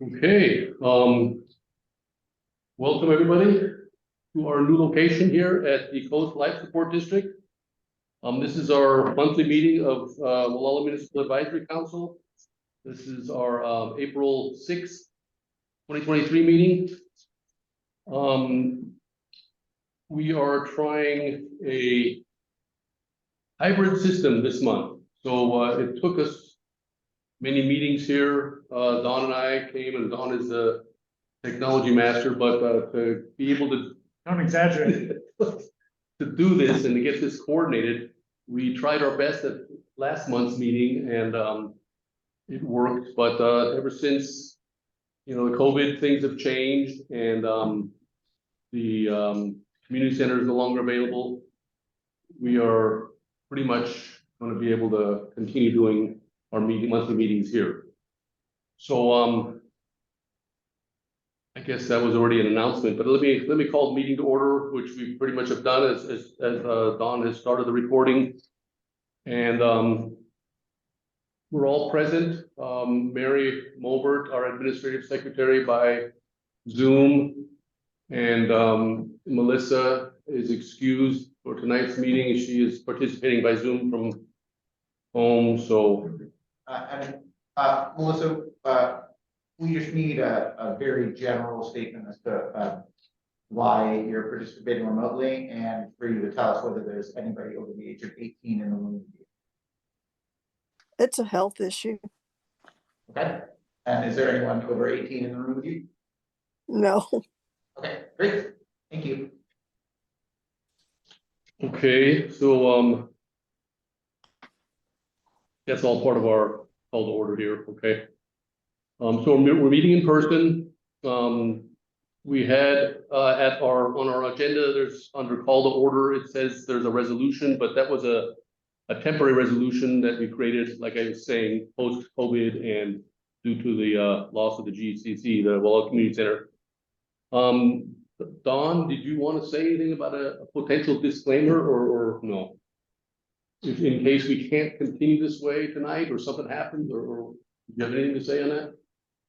Okay, welcome everybody to our new location here at the Coast Life Support District. This is our monthly meeting of Gualala Municipal Advisory Council. This is our April 6th, 2023 meeting. We are trying a hybrid system this month. So it took us many meetings here. Don and I came, and Don is a technology master, but to be able to Don't exaggerate. to do this and to get this coordinated, we tried our best at last month's meeting, and it worked. But ever since, the COVID things have changed, and the community center is no longer available, we are pretty much going to be able to continue doing our monthly meetings here. So I guess that was already an announcement, but let me call the meeting to order, which we pretty much have done as Don has started the recording, and we're all present. Mary Mulbert, our administrative secretary, by Zoom, and Melissa is excused for tonight's meeting. She is participating by Zoom from home. So Melissa, we just need a very general statement as to why you're participating remotely, and for you to tell us whether there's anybody over the age of 18 in the room. It's a health issue. Okay. And is there anyone over 18 in the room with you? No. Okay, great. Thank you. okay, so that's all part of our call to order here. Okay. So we're meeting in person. We had on our agenda, there's under call to order, it says there's a resolution, but that was a temporary resolution that we created, like I was saying, post-COVID and due to the loss of the GCC, the Gualala Community Center. Don, did you want to say anything about a potential disclaimer or no? If in case we can't continue this way tonight, or something happens, or do you have anything to say on that?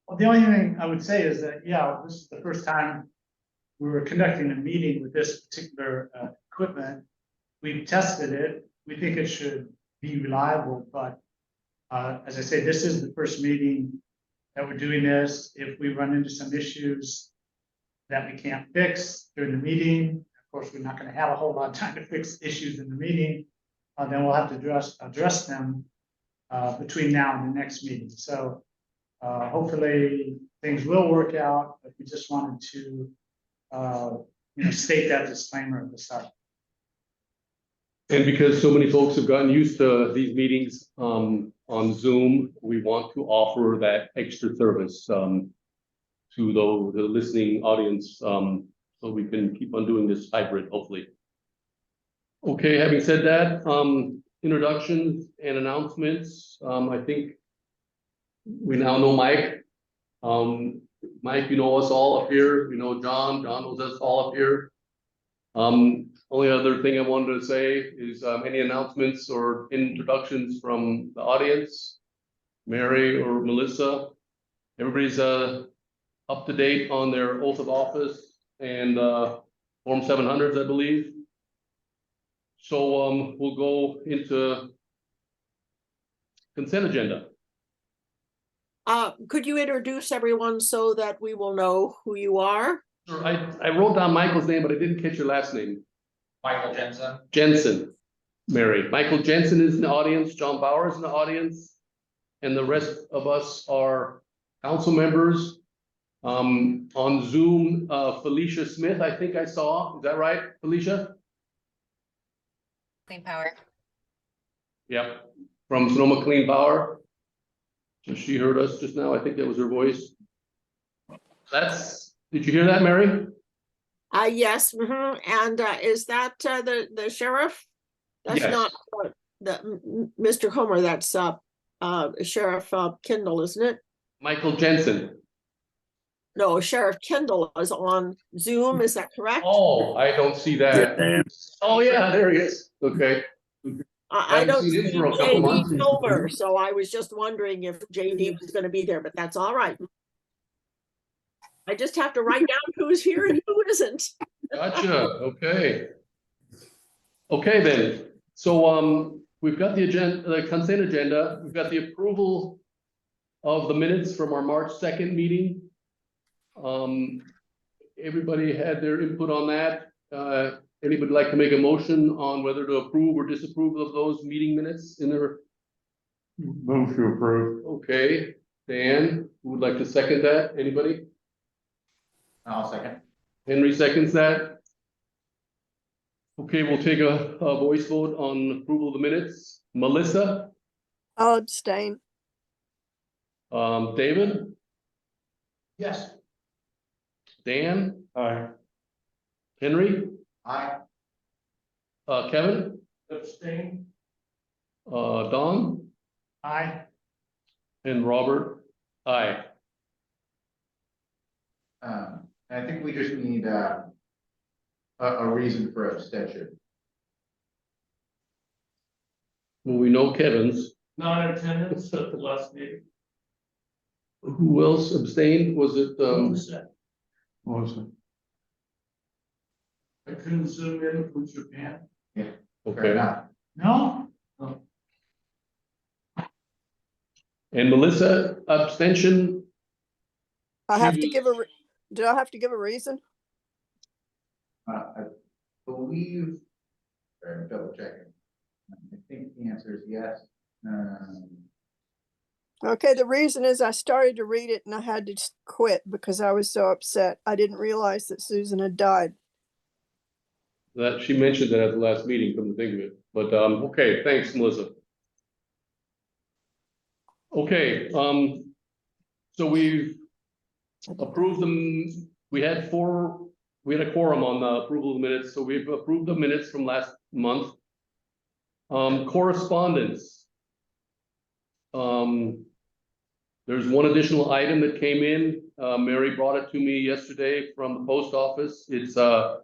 Well, the only thing I would say is that, yeah, this is the first time we were conducting a meeting with this particular equipment. We've tested it. We think it should be reliable, but as I say, this is the first meeting that we're doing this. If we run into some issues that we can't fix during the meeting, of course, we're not going to have a whole lot of time to fix issues in the meeting. Then we'll have to address them between now and the next meeting. So hopefully things will work out, but we just wanted to state that disclaimer at the start. And because so many folks have gotten used to these meetings on Zoom, we want to offer that extra service to the listening audience, so we can keep on doing this hybrid, hopefully. Okay, having said that, introductions and announcements. I think we now know Mike. Mike, you know us all up here. We know John knows us all up here. Only other thing I wanted to say is any announcements or introductions from the audience, Mary or Melissa. Everybody's up to date on their oath of office and Form 700s, I believe. So we'll go into consent agenda. Could you introduce everyone so that we will know who you are? Sure. I wrote down Michael's name, but I didn't catch your last name. Michael Jensen. Jensen, Mary. Michael Jensen is in the audience. John Bauer is in the audience, and the rest of us are council members. On Zoom, Felicia Smith, I think I saw. Is that right, Felicia? Clean Power. Yep, from Sonoma Clean Power. So she heard us just now. I think that was her voice. Did you hear that, Mary? Yes. And is that the sheriff? That's Yes. not the Mr. Homer. That's Sheriff Kendall, isn't it? Michael Jensen. No, Sheriff Kendall is on Zoom. Is that correct? Oh, I don't see that. Yeah. Oh yeah, there he is. Okay. I don't seen see him for a couple months. JD Silver, so I was just wondering if JD was going to be there, but that's all right. I just have to write down who's here and who isn't. Gotcha, okay. Okay, then, so, we've got the agenda, the consent agenda, we've got the approval of the minutes from our March 2nd meeting. Everybody had their input on that. Anybody like to make a motion on whether to approve or disapprove of those meeting minutes in their? Move to approve. Okay, Dan, who would like to second that? Anybody? I'll second. Henry seconds that. Okay, we'll take a voice vote on approval of the minutes. Melissa, I'll abstain. David, Yes. Dan, Aye. Henry, Aye. Kevin, Abstain. Don, Aye. and Robert. Aye. I think we just need, a reason for abstention. Well, we know Kevin's. Non-attendance at the last meeting. Who else abstained? Was it, What was it? I couldn't zoom in from Japan. Fair okay. enough. No? And Melissa, abstention? I have to She- give a, do I have to give a reason? I believe, I'm double checking. I think the answer is yes. Okay, the reason is I started to read it and I had to just quit because I was so upset. I didn't realize that Susan had died. That she mentioned that at the last meeting, come to think of it, but, okay, thanks, Melissa. Okay, so we've approved them, we had a quorum on the approval of the minutes, so we've approved the minutes from last month. Correspondence. There's one additional item that came in, Mary brought it to me yesterday from the post office. It's, a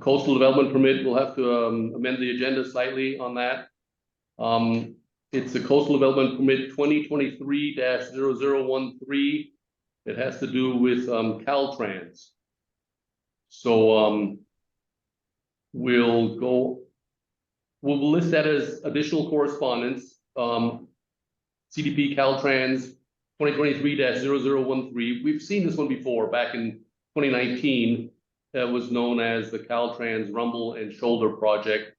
coastal development permit. We'll have to amend the agenda slightly on that. It's a coastal development permit 2023-0013. It has to do with Caltrans. So we'll list that as additional correspondence. CDP Caltrans 2023-0013. We've seen this one before back in 2019. That was known as the Caltrans Rumble and Shoulder Project,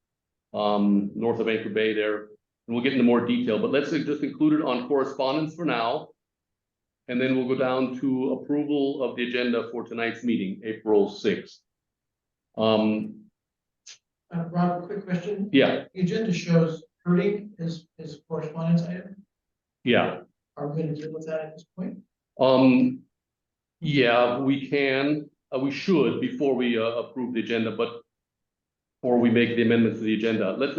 north of Anchor Bay there. And we'll get into more detail, but let's just include it on correspondence for now. And then we'll go down to approval of the agenda for tonight's meeting, April 6th. Rob, quick question. Yeah, The agenda shows hurting as correspondence item. yeah. Are we gonna deal with that at this point? Yeah, we can, we should before we approve the agenda, but or we make the amendments to the agenda. Let's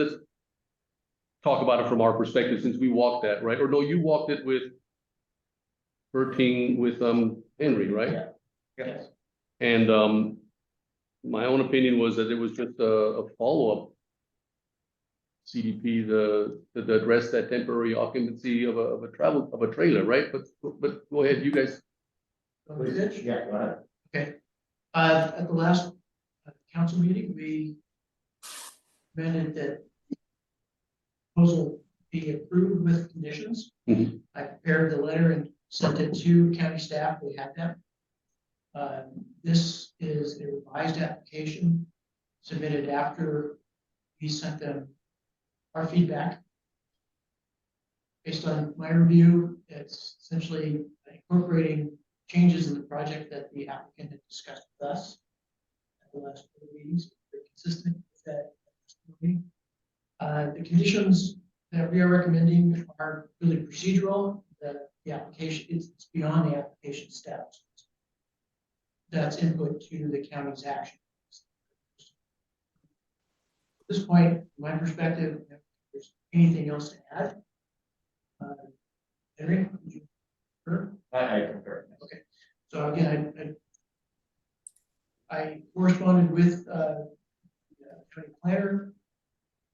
talk about it from our perspective since we walked that, right? Or no, you walked it with Berting with Henry, right? Yeah. Yes. And my own opinion was that it was just a follow-up CDP to address that temporary occupancy of a trailer, right? But go ahead, you guys. Yeah, go ahead. Okay. At the last council meeting, we amended that proposal be approved with conditions. Mhm. I prepared the letter and sent it to county staff. They had that. This is a revised application submitted after we sent them our feedback. Based on my review, it's essentially incorporating changes in the project that the applicant had discussed with us at the last couple of meetings. They're consistent with that testimony. The conditions that we are recommending are really procedural. The application it's beyond the application steps. That's input to the county's action. At this point, from my perspective, if there's anything else to add, Henry, would you prefer? I concur. Okay, so again, I corresponded with the county planner,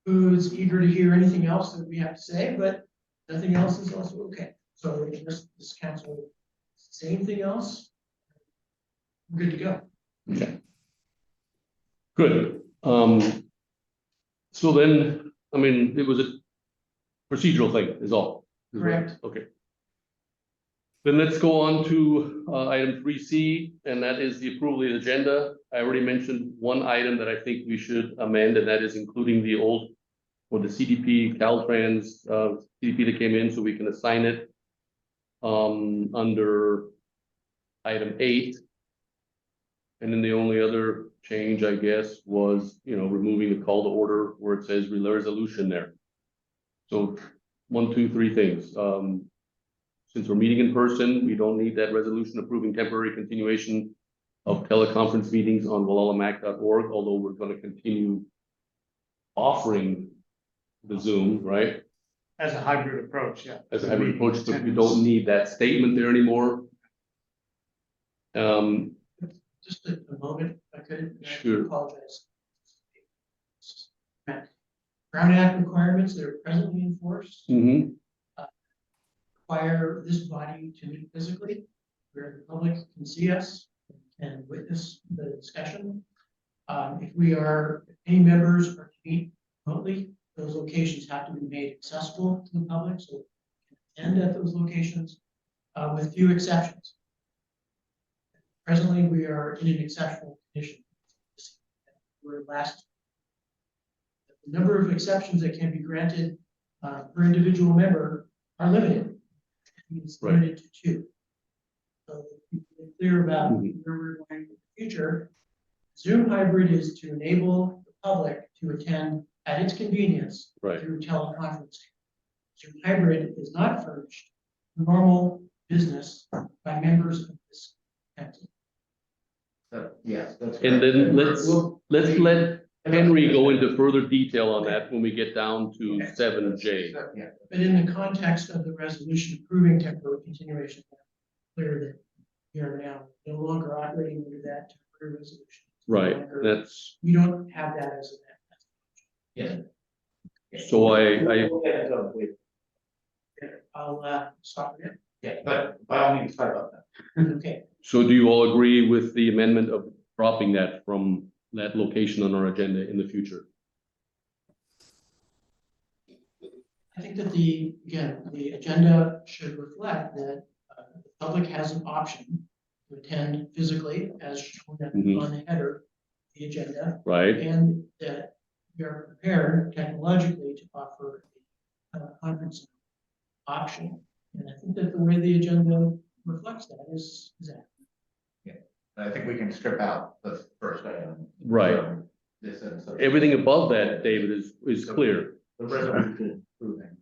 who's eager to hear anything else that we have to say, but nothing else is also okay. So this council, say anything else? we're good to go. Okay. Good. So then, I mean, it was a procedural thing is all. Correct. Okay. Then let's go on to item 3C, and that is the approval of the agenda. I already mentioned one item that I think we should amend, and that is including the old or the CDP Caltrans CDP that came in, so we can assign it under item 8. And then the only other change, I guess, was, removing the call to order where it says resolution there. So 1, 2, 3 things. Since we're meeting in person, we don't need that resolution approving temporary continuation of teleconference meetings on gualalamac.org, although we're going to continue offering the Zoom, right? As a hybrid approach, yeah. As a hybrid approach, but we don't need that statement there anymore. Just a moment, if I could. I Sure. apologize. Brown Act requirements that are presently enforced require this body to meet physically, where the public can see us and witness the discussion. If any members are to meet remotely, those locations have to be made accessible to the public, so we can attend at those locations, with few exceptions. Presently, we are in an exceptional condition. The number of exceptions that can be granted per individual member are limited. It's limited to 2. So to be clear about where we're going in the future, Zoom hybrid is to enable the public to attend at its convenience through teleconferencing. Zoom hybrid is not furnished normal business by members of this entity. Yes, that's. And then correct. let's let Henry go into further detail on that when we get down to 7J. Yeah. But in the context of the resolution approving temporary continuation, clear that we are now no longer operating under that temporary resolution. Right, that's, We don't have that as Yeah. so I'll stop it. Yeah, but by all means, talk about that. Okay. so do you all agree with the amendment of dropping that from that location on our agenda in the future? I think that the agenda should reflect that the public has an option to attend physically as shown on the header of the agenda, Right, and that we are prepared technologically to offer a conference option. And I think that the way the agenda reflects that is accurate. I think we can strip out the first item. right. This and so. Everything above that, David, is clear. The resolution approving.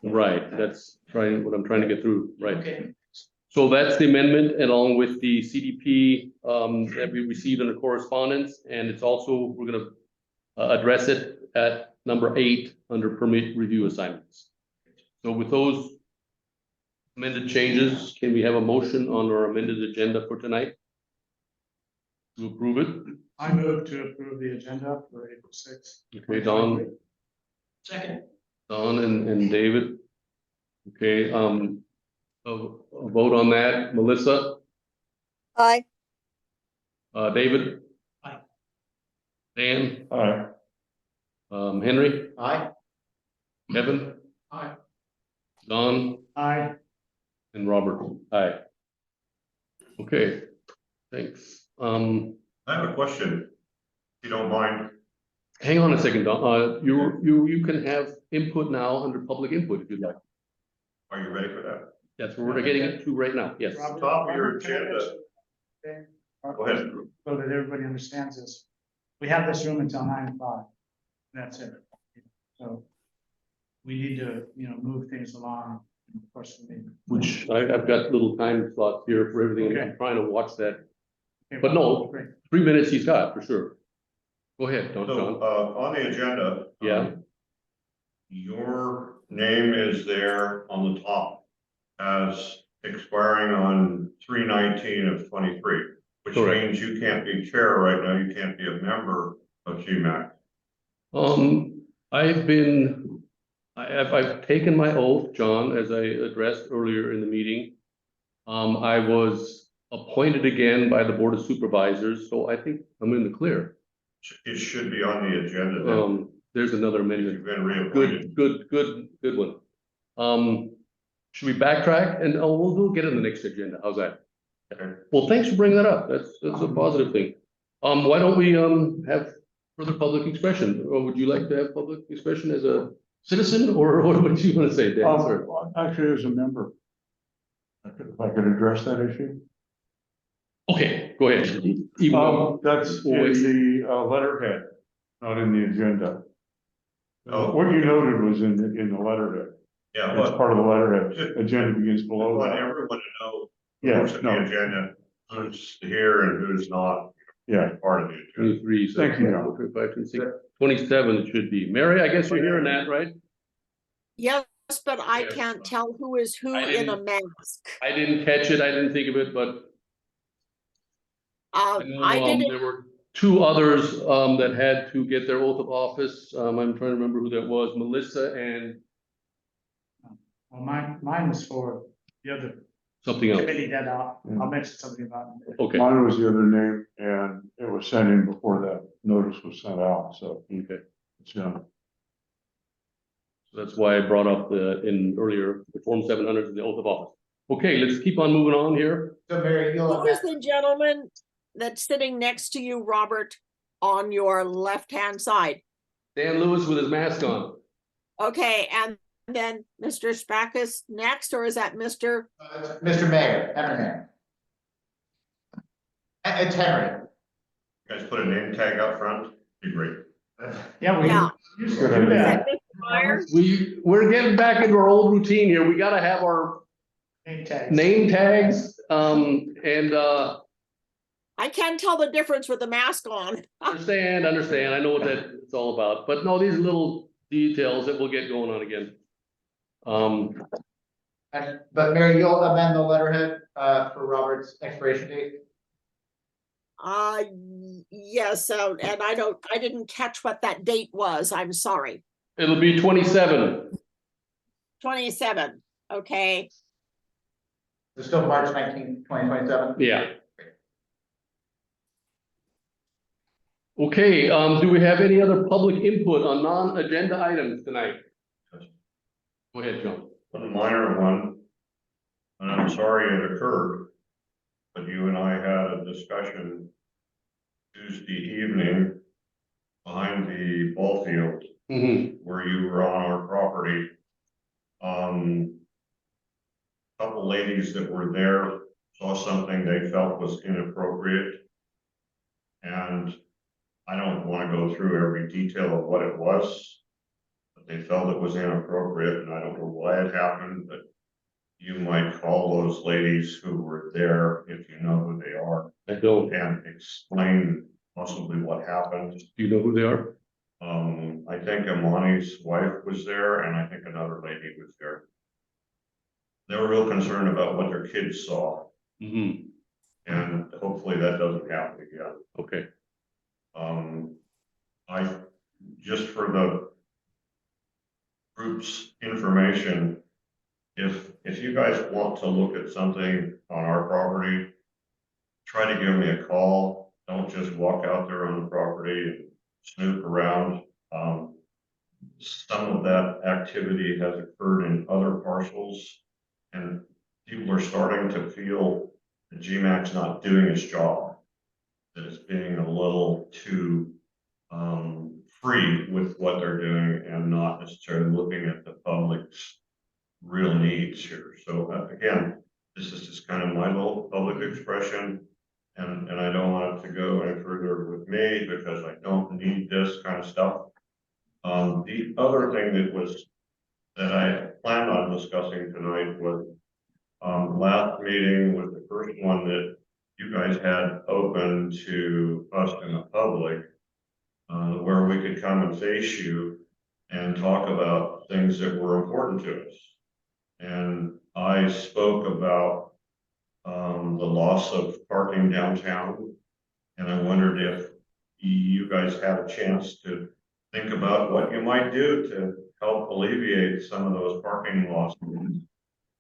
Right, that's what I'm trying to get through, right? Okay. So that's the amendment along with the CDP that we received in the correspondence, and it's also, we're gonna address it at number 8 under permit review assignments. So with those amended changes, can we have a motion on our amended agenda for tonight? To approve it? I move to approve the agenda for April 6th. Okay, Don, Second. Don and David. Okay, a vote on that. Melissa, Aye. David? Aye. Dan? Aye. Henry? Aye. Kevin? Aye. Don? Aye. And Robert? Aye. Okay, thanks. I have a question, if you don't mind. Hang on a second, Don. You can have input now under public input if you'd like. Are you ready for that? That's where we're getting it to right now. Yes. Robert, Top of your Robert, can I agenda. just- okay, Go ahead. So that everybody understands this. We have this room until 9 o'clock. That's it. So we need to, move things along in the course of the meeting. Which I've got little time slots here for everything. I'm Okay. trying to watch that. Okay, But no. great. 3 minutes he's got for sure. Go ahead, Don. So, on the agenda. Yeah. Your name is there on the top as expiring on 3/19/23, which Correct. means you can't be chair right now, you can't be a member of GMAC. I've taken my oath, John, as I addressed earlier in the meeting. I was appointed again by the Board of Supervisors, so I think I'm in the clear. It should be on the agenda then. There's another If amendment. you've been reappointed. Good one. Should we backtrack and, we'll get in the next agenda. How's that? Okay. Well, thanks for bringing that up. That's a positive thing. Why don't we, have further public expression? Or would you like to have public expression as a citizen, or what would you want to say, Dan? Sir? Actually, as a member, if I could address that issue. Okay, go ahead. Even though- That's in the letterhead, not in the agenda. Oh. What you noted was in the letterhead. Yeah, It's but part of the letterhead. Agenda begins I below want that. everyone to know Yeah, who's on the no, agenda, who's here and who's not yeah. part of the agenda. 23, so Thank you, John. 25, 26, 27 it should be. Mary, I guess you're hearing that, right? Yes, but I Yes. can't tell who is who I in a didn't- mask. I didn't catch it, I didn't think of it, but I know, I didn't, there were two others, that had to get their oath of office. I'm trying to remember who that was, Melissa and Well, mine was for the other something else. committee that I'll mention something about. Okay, Mine was the other name, and it was sent in before that notice was sent out, so okay. it's, yeah. So that's why I brought up in earlier, the Form 700 and the oath of office. Okay, let's keep on moving on here. So Mary, you'll. who is the gentleman that's sitting next to you, Robert, on your left-hand side? Dan Lewis with his mask on. Okay, and then Mr. Spackus next, or is that Mr.? Mr. Mayor, Henry Mayor. It's Henry. You guys put a name tag up front, be great. Yeah, we Yeah. used to Good do Is that. that Mr. Myers? We're getting back into our old routine here. We gotta have our Name tags. name tags, I can't tell the difference with the mask on. understand, I know what that it's all about, but no, these little details that we'll get going on again. But Mary, you'll amend the letterhead, for Robert's expiration date? Yes, and I didn't catch what that date was. I'm sorry. It'll be 27. 27, okay. It's still March 19th, 2027? Yeah. Okay, do we have any other public input on non-agenda items tonight? Go ahead, John. A minor one, and I'm sorry it occurred, but you and I had a discussion Tuesday evening behind the ball field Mm-hmm. where you were on our property. Couple ladies that were there saw something they felt was inappropriate. And I don't want to go through every detail of what it was, but they felt it was inappropriate, and I don't know why it happened, but you might call those ladies who were there, if you know who they are, I don't. and explain possibly what happened. Do you know who they are? I think Amani's wife was there, and I think another lady was there. They were real concerned about what their kids saw, Mm-hmm. and hopefully that doesn't happen again. Okay. I, just for the group's information, if you guys want to look at something on our property, try to give me a call. Don't just walk out there on the property and snoop around. Some of that activity has occurred in other parcels, and people are starting to feel the GMAC's not doing its job, that it's being a little too free with what they're doing and not necessarily looking at the public's real needs here. So again, this is just kind of my little public expression, and I don't want it to go any further with me because I don't need this kind of stuff. The other thing that I planned on discussing tonight was last meeting was the first one that you guys had open to us in the public, where we could come and face you and talk about things that were important to us. And I spoke about the loss of parking downtown, and I wondered if you guys had a chance to think about what you might do to help alleviate some of those parking losses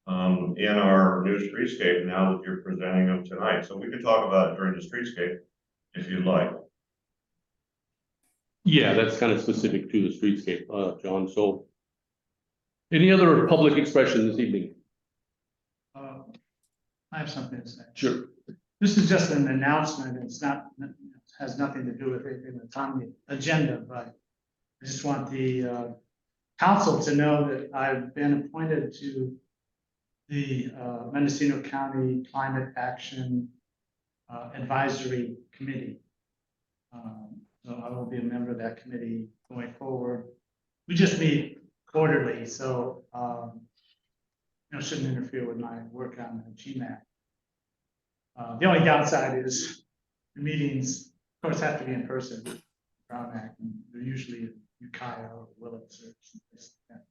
in our new streetscape now that you're presenting them tonight. So we could talk about it during the streetscape if you'd like. Yeah, that's kind of specific to the streetscape, John, so. Any other public expression this evening? I have something to say. Sure. This is just an announcement. It's not, has nothing to do with anything that's on the agenda, but I just want the council to know that I've been appointed to the Mendocino County Climate Action Advisory Committee. So I will be a member of that committee going forward. We just meet quarterly, so shouldn't interfere with my work on the GMAC. The only downside is the meetings, of course, have to be in person. And they're usually in Ukiah or Willits or something like that.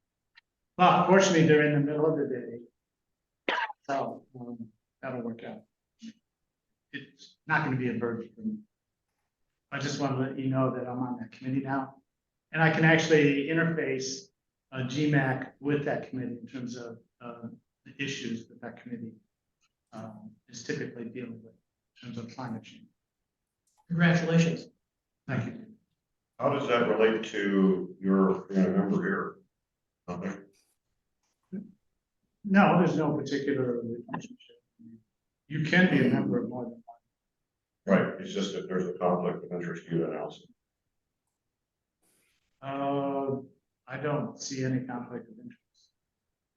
Well, fortunately, they're in the middle of the day, so that'll work out. It's not going to be a burden for me. I just want to let you know that I'm on that committee now, and I can actually interface GMAC with that committee in terms of the issues that that committee is typically dealing with in terms of climate change. Congratulations. Thank you. How does that relate to your being a member here? Nothing? No, there's no particular relationship. You can be a member of more than one. Right, it's just that there's a conflict of interest you announce. I don't see any conflict of interest.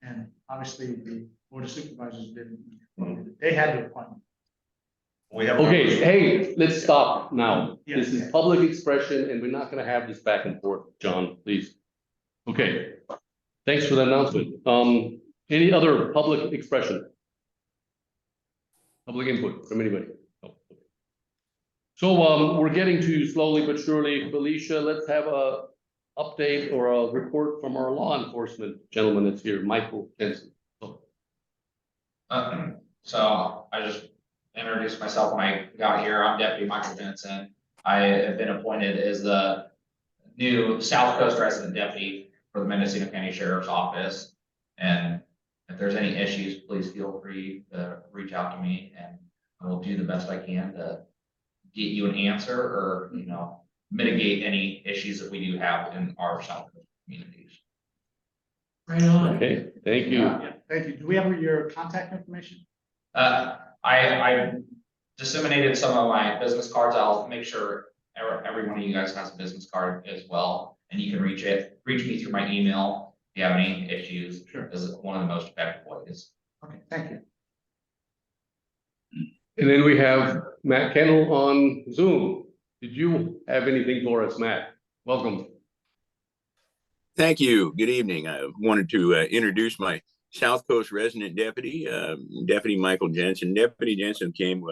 And obviously the Board of Supervisors didn't, they had to appoint me. We have. Okay, hey, let's stop now. Yeah. This is public expression and we're not gonna have this back and forth, John, please. Okay, thanks for the announcement. Any other public expression? Public input from anybody? No. So, we're getting to you slowly but surely. Felicia, let's have a update or a report from our law enforcement gentleman that's here, Michael Jensen. So I just introduced myself when I got here. I'm Deputy Michael Jensen. I have been appointed as the new South Coast resident deputy for the Mendocino County Sheriff's Office. And if there's any issues, please feel free to reach out to me and I will do the best I can to get you an answer or, mitigate any issues that we do have in our South Coast communities. Right on. Okay, thank you. Yeah, thank you. Do we have your contact information? I disseminated some of my business cards. I'll make sure every one of you guys has a business card as well. And you can reach me through my email if you have any issues. Sure. This is one of the most effective ways. Okay, thank you. And then we have Matt Kennel on Zoom. Did you have anything for us, Matt? Welcome. Thank you. Good evening. I wanted to introduce my South Coast resident deputy, Deputy Michael Jensen. Deputy Jensen came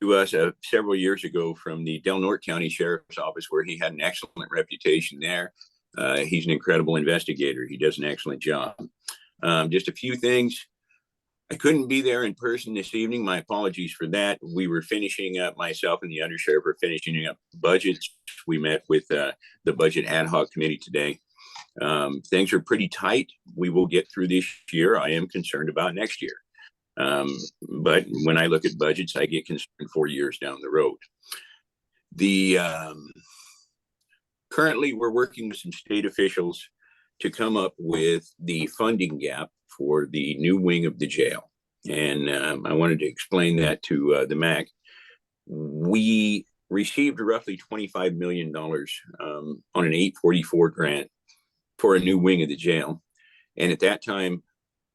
to us several years ago from the Del Norte County Sheriff's Office, where he had an excellent reputation there. He's an incredible investigator. He does an excellent job. Just a few things. I couldn't be there in person this evening. My apologies for that. We were finishing up, myself and the undersheriff were finishing up budgets. We met with the budget ad hoc committee today. Things are pretty tight. We will get through this year. I am concerned about next year. But when I look at budgets, I get concerned 4 years down the road. Currently, we're working with some state officials to come up with the funding gap for the new wing of the jail. And I wanted to explain that to the MAC. We received roughly $25 million on an 844 grant for a new wing of the jail. And at that time,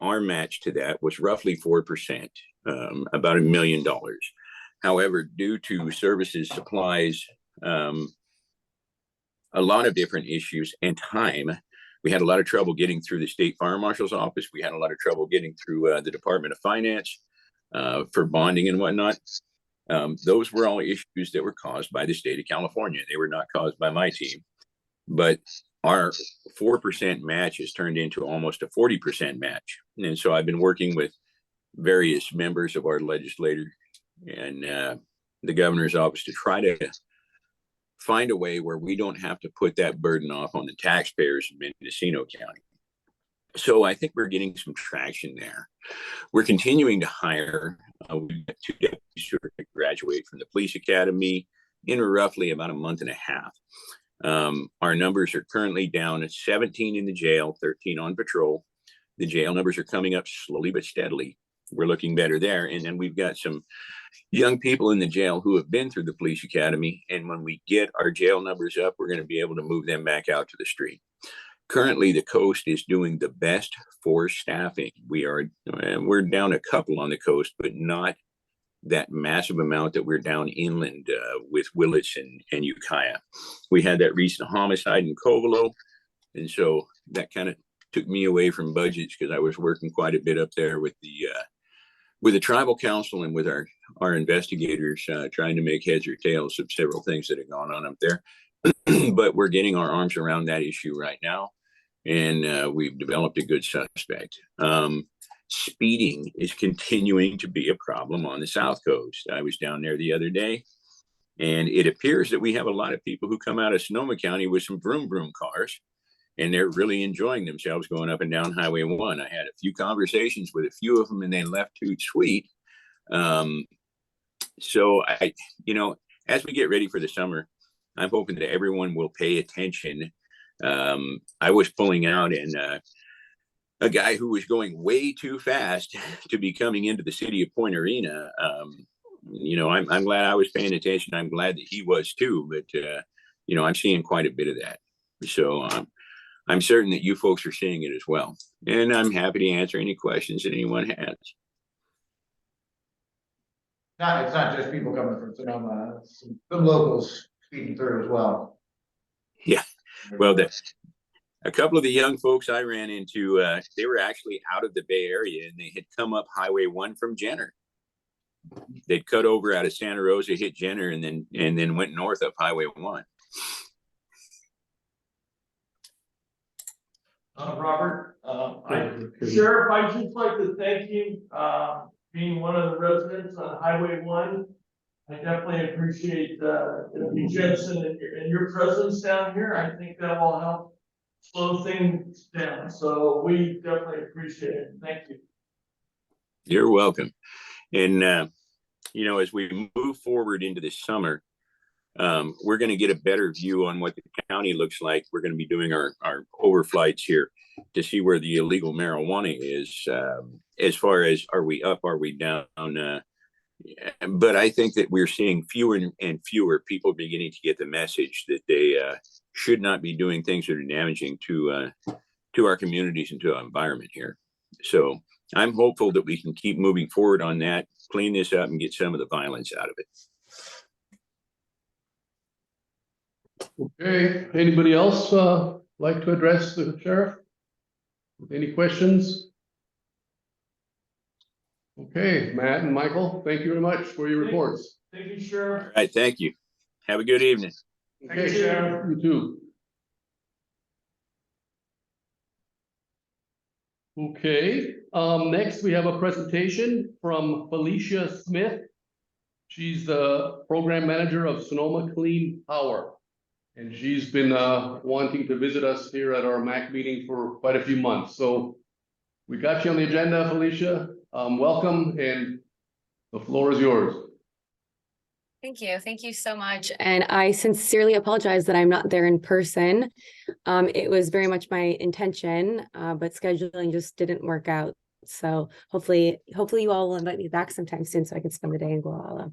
our match to that was roughly 4%, about $1 million. However, due to services, supplies, a lot of different issues and time, we had a lot of trouble getting through the state fire marshal's office. We had a lot of trouble getting through the Department of Finance for bonding and whatnot. Those were all issues that were caused by the state of California. They were not caused by my team. But our 4% match has turned into almost a 40% match. And so I've been working with various members of our legislature and the governor's office to try to find a way where we don't have to put that burden off on the taxpayers in Mendocino County. So I think we're getting some traction there. We're continuing to hire. We've got 2 deputies who are going to graduate from the police academy in roughly about a month and a half. Our numbers are currently down at 17 in the jail, 13 on patrol. The jail numbers are coming up slowly but steadily. We're looking better there. And then we've got some young people in the jail who have been through the police academy. And when we get our jail numbers up, we're going to be able to move them back out to the street. Currently, the coast is doing the best for staffing. We're down a couple on the coast, but not that massive amount that we're down inland with Willits and Ukiah. We had that recent homicide in Covelo, and so that kind of took me away from budgets because I was working quite a bit up there with the tribal council and with our investigators trying to make heads or tails of several things that have gone on up there. But we're getting our arms around that issue right now, and we've developed a good suspect. Speeding is continuing to be a problem on the South Coast. I was down there the other day, and it appears that we have a lot of people who come out of Sonoma County with some vroom vroom cars, and they're really enjoying themselves going up and down Highway 1. I had a few conversations with a few of them, and they left toot sweet. So as we get ready for the summer, I'm hoping that everyone will pay attention. I was pulling out and a guy who was going way too fast to be coming into the city of Point Arena. I'm glad I was paying attention. I'm glad that he was too, but I'm seeing quite a bit of that. So I'm certain that you folks are seeing it as well. And I'm happy to answer any questions that anyone has. It's not just people coming from Sonoma, some locals speeding through as well. Yeah, well, a couple of the young folks I ran into, they were actually out of the Bay Area, and they had come up Highway 1 from Jenner. They'd cut over out of Santa Rosa, hit Jenner, and then went north up Highway 1. Robert, Sheriff, I'd just like to thank you, being one of the residents on Highway 1. I definitely appreciate you, Jensen, and your presence down here. I think that will help slow things down. So we definitely appreciate it. Thank you. You're welcome. And, as we move forward into this summer, we're going to get a better view on what the county looks like. We're going to be doing our overflights here to see where the illegal marijuana is, as far as are we up, are we down? But I think that we're seeing fewer and fewer people beginning to get the message that they should not be doing things that are damaging to our communities and to our environment here. So I'm hopeful that we can keep moving forward on that, clean this up, and get some of the violence out of it. Okay, anybody else like to address the sheriff? Any questions? Okay, Matt and Michael, thank you very much for your reports. Thank you, Sheriff. All right, thank you. Have a good evening. Okay, Sheriff, you too. Okay, next we have a presentation from Felicia Smith. She's the program manager of Sonoma Clean Power. And she's been wanting to visit us here at our MAC meeting for quite a few months. So we got you on the agenda, Felicia. Welcome, and the floor is yours. Thank you. Thank you so much. And I sincerely apologize that I'm not there in person. It was very much my intention, but scheduling just didn't work out. So hopefully you all will invite me back sometime soon so I can spend the day in Gualala.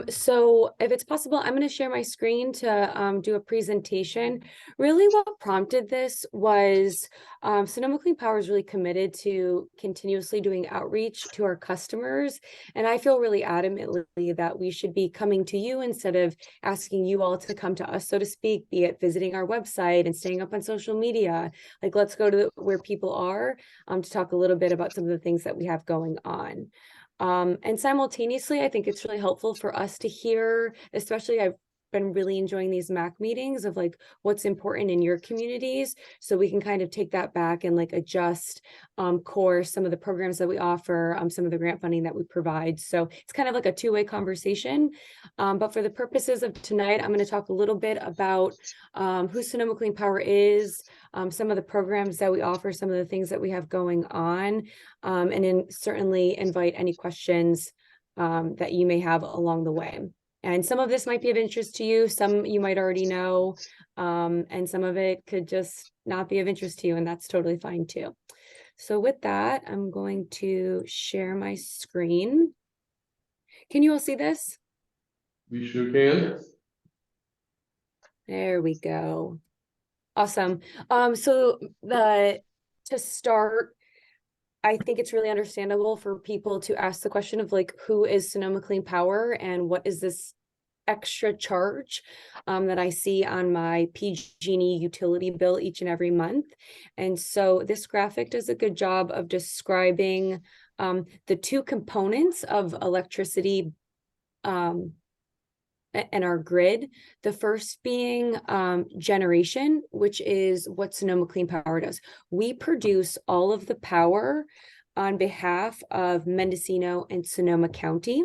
So if it's possible, I'm going to share my screen to do a presentation. Really what prompted this was Sonoma Clean Power is really committed to continuously doing outreach to our customers. And I feel really adamantly that we should be coming to you instead of asking you all to come to us, so to speak, be it visiting our website and staying up on social media. Like, let's go to where people are to talk a little bit about some of the things that we have going on. And simultaneously, I think it's really helpful for us to hear, especially I've been really enjoying these MAC meetings of like what's important in your communities. So we can kind of take that back and like adjust course, some of the programs that we offer, some of the grant funding that we provide. So it's kind of like a two-way conversation. But for the purposes of tonight, I'm going to talk a little bit about who Sonoma Clean Power is, some of the programs that we offer, some of the things that we have going on, and then certainly invite any questions that you may have along the way. And some of this might be of interest to you, some you might already know, and some of it could just not be of interest to you, and that's totally fine too. So with that, I'm going to share my screen. Can you all see this? We sure can. There we go. Awesome. So to start, I think it's really understandable for people to ask the question of like, who is Sonoma Clean Power and what is this extra charge that I see on my PG&E utility bill each and every month? And so this graphic does a good job of describing the two components of electricity and our grid. The first being generation, which is what Sonoma Clean Power does. We produce all of the power on behalf of Mendocino and Sonoma County.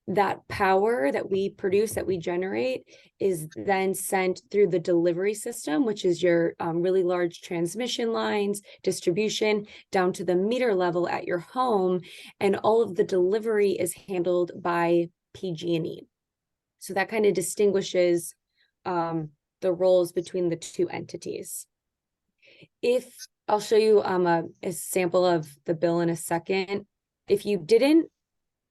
That power that we produce, that we generate, is then sent through the delivery system, which is your really large transmission lines, distribution, down to the meter level at your home. And all of the delivery is handled by PG&E. So that kind of distinguishes the roles between the two entities. If I'll show you a sample of the bill in a second. If you didn't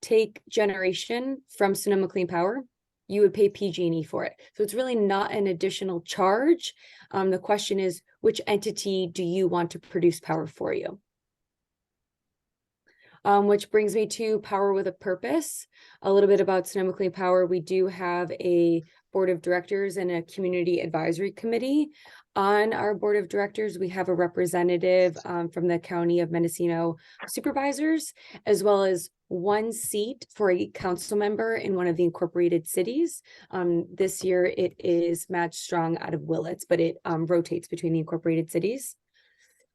take generation from Sonoma Clean Power, you would pay PG&E for it. So it's really not an additional charge. The question is, which entity do you want to produce power for you? Which brings me to Power with a Purpose. A little bit about Sonoma Clean Power. We do have a board of directors and a community advisory committee. On our board of directors, we have a representative from the County of Mendocino supervisors, as well as one seat for a council member in one of the incorporated cities. This year it is Matt Strong out of Willits, but it rotates between the incorporated cities.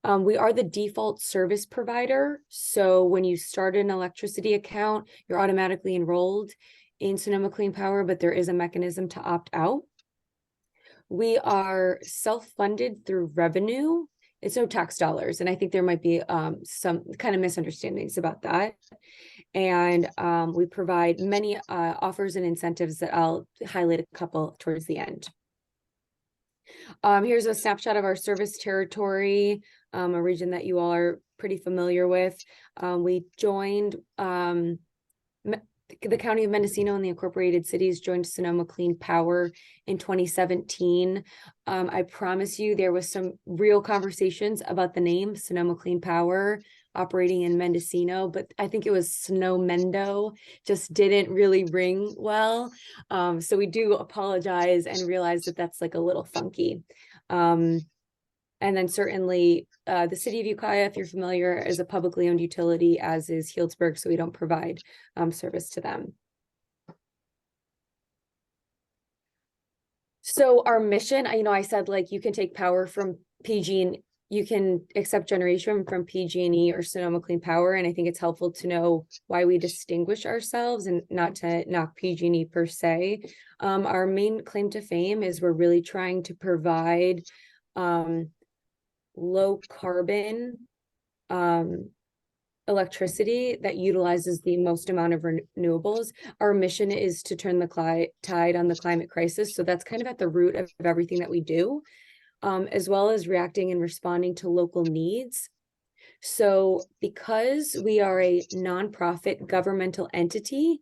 We are the default service provider. So when you start an electricity account, you're automatically enrolled in Sonoma Clean Power, but there is a mechanism to opt out. We are self-funded through revenue. It's no tax dollars. And I think there might be some kind of misunderstandings about that. And we provide many offers and incentives that I'll highlight a couple towards the end. Here's a snapshot of our service territory, a region that you all are pretty familiar with. We joined the County of Mendocino and the incorporated cities joined Sonoma Clean Power in 2017. I promise you there was some real conversations about the name Sonoma Clean Power operating in Mendocino, but I think it was Snow-Mendo just didn't really ring well. So we do apologize and realize that that's like a little funky. And then certainly the city of Ukiah, if you're familiar, is a publicly owned utility, as is Healdsburg, so we don't provide service to them. So our mission, I said like you can take power from PG and you can accept generation from PG&E or Sonoma Clean Power, and I think it's helpful to know why we distinguish ourselves and not to knock PG&E per se. Our main claim to fame is we're really trying to provide low carbon electricity that utilizes the most amount of renewables. Our mission is to turn the tide on the climate crisis. So that's kind of at the root of everything that we do, as well as reacting and responding to local needs. So because we are a nonprofit governmental entity,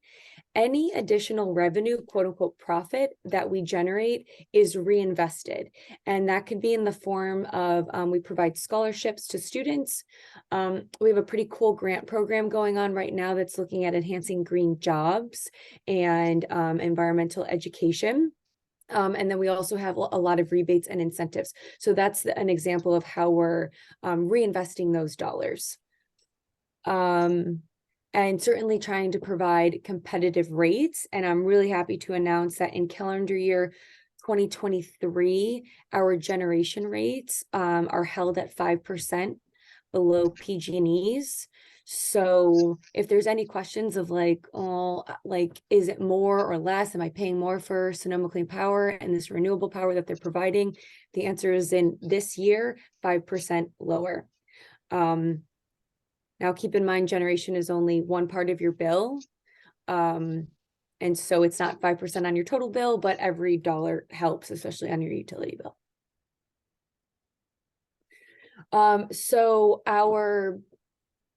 any additional revenue, quote unquote, profit that we generate is reinvested. And that could be in the form of, we provide scholarships to students. We have a pretty cool grant program going on right now that's looking at enhancing green jobs and environmental education. And then we also have a lot of rebates and incentives. So that's an example of how we're reinvesting those dollars. and certainly trying to provide competitive rates. And I'm really happy to announce that in calendar year 2023, our generation rates are held at 5% below PG&E's. So if there's any questions of like, oh, like, is it more or less? Am I paying more for Sonoma Clean Power and this renewable power that they're providing? The answer is in this year, 5% lower. Now keep in mind, generation is only one part of your bill. And so it's not 5% on your total bill, but every dollar helps, especially on your utility bill. So our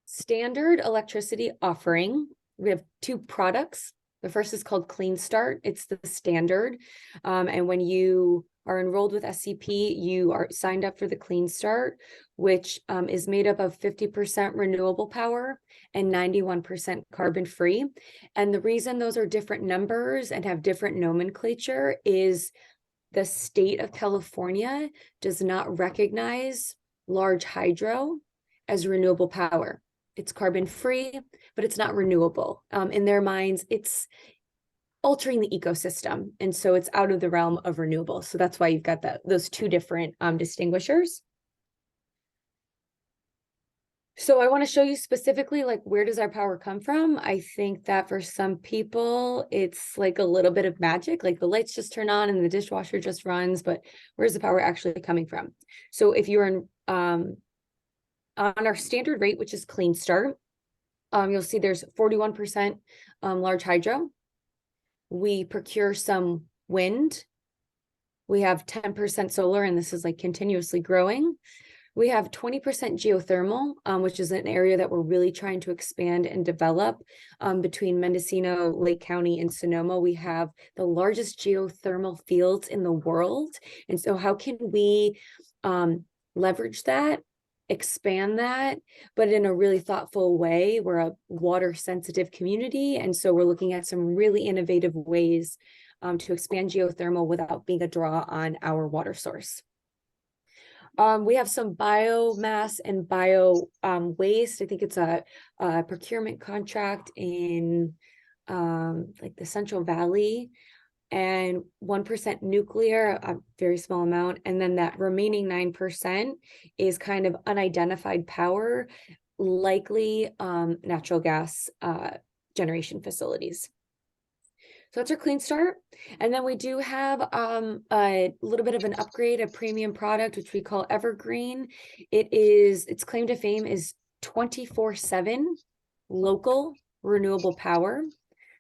standard electricity offering, we have two products. The first is called Clean Start. It's the standard. And when you are enrolled with SCP, you are signed up for the Clean Start, which is made up of 50% renewable power and 91% carbon free. And the reason those are different numbers and have different nomenclature is the state of California does not recognize large hydro as renewable power. It's carbon free, but it's not renewable. In their minds, it's altering the ecosystem. And so it's out of the realm of renewable. So that's why you've got those two different distinguishers. So I want to show you specifically, like, where does our power come from? I think that for some people, it's like a little bit of magic, like the lights just turn on and the dishwasher just runs, but where's the power actually coming from? So if you're in, on our standard rate, which is Clean Start, you'll see there's 41% large hydro. We procure some wind. We have 10% solar, and this is like continuously growing. We have 20% geothermal, which is an area that we're really trying to expand and develop. Between Mendocino, Lake County, and Sonoma, we have the largest geothermal fields in the world. And so how can we leverage that, expand that, but in a really thoughtful way? We're a water sensitive community. And so we're looking at some really innovative ways to expand geothermal without being a draw on our water source. We have some biomass and bio waste. I think it's a procurement contract in like the Central Valley, and 1% nuclear, a very small amount. And then that remaining 9% is kind of unidentified power, likely natural gas generation facilities. So that's our Clean Start. And then we do have a little bit of an upgrade, a premium product, which we call Evergreen. Its claim to fame is 24/7 local renewable power.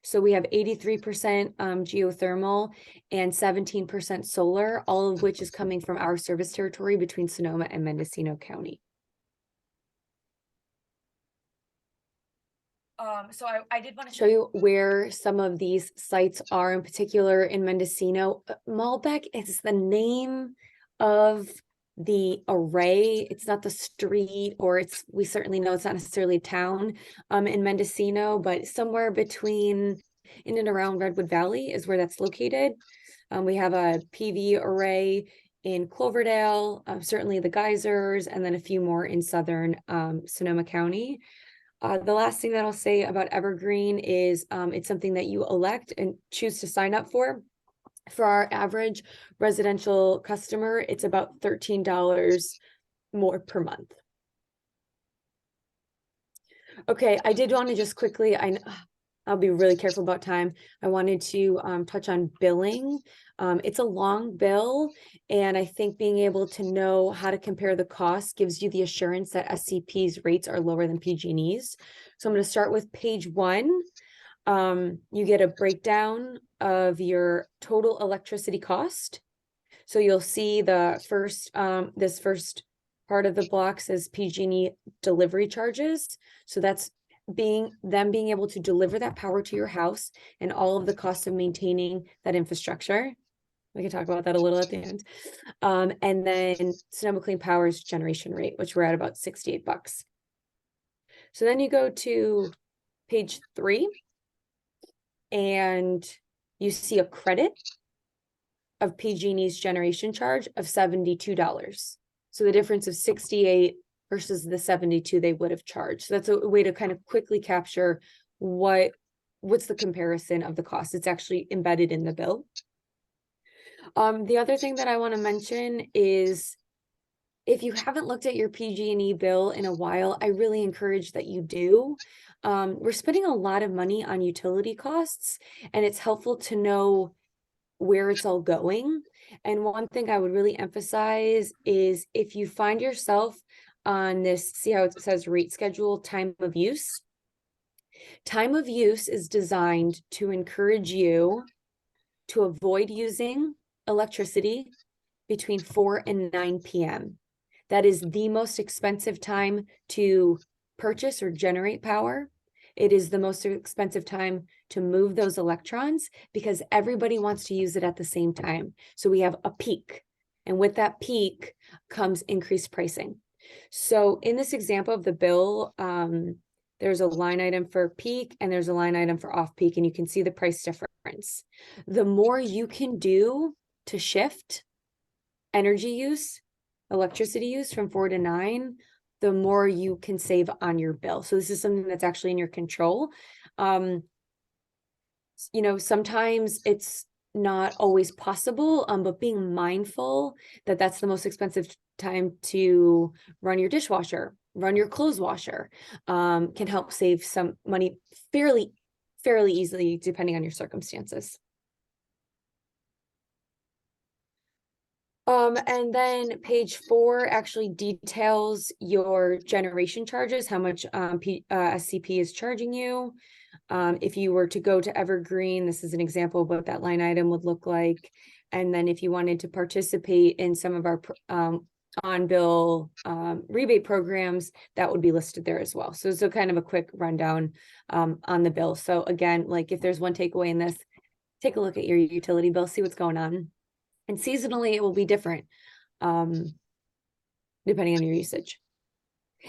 So we have 83% geothermal and 17% solar, all of which is coming from our service territory between Sonoma and Mendocino County. So I did want to show you where some of these sites are, in particular in Mendocino. Malbec is the name of the array. It's not the street, or we certainly know it's not necessarily a town in Mendocino, but somewhere between in and around Redwood Valley is where that's located. We have a PV array in Cloverdale, certainly the geysers, and then a few more in southern Sonoma County. The last thing that I'll say about Evergreen is it's something that you elect and choose to sign up for. For our average residential customer, it's about $13 more per month. Okay, I did want to just quickly, I'll be really careful about time. I wanted to touch on billing. It's a long bill, and I think being able to know how to compare the costs gives you the assurance that SCP's rates are lower than PG&E's. So I'm going to start with page 1. You get a breakdown of your total electricity cost. So you'll see the first, this first part of the block says PG&E delivery charges. So that's being able to deliver that power to your house and all of the costs of maintaining that infrastructure. We can talk about that a little at the end. And then Sonoma Clean Power's generation rate, which we're at about $68. So then you go to page 3 and you see a credit of PG&E's generation charge of $72. So the difference of 68 versus the 72 they would have charged. So that's a way to kind of quickly capture what's the comparison of the cost. It's actually embedded in the bill. The other thing that I want to mention is, if you haven't looked at your PG&E bill in a while, I really encourage that you do. We're spending a lot of money on utility costs, and it's helpful to know where it's all going. And one thing I would really emphasize is, if you find yourself on this, see how it says rate schedule, time of use. Time of use is designed to encourage you to avoid using electricity between 4 and 9 p.m. That is the most expensive time to purchase or generate power. It is the most expensive time to move those electrons, because everybody wants to use it at the same time. So we have a peak, and with that peak comes increased pricing. So in this example of the bill, there's a line item for peak and there's a line item for off peak, and you can see the price difference. The more you can do to shift energy use, electricity use from 4 to 9, the more you can save on your bill. So this is something that's actually in your control. Sometimes it's not always possible, but being mindful that that's the most expensive time to run your dishwasher, run your clothes washer, can help save some money fairly easily, depending on your circumstances. And then page 4 actually details your generation charges, how much SCP is charging you. If you were to go to Evergreen, this is an example of what that line item would look like. And then if you wanted to participate in some of our on-bill rebate programs, that would be listed there as well. So kind of a quick rundown on the bill. So again, like, if there's one takeaway in this, take a look at your utility bill, see what's going on. And seasonally, it will be different depending on your usage.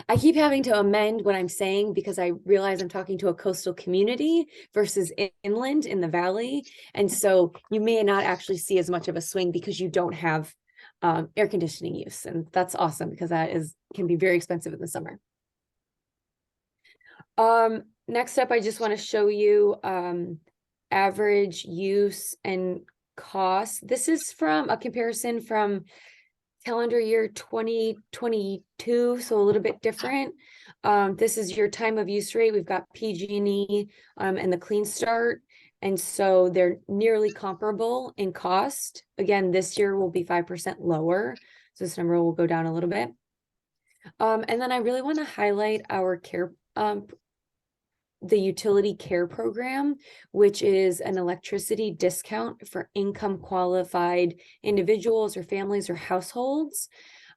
I keep having to amend what I'm saying because I realize I'm talking to a coastal community versus inland in the valley. And so you may not actually see as much of a swing because you don't have air conditioning use. And that's awesome, because that can be very expensive in the summer. Next up, I just want to show you average use and cost. This is from a comparison from calendar year 2022, so a little bit different. This is your time of use rate. We've got PG&E and the Clean Start, and so they're nearly comparable in cost. Again, this year will be 5% lower, so this number will go down a little bit. And then I really want to highlight our care, the utility care program, which is an electricity discount for income qualified individuals or families or households.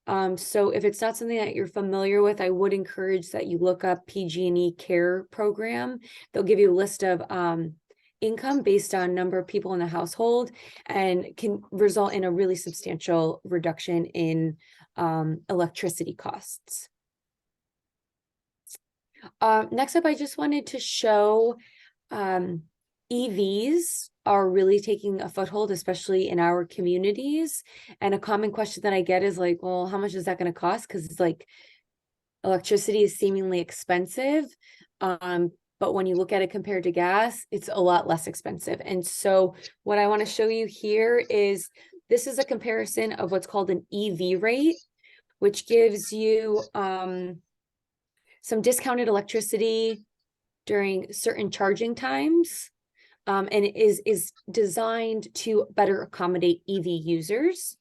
So if it's not something that you're familiar with, I would encourage that you look up PG&E care program. They'll give you a list of income based on number of people in the household, and can result in a really substantial reduction in electricity costs. Next up, I just wanted to show EVs are really taking a foothold, especially in our communities. And a common question that I get is like, well, how much is that going to cost? Because it's like, electricity is seemingly expensive. But when you look at it compared to gas, it's a lot less expensive. And so what I want to show you here is, this is a comparison of what's called an EV rate, which gives you some discounted electricity during certain charging times, and it is designed to better accommodate EV users.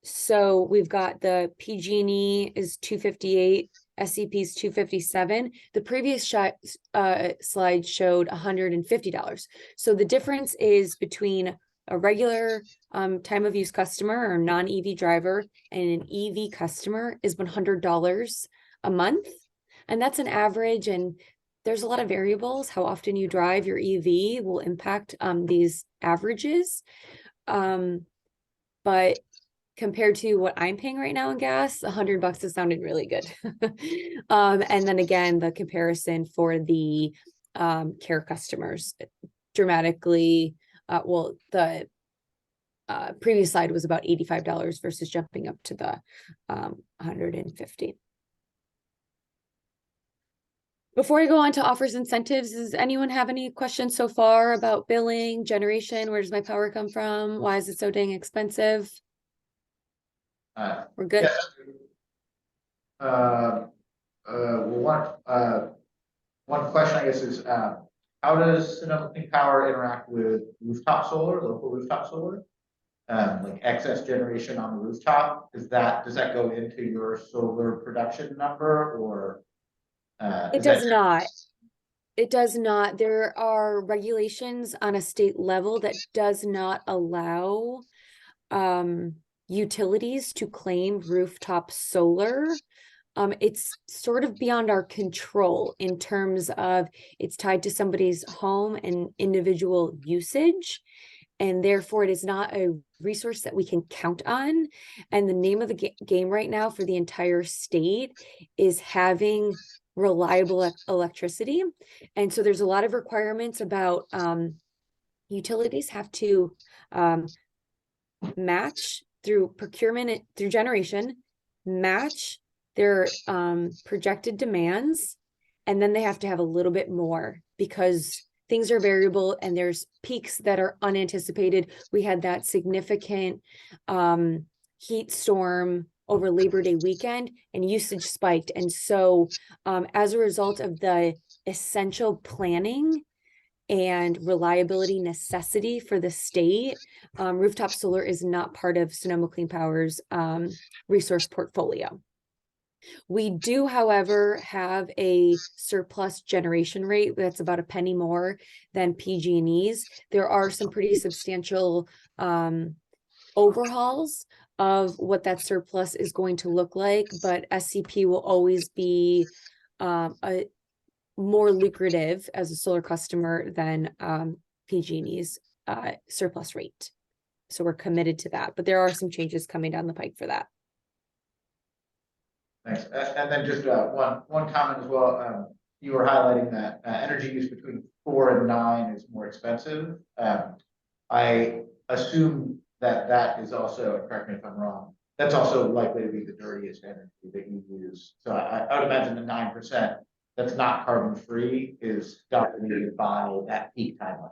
So we've got the PG&E is $258, SCP is $257. The previous slide showed $150. So the difference is between a regular time of use customer or non-EV driver and an EV customer is $100 a month. And that's an average, and there's a lot of variables. How often you drive your EV will impact these averages. But compared to what I'm paying right now in gas, $100 has sounded really good. And then again, the comparison for the care customers dramatically, well, the previous slide was about $85 versus jumping up to the 150. Before I go on to offers incentives, does anyone have any questions so far about billing, generation? Where does my power come from? Why is it so dang expensive? We're good. Yes. One question, I guess, is how does Sonoma Clean Power interact with rooftop solar, local rooftop solar? Like excess generation on the rooftop, does that go into your solar production number, or? It does not. It does not. There are regulations on a state level that does not allow utilities to claim rooftop solar. It's sort of beyond our control in terms of it's tied to somebody's home and individual usage. And therefore, it is not a resource that we can count on. And the name of the game right now for the entire state is having reliable electricity. And so there's a lot of requirements about utilities have to match through procurement, through generation, match their projected demands, and then they have to have a little bit more because things are variable and there's peaks that are unanticipated. We had that significant heat storm over Labor Day weekend and usage spiked. And so as a result of the essential planning and reliability necessity for the state, rooftop solar is not part of Sonoma Clean Power's resource portfolio. We do, however, have a surplus generation rate that's about a penny more than PG&E's. There are some pretty substantial overhauls of what that surplus is going to look like, but SCP will always be a more lucrative as a solar customer than PG&E's surplus rate. So we're committed to that, but there are some changes coming down the pike for that. Thanks. And then just one comment as well. You were highlighting that energy use between 4 and 9 is more expensive. I assume that is also, correct me if I'm wrong, that's also likely to be the dirtiest energy that you use. So I would imagine the 9% that's not carbon free is dominated by that peak timeline.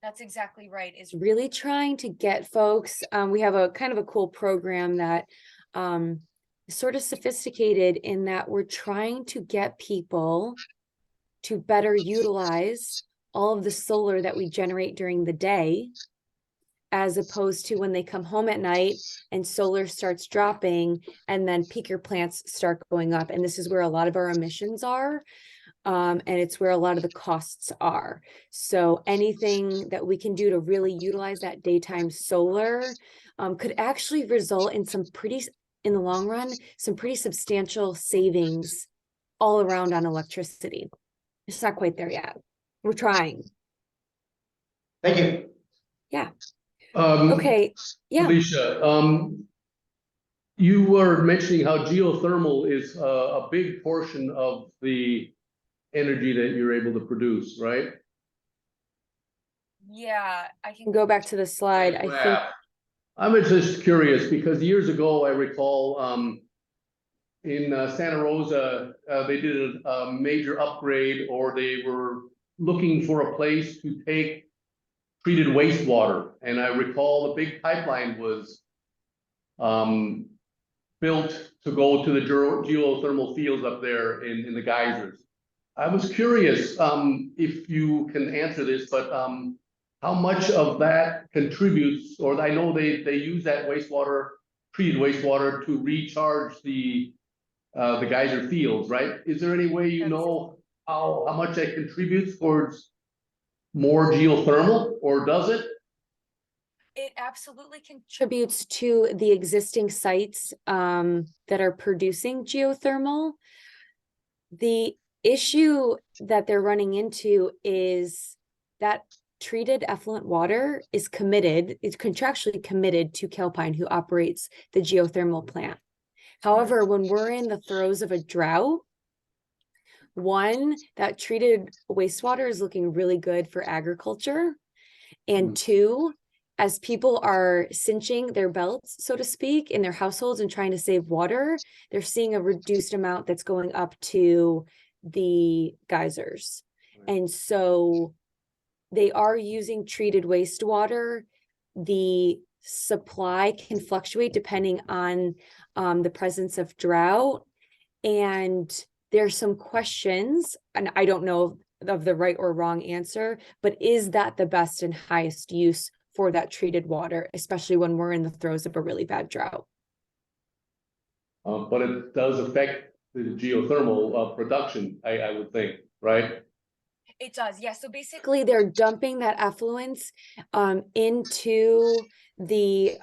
That's exactly right. Is really trying to get folks. We have a kind of a cool program that sort of sophisticated in that we're trying to get people to better utilize all of the solar that we generate during the day, as opposed to when they come home at night and solar starts dropping and then peaker plants start going up. And this is where a lot of our emissions are. And it's where a lot of the costs are. So anything that we can do to really utilize that daytime solar could actually result in in the long run, some pretty substantial savings all around on electricity. It's not quite there yet. We're trying. Thank you. Yeah. Okay. Yeah. Alicia, you were mentioning how geothermal is a big portion of the energy that you're able to produce, right? Yeah, I can go back to the slide. I think I'm just curious because years ago, I recall in Santa Rosa, they did a major upgrade, or they were looking for a place to take treated wastewater. And I recall the big pipeline was built to go to the geothermal fields up there in the geysers. I was curious if you can answer this, but how much of that contributes, or I know they use that wastewater, treated wastewater, to recharge the geyser fields, right? Is there any way you know how much that contributes towards more geothermal, or does it? it absolutely contributes to the existing sites that are producing geothermal. The issue that they're running into is that treated effluent water is contractually committed to Calpine, who operates the geothermal plant. However, when we're in the throes of a drought, one, that treated wastewater is looking really good for agriculture. And two, as people are cinching their belts, so to speak, in their households and trying to save water, they're seeing a reduced amount that's going up to the geysers. And so they are using treated wastewater. The supply can fluctuate depending on the presence of drought. And there's some questions, and I don't know of the right or wrong answer, but is that the best and highest use for that treated water, especially when we're in the throes of a really bad drought? But it does affect the geothermal production, I would think, right? It does, yeah. So basically they're dumping that effluence into the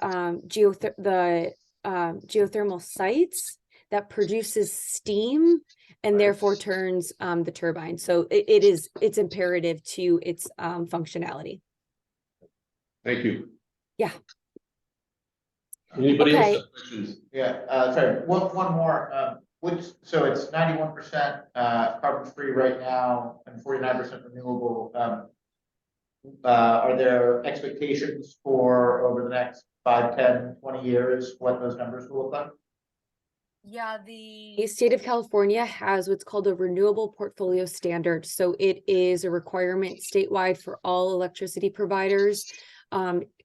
geothermal sites that produces steam and therefore turns the turbine. So it's imperative to its functionality. Thank you. Yeah. Anybody else Okay. have questions? Yeah, sorry, one more, so it's 91% carbon free right now and 49% renewable. Are there expectations for over the next 5, 10, 20 years, what those numbers will look like? Yeah, the state of California has what's called a renewable portfolio standard. So it is a requirement statewide for all electricity providers.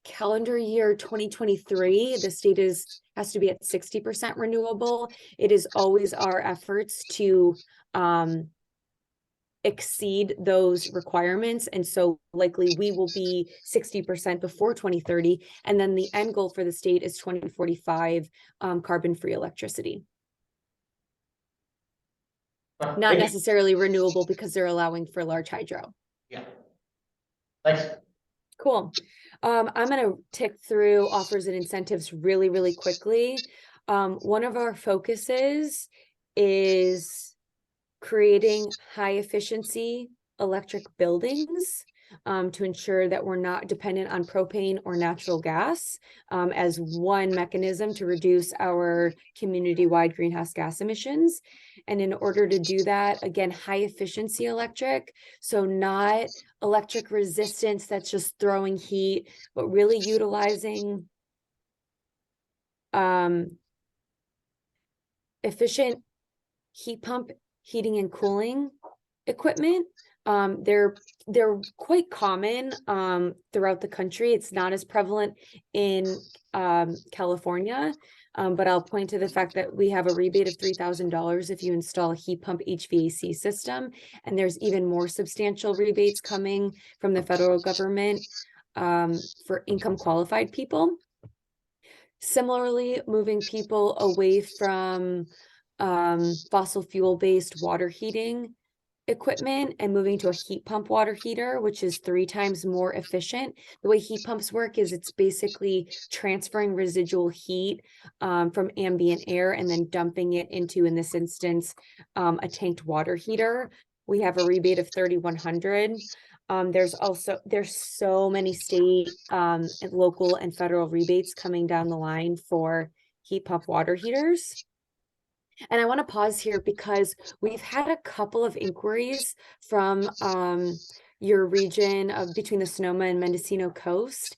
Calendar year 2023, the state has to be at 60% renewable. It is always our efforts to exceed those requirements. And so likely we will be 60% before 2030. And then the end goal for the state is 2045 carbon-free electricity. Not necessarily renewable because they're allowing for large hydro. Yeah. Thanks. Cool. I'm going to tick through offers and incentives really, really quickly. One of our focuses is creating high efficiency electric buildings to ensure that we're not dependent on propane or natural gas as one mechanism to reduce our community-wide greenhouse gas emissions. And in order to do that, again, high efficiency electric, so not electric resistance that's just throwing heat, but really utilizing efficient heat pump heating and cooling equipment. They're quite common throughout the country. It's not as prevalent in California, but I'll point to the fact that we have a rebate of $3,000 if you install a heat pump HVAC system, and there's even more substantial rebates coming from the federal government for income qualified people. Similarly, moving people away from fossil fuel based water heating equipment and moving to a heat pump water heater, which is 3 times more efficient. The way heat pumps work is it's basically transferring residual heat from ambient air and then dumping it into, in this instance, a tanked water heater. We have a rebate of $3,100. There's so many state and local and federal rebates coming down the line for heat pump water heaters. And I want to pause here because we've had a couple of inquiries from your region of between the Sonoma and Mendocino coast.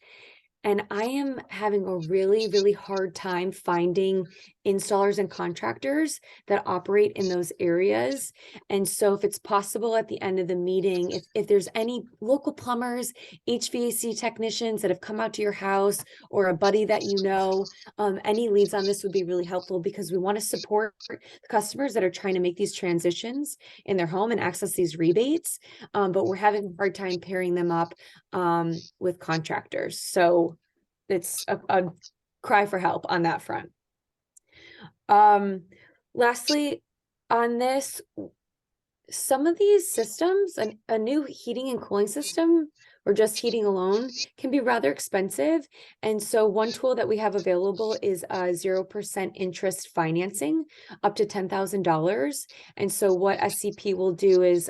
And I am having a really, really hard time finding installers and contractors that operate in those areas. And so if it's possible at the end of the meeting, if there's any local plumbers, HVAC technicians that have come out to your house or a buddy that you know, any leads on this would be really helpful because we want to support the customers that are trying to make these transitions in their home and access these rebates. But we're having a hard time pairing them up with contractors. So it's a cry for help on that front. Lastly, on this, some of these systems, a new heating and cooling system or just heating alone can be rather expensive. And so one tool that we have available is 0% interest financing up to $10,000. And so what SCP will do is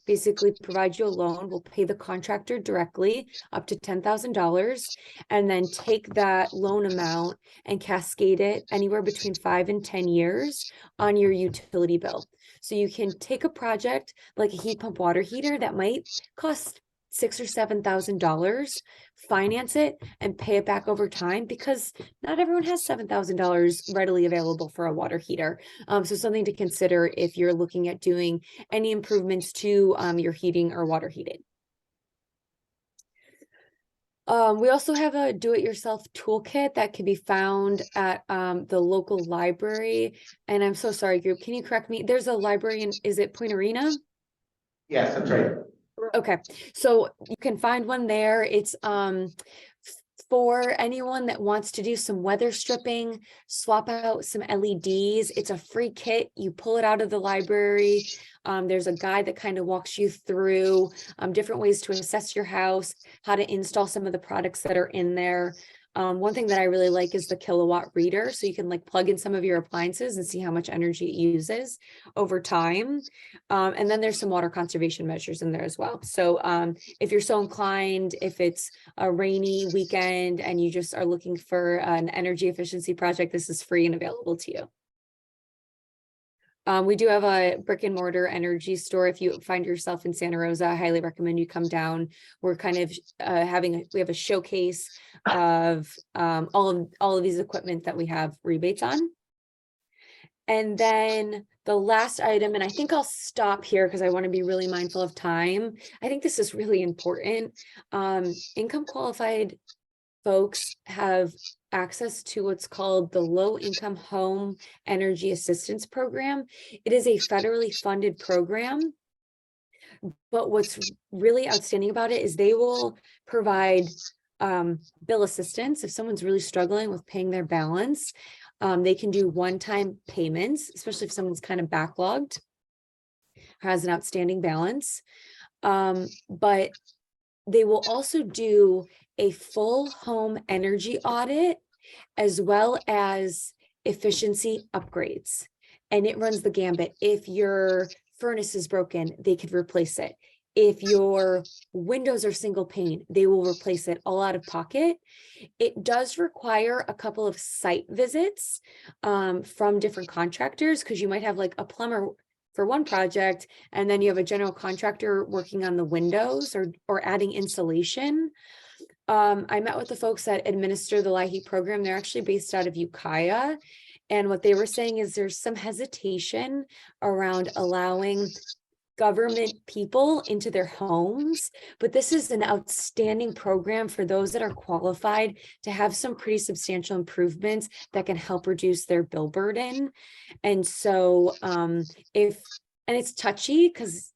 basically provide you a loan. We'll pay the contractor directly up to $10,000 and then take that loan amount and cascade it anywhere between 5 and 10 years on your utility bill. So you can take a project like a heat pump water heater that might cost $6,000 or $7,000, finance it and pay it back over time, because not everyone has $7,000 readily available for a water heater. So something to consider if you're looking at doing any improvements to your heating or water heating. We also have a do-it-yourself toolkit that can be found at the local library. And I'm so sorry, group, can you correct me? There's a library in, is it Point Arena? Yes, that's right. Okay, so you can find one there. It's for anyone that wants to do some weather stripping, swap out some LEDs. It's a free kit. You pull it out of the library. There's a guide that kind of walks you through different ways to assess your house, how to install some of the products that are in there. One thing that I really like is the kilowatt reader. So you can like plug in some of your appliances and see how much energy it uses over time. And then there's some water conservation measures in there as well. So if you're so inclined, if it's a rainy weekend and you just are looking for an energy efficiency project, this is free and available to you. We do have a brick and mortar energy store. If you find yourself in Santa Rosa, I highly recommend you come down. We're kind of we have a showcase of all of these equipment that we have rebates on. And then the last item, and I think I'll stop here because I want to be really mindful of time. I think this is really important. Income qualified folks have access to what's called the Low Income Home Energy Assistance Program. It is a federally funded program, but what's really outstanding about it is they will provide bill assistance. If someone's really struggling with paying their balance, they can do one-time payments, especially if someone's kind of backlogged, has an outstanding balance. But they will also do a full home energy audit as well as efficiency upgrades. And it runs the gambit. If your furnace is broken, they could replace it. If your windows are single pane, they will replace it all out of pocket. It does require a couple of site visits from different contractors, because you might have like a plumber for one project, and then you have a general contractor working on the windows or adding insulation. I met with the folks that administer the LIHEAP program. They're actually based out of Ukiah. And what they were saying is there's some hesitation around allowing government people into their homes, but this is an outstanding program for those that are qualified to have some pretty substantial improvements that can help reduce their bill burden. And so and it's touchy because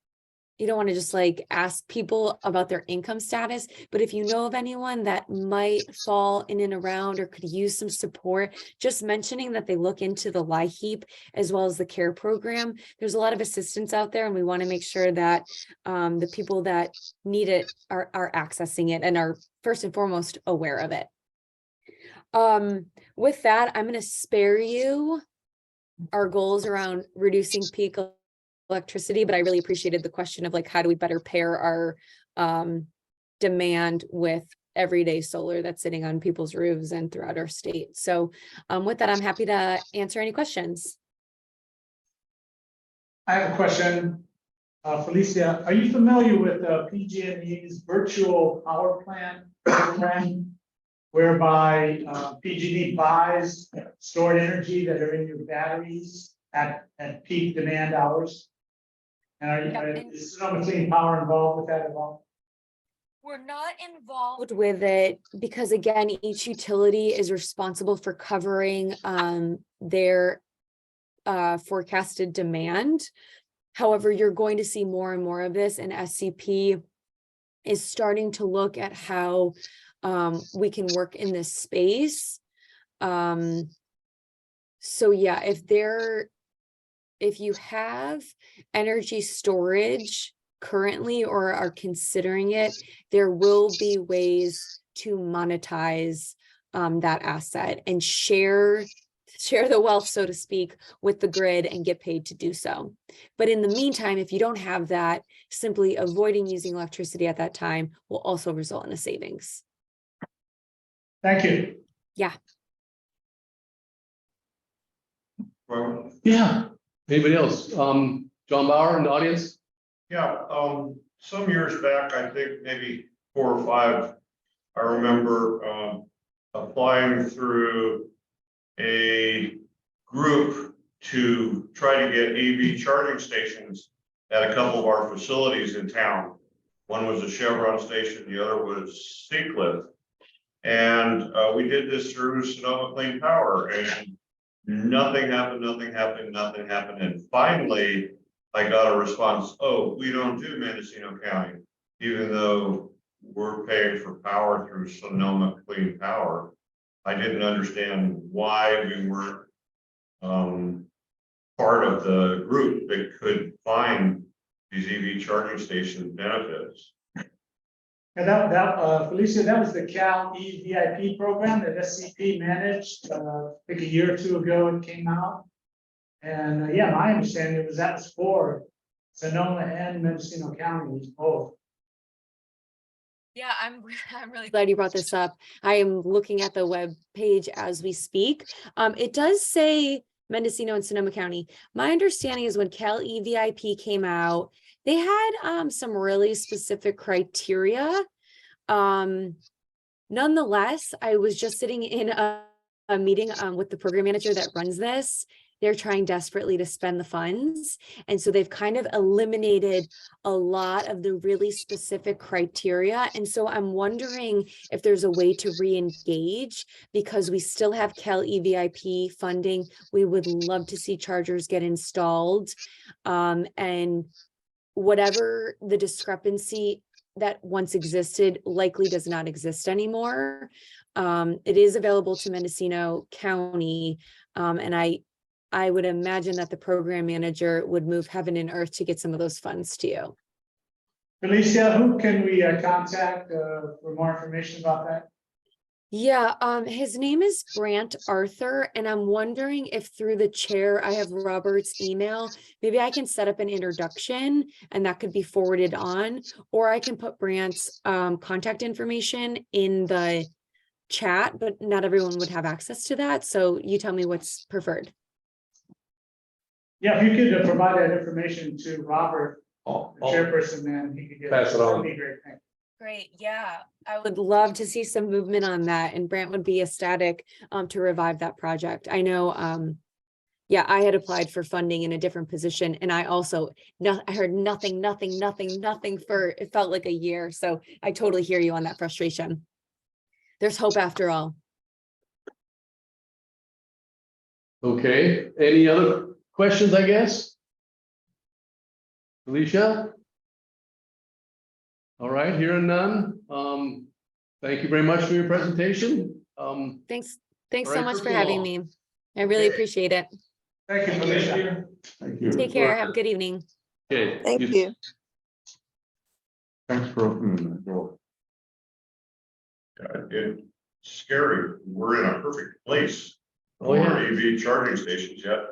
you don't want to just like ask people about their income status, but if you know of anyone that might fall in and around or could use some support, just mentioning that they look into the LIHEAP as well as the CARE program. There's a lot of assistance out there, and we want to make sure that the people that need it are accessing it and are first and foremost aware of it. With that, I'm going to spare you our goals around reducing peak electricity, but I really appreciated the question of like, how do we better pair our demand with everyday solar that's sitting on people's roofs and throughout our state. So with that, I'm happy to answer any questions. I have a question. Felicia, are you familiar with PG&E's virtual power plant program, whereby PG&E buys stored energy that are in your batteries at peak demand hours? And is Sonoma Clean Power involved with that at all? We're not involved with it because, again, each utility is responsible for covering their forecasted demand. However, you're going to see more and more of this, and SCP is starting to look at how we can work in this space. So yeah, if you have energy storage currently or are considering it, there will be ways to monetize that asset and share the wealth, so to speak, with the grid and get paid to do so. But in the meantime, if you don't have that, simply avoiding using electricity at that time will also result in a savings. Thank you. Yeah. Yeah. Anybody else? John Bauer in the audience? Yeah, some years back, I think maybe 4 or 5, I remember applying through a group to try to get EV charging stations at a couple of our facilities in town. One was a Chevron station, the other was Seacliff. And we did this through Sonoma Clean Power, and nothing happened. And finally, I got a response, oh, we don't do Mendocino County, even though we're paying for power through Sonoma Clean Power. I didn't understand why we weren't part of the group that could find these EV charging station benefits. And Felicia, that was the Cal EVIP program that SCP managed, I think a year or two ago it came out. And yeah, my understanding was that was for Sonoma and Mendocino counties both. Yeah, I'm really glad you brought this up. I am looking at the web page as we speak. It does say Mendocino and Sonoma County. My understanding is when Cal EVIP came out, they had some really specific criteria. Nonetheless, I was just sitting in a meeting with the program manager that runs this. They're trying desperately to spend the funds. And so they've kind of eliminated a lot of the really specific criteria. And so I'm wondering if there's a way to re-engage, because we still have Cal EVIP funding. We would love to see chargers get installed. And whatever the discrepancy that once existed likely does not exist anymore. It is available to Mendocino County. And I would imagine that the program manager would move heaven and earth to get some of those funds to you. Felicia, who can we contact for more information about that? Yeah, his name is Brant Arthur, and I'm wondering if through the chair, I have Robert's email. Maybe I can set up an introduction and that could be forwarded on, or I can put Brant's contact information in the chat, but not everyone would have access to that. So you tell me what's preferred. Yeah, if you could provide that information to Robert, the chairperson, then he could get. Pass it on. That'd be great. Thank you. Great, yeah, I would love to see some movement on that, and Brant would be ecstatic to revive that project. I know, yeah, I had applied for funding in a different position, and I also I heard nothing for it felt like a year. So I totally hear you on that frustration. There's hope after all. Okay, any other questions, I guess? Alicia? All right, hearing none. Thank you very much for your presentation. Thanks All so right, much first for of having all- me. I really Okay. appreciate it. Thank you, Felicia. Thank you. Take care. Have a good evening. Okay. Thank you. Thanks for opening the door. It's scary. We're in a perfect place. Oh, yeah. For EV charging stations yet.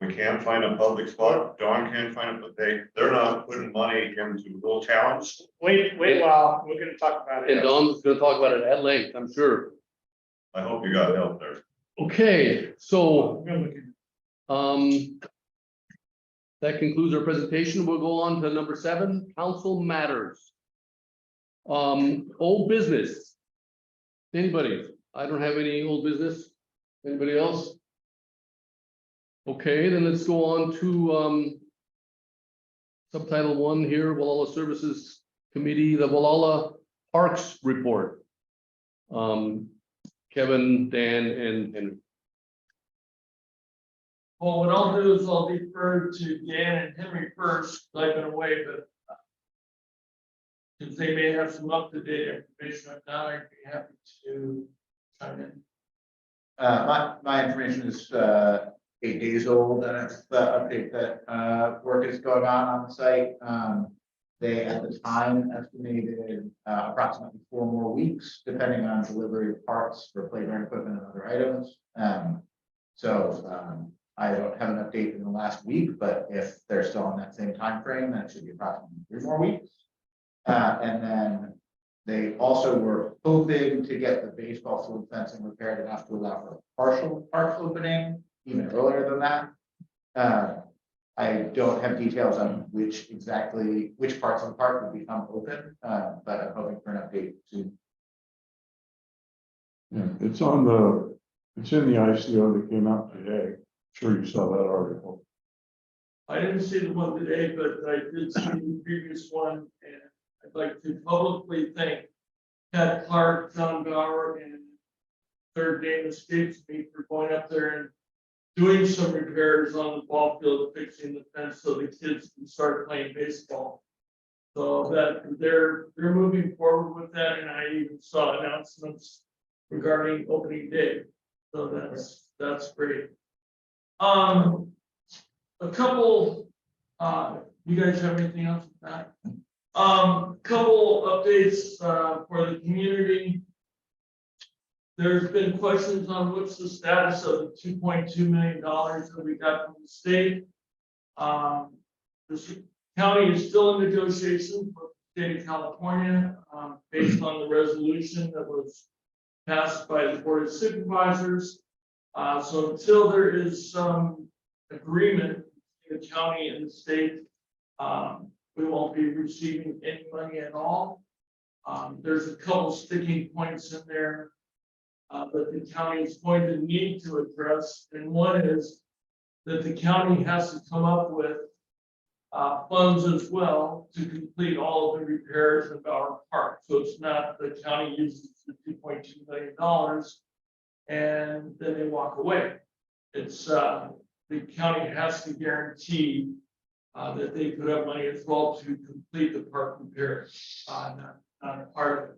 We can't find a public spot. Dawn can't find it, but they're not putting money into little towns. Wait, while we're gonna talk about And it. Dawn's gonna talk about it at length, I'm sure. I hope you got help there. Okay, so We're looking. that concludes our presentation. We'll go on to number 7, council matters. Old business. Anybody? I don't have any old business. Anybody else? Okay, then let's go on to subtitle 1 here, Gualala Services Committee, the Gualala Parks Report. Kevin, Dan, and Henry. Well, what I'll do is I'll defer to Dan and Henry first, I've been away, but since they may have some up-to-date information, if not, I'd be happy to chime in. My information is 8 days old, and it's the update that work is going on the site. They at the time estimated approximately 4 more weeks, depending on delivery of parts for playground equipment and other items. So I don't have an update in the last week, but if they're still on that same time frame, that should be approximately 3 more weeks. And then they also were hoping to get the baseball field fencing repaired enough to allow for a partial park opening even earlier than that. I don't have details on which parts of the park will become open, but I'm hoping for an update soon. Yeah, it's in the ICO that came out today. Sure you saw that article. I didn't see the one today, but I did see the previous one, and I'd like to publicly thank Pat Clark, John Bauer, and Third Day Escapes me for going up there and doing some repairs on the ball field, fixing the fence so the kids can start playing baseball. So that they're moving forward with that, and I even saw announcements regarding opening day. So that's great. A couple, you guys have anything else with that? Couple updates for the community. There's been questions on what's the status of the $2.2 million that we got from the state. The county is still in negotiations with the state of California based on the resolution that was passed by the Board of Supervisors. So until there is some agreement between the county and the state, we won't be receiving any money at all. There's a couple sticking points in there that the county is going to need to address. And one is that the county has to come up with funds as well to complete all of the repairs in Bauer Park. So it's not the county uses the $2.2 million and then they walk away. It's the county has to guarantee that they put up money as well to complete the park repairs, not a part of it.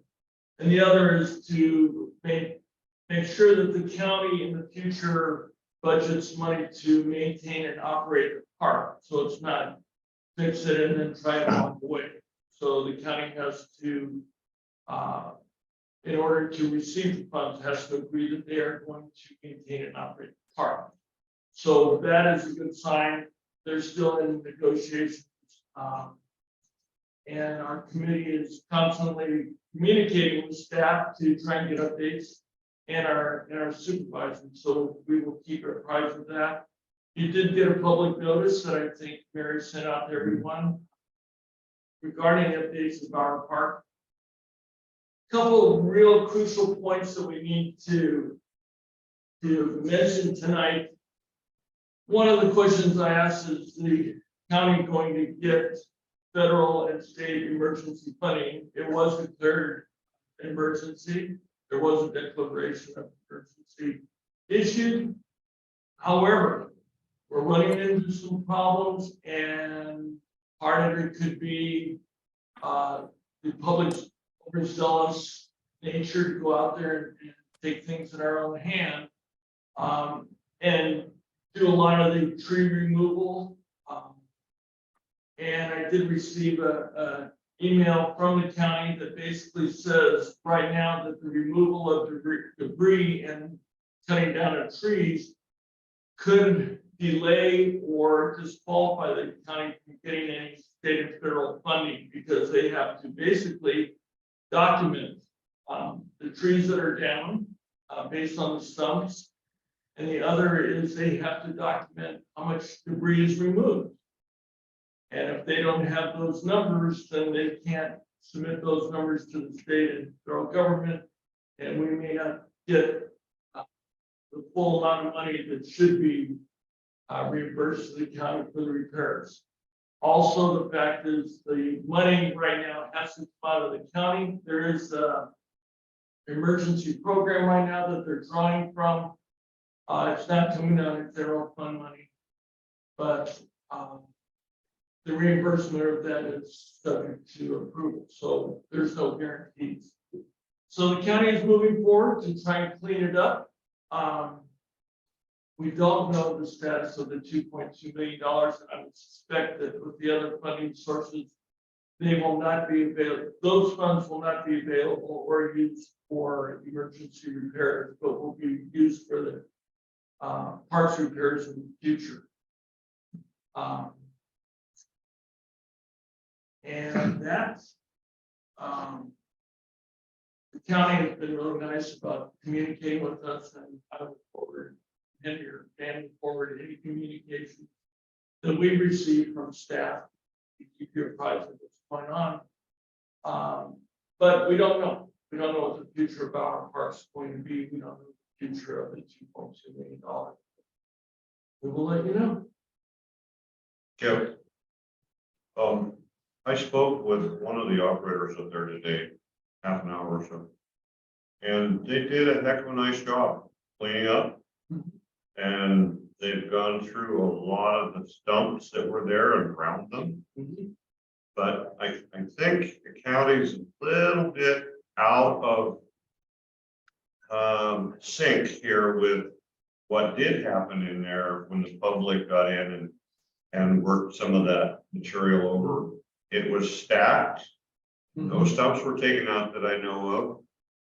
And the other is to make sure that the county in the future budgets money to maintain and operate the park. So it's not fix it and then try to walk away. So the county has to, in order to receive the funds, has to agree that they are going to maintain and operate the park. So that is a good sign. They're still in negotiations. And our committee is constantly communicating with staff to try and get updates and our supervisors. So we will keep apprised of that. You did get a public notice that I think Mary sent out to everyone regarding updates of our park. Couple of real crucial points that we need to mention tonight. One of the questions I asked is the county going to get federal and state emergency funding? It was declared an emergency. There was a declaration of emergency issued. However, we're running into some problems, and part of it could be the public's overzealous nature to go out there and take things in our own hand and do a lot of the tree removal. And I did receive an email from the county that basically says right now that the removal of debris and cutting down of trees could delay or disqualify the county from getting any state and federal funding, because they have to basically document the trees that are down based on the stumps. And the other is they have to document how much debris is removed. And if they don't have those numbers, then they can't submit those numbers to the state and federal government. And we may not get the full amount of money that should be reimbursed to the county for the repairs. Also, the fact is the money right now has to come out of the county. There is an emergency program right now that they're drawing from. It's not coming out of federal fund money, but the reimbursement of that is subject to approval. So there's no guarantees. So the county is moving forward to try and clean it up. We don't know the status of the $2.2 million. I would suspect that with the other funding sources, they will not be available. Those funds will not be available or used for emergency repairs, but will be used for the parks repairs in the future. And that's the county has been really nice about communicating with us, and I look forward and you're handing forward any communication that we receive from staff. We keep you apprised of what's going on. But we don't know. We don't know what the future of our parks is going to be. We don't know the future of the $2.2 million. We will let you know. Joe. I spoke with one of the operators up there today, half an hour or so. And they did a heck of a nice job cleaning up. And they've gone through a lot of the stumps that were there and ground them. But I think the county's a little bit out of sync here with what did happen in there when the public got in and worked some of that material over. It was stacked. No stumps were taken out that I know of.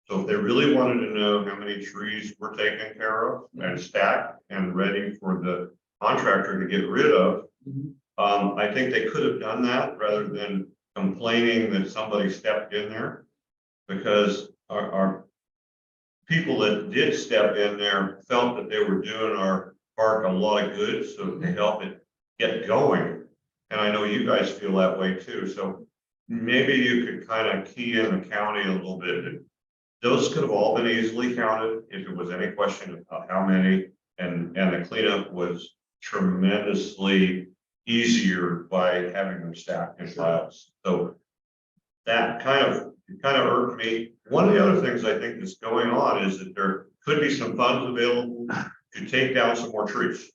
So if they really wanted to know how many trees were taken care of and stacked and ready for the contractor to get rid of, I think they could have done that rather than complaining that somebody stepped in there, because our people that did step in there felt that they were doing our park a lot of good, so to help it get going. And I know you guys feel that way too. So maybe you could kind of key in the county a little bit. Those could have all been easily counted if it was any question of how many, and the cleanup was tremendously easier by having them stacked in piles. So that kind of irked me. One of the other things I think that's going on is that there could be some funds available to take down some more trees.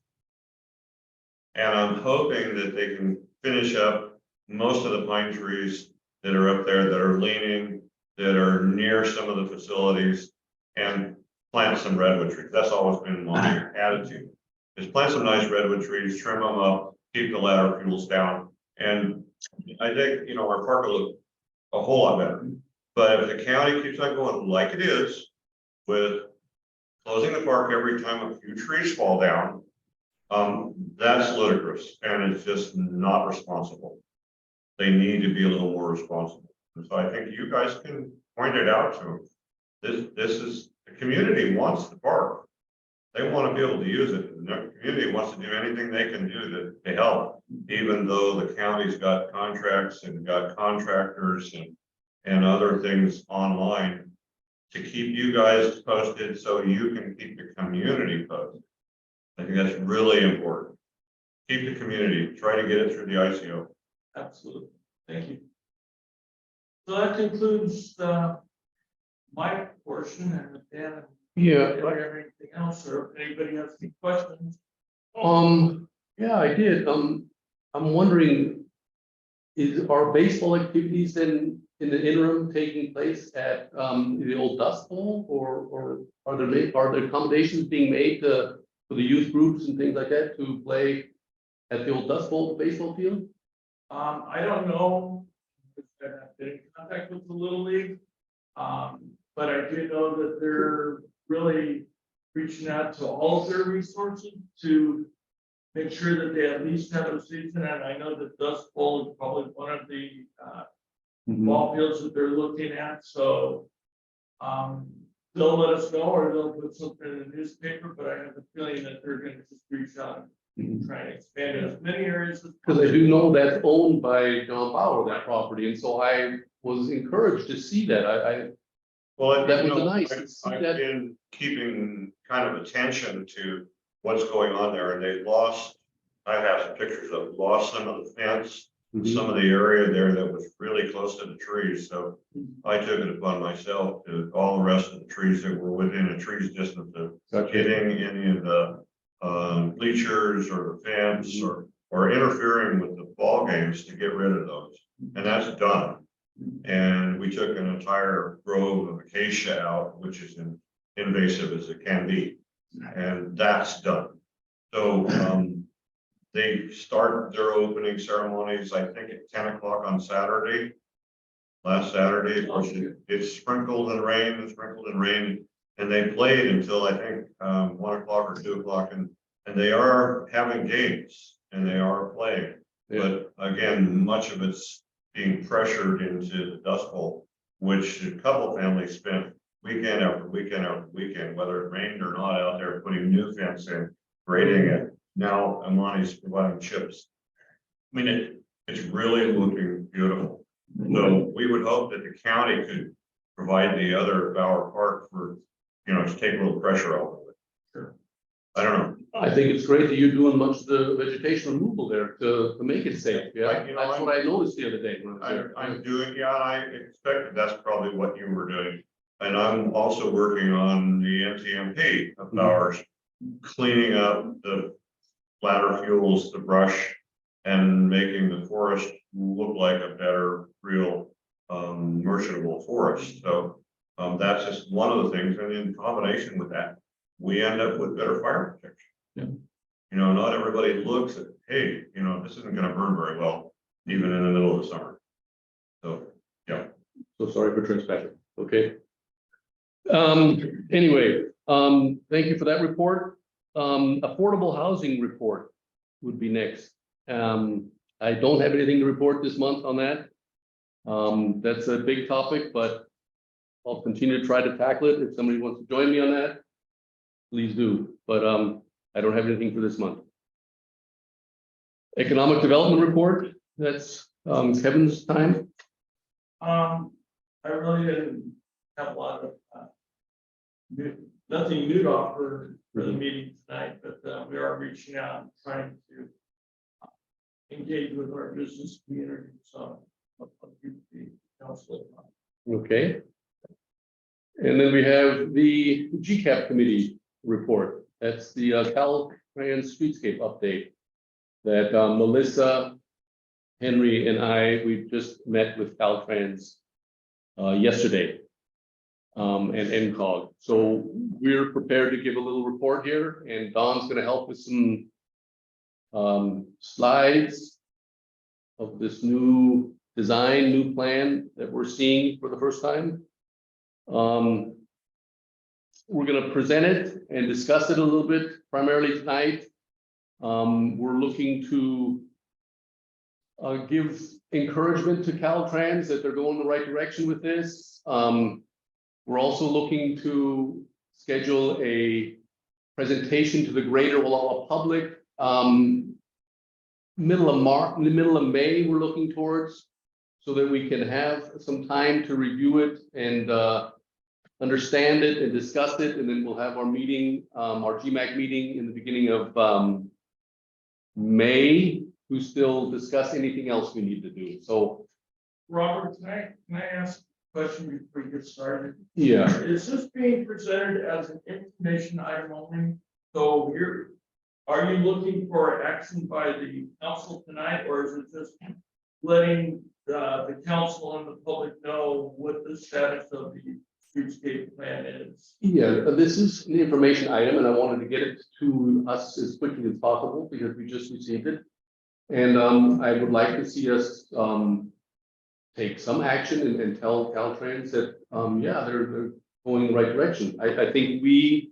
And I'm hoping that they can finish up most of the pine trees that are up there that are leaning, that are near some of the facilities, and plant some redwood trees. That's always been my attitude, is plant some nice redwood trees, trim them up, keep the ladder fuels down. And I think, our park will look a whole lot better. But if the county keeps on going like it is, with closing the park every time a few trees fall down, that's ludicrous, and it's just not responsible. They need to be a little more responsible. And so I think you guys can point it out to them. This is, the community wants the park. They want to be able to use it. And the community wants to do anything they can do to help, even though the county's got contracts and got contractors and other things online to keep you guys posted so you can keep the community posted. I think that's really important. Keep the community, try to get it through the ICO. Absolutely. Thank you. So that concludes my portion, and Dan, everything else, or if anybody has any questions? Yeah, I did. I'm wondering, are baseball activities in the interim taking place at the old Dust Bowl, or are there accommodations being made for the youth groups and things like that to play at the old Dust Bowl baseball field? I don't know. I've been in contact with the Little League, but I do know that they're really reaching out to all of their resources to make sure that they at least have a season. And I know that Dust Bowl is probably one of the ball fields that they're looking at. So they'll let us know, or they'll put something in the newspaper. But I have a feeling that they're going to just reach out and try and expand it as many areas as Because I do know that's owned by John Bauer, that property, and so I was encouraged to see that. That was nice to see I've that. been keeping kind of attention to what's going on there, and they lost, I have some pictures of it, lost some of the fence, some of the area there that was really close to the trees. So I took it upon myself to all the rest of the trees that were within a tree's distance of getting any of the bleachers or the fence or interfering with the ball games to get rid of those. And that's done. And we took an entire grove of acacia out, which is invasive as it can be. And that's done. So they start their opening ceremonies, I think, at 10 o'clock on Saturday. Last Saturday, of course, it sprinkled and rained and sprinkled and rained. And they played until I think 1 o'clock or 2 o'clock, and they are having games and they are playing. But again, much of it's being pressured into the Dust Bowl, which a couple families spent weekend after weekend after weekend, whether it rained or not, out there putting new fence in, grading it. Now Amani's providing chips I mean, it's really looking beautiful. So we would hope that the county could provide the other Bower Park for, to take a little pressure off of it. Sure. I don't know. I think it's great that you're doing much of the vegetation removal there to make it safe. Yeah, that's what I noticed the other day. When I was there. I'm doing, yeah, I expected that's probably what you were doing. And I'm also working on the NTMP of Bowers, cleaning up the ladder fuels, the brush, and making the forest look like a better, real, merchantable forest. So that's just one of the things. And in combination with that, we end up with better fire protection. Yeah. Not everybody looks at, hey, this isn't going to burn very well, even in the middle of the summer. So, yeah. So sorry for trespassing. Okay. Anyway, thank you for that report. Affordable housing report would be next. I don't have anything to report this month on that. That's a big topic, but I'll continue to try to tackle it. If somebody wants to join me on that, please do. But I don't have anything for this month. Economic development report. That's Kevin's time. I really didn't have a lot of, nothing new to offer for the meeting tonight, but we are reaching out and trying to engage with our business community. So I'll keep the council. Okay. And then we have the GCAP committee report. That's the Caltrans Streetscape update that Melissa, Henry, and we just met with Caltrans yesterday and NCOG. So we're prepared to give a little report here, and Don's going to help with some slides of this new design, new plan that we're seeing for the first time. We're going to present it and discuss it a little bit, primarily tonight. We're looking to give encouragement to Caltrans that they're going the right direction with this. We're also looking to schedule a presentation to the greater Gualala public. Middle of May, we're looking towards, so that we can have some time to review it and understand it and discuss it, and then we'll have our meeting, our GMAC meeting in the beginning of May to still discuss anything else we need to do. So, Robert, can I ask a question before you get started? yeah. Is this being presented as an information item only? So are you looking for action by the council tonight, or is it just letting the council and the public know what the status of the streetscape plan is? Yeah, this is an information item, and I wanted to get it to us as quickly as possible because we just received it. And I would like to see us take some action and tell Caltrans that, yeah, they're going in the right direction. I think we,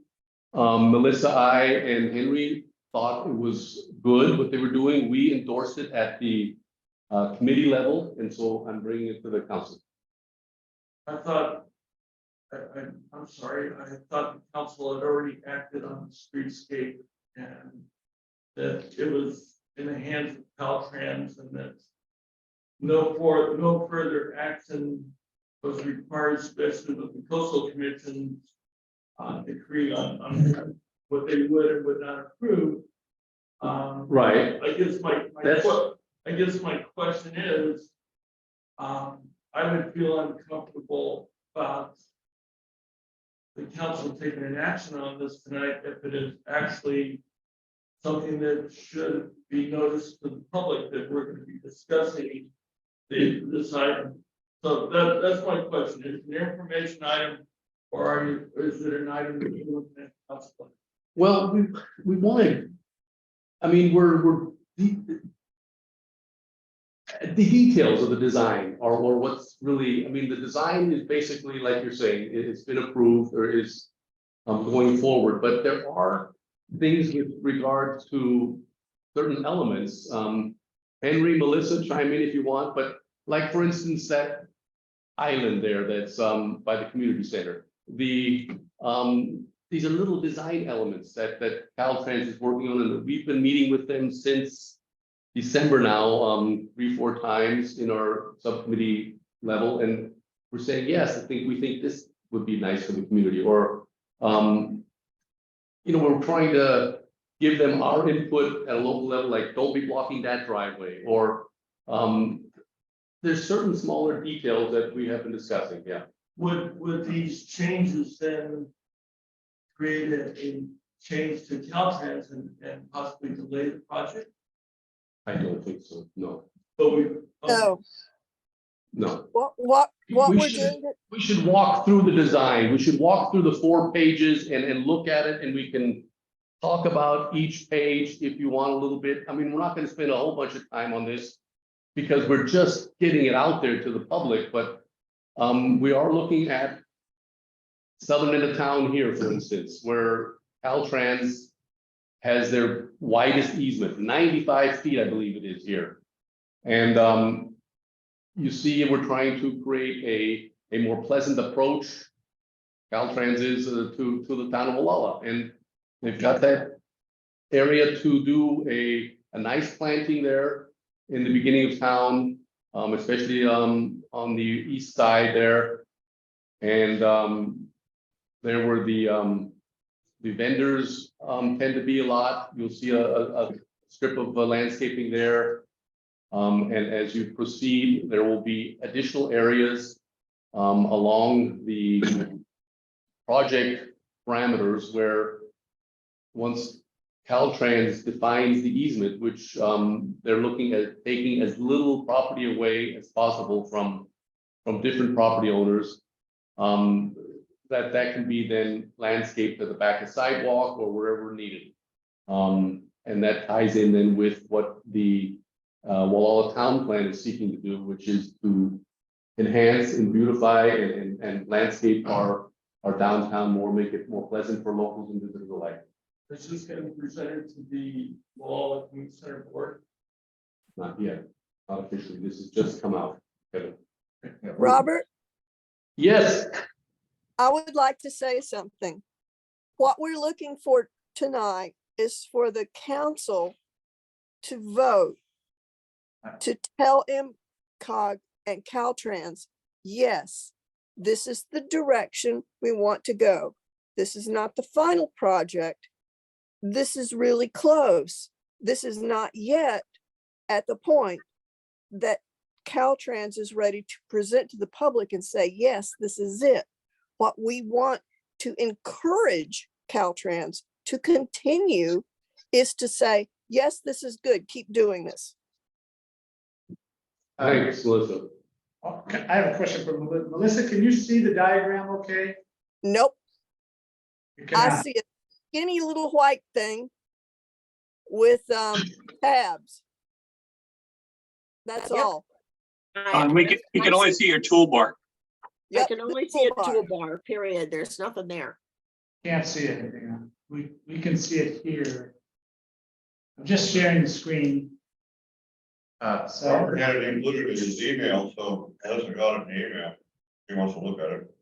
Melissa, and Henry thought it was good what they were doing. We endorsed it at the committee level, and so I'm bringing it to the council. I thought, I'm sorry, I thought the council had already acted on the streetscape and that it was in the hands of Caltrans, and that no further action was required, especially with the coastal commission's decree on what they would or would not approve. Right. I guess my question is, I would feel uncomfortable about the council taking an action on this tonight if it is actually something that should be noticed to the public that we're going to be discussing this item. So that's my question. Is it an information item, or is it an item that you're looking at council? Well, we wanted, I mean, we're the details of the design are what's really, I mean, the design is basically, like you're saying, it's been approved or is going forward, but there are things with regards to certain elements. Henry, Melissa, chime in if you want, but like, for instance, that island there that's by the community center, these are little design elements that Caltrans is working on, and we've been meeting with them since December now, 3-4 times in our subcommittee level, and we're saying, yes, we think this would be nice for the community, or, we're trying to give them our input at a local level, like, don't be blocking that driveway, or, there's certain smaller details that we have been discussing, yeah. Would these changes then create a change to Caltrans and possibly delay the project? I don't think so, no, But we. No, no. what We we're should- doing, We should walk through the design, we should walk through the 4 pages and look at it, and we can talk about each page if you want a little bit. I mean, we're not gonna spend a whole bunch of time on this because we're just getting it out there to the public, but we are looking at southern end of town here, for instance, where Caltrans has their widest easement, 95 feet, I believe it is here. And you see, we're trying to create a more pleasant approach. Caltrans is to the town of Gualala, and they've got that area to do a nice planting there in the beginning of town, especially on the east side there. And there were the vendors tend to be a lot. You'll see a strip of landscaping there. And as you proceed, there will be additional areas along the project parameters where once Caltrans defines the easement, which they're looking at taking as little property away as possible from different property owners, that can be then landscaped at the back of sidewalk or wherever needed. And that ties in then with what the Gualala town plan is seeking to do, which is to enhance and beautify and landscape our downtown more, make it more pleasant for locals and visitors alike. This is getting presented to the Gualala Community Center board. Not yet, not officially. This has just come out. Okay. Robert, Yes, I would like to say something. What we're looking for tonight is for the council to vote to tell MCOG and Caltrans, yes, this is the direction we want to go. This is not the final project. This is really close. This is not yet at the point that Caltrans is ready to present to the public and say, yes, this is it. What we want to encourage Caltrans to continue is to say, yes, this is good. Keep doing this. thanks, Melissa. Okay, I have a question for Melissa. Melissa, can you see the diagram okay? Nope. You I cannot. see a skinny little white thing with tabs. That's Yep. all. We can only see your toolbar. I Yep, can the only see a toolbar. toolbar, period. There's nothing there. Can't see it. Hang on. We can see it here. I'm just sharing the screen. So Robert had it included in his email, so he hasn't got it in the email. He wants to look at it.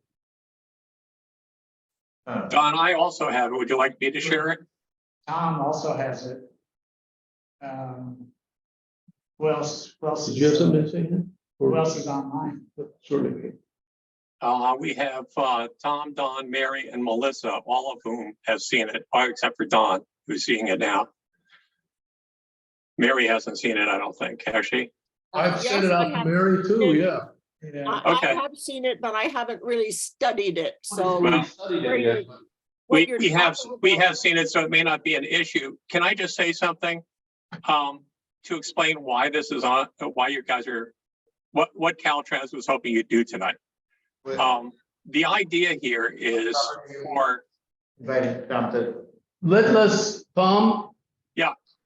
Don, I also have it. Would you like me to share it? Tom also has it. Who else? Did you have something to say here? Who else is online? Certainly. We have Tom, Don, Mary, and Melissa, all of whom have seen it, except for Don, who's seeing it now. Mary hasn't seen it, I don't think, has she? I've sent Yes, it I out to have Mary too, seen it. yeah. Yeah. I Okay. have seen it, but I haven't really studied it, so. Well, Studied where it yet, you- but- what We you're have talking about- seen it, so it may not be an issue. Can I just say something? To explain why this is on, why you guys are, what Caltrans was hoping you'd do tonight. The idea here is for, Inviting Tom to. Let's, Tom,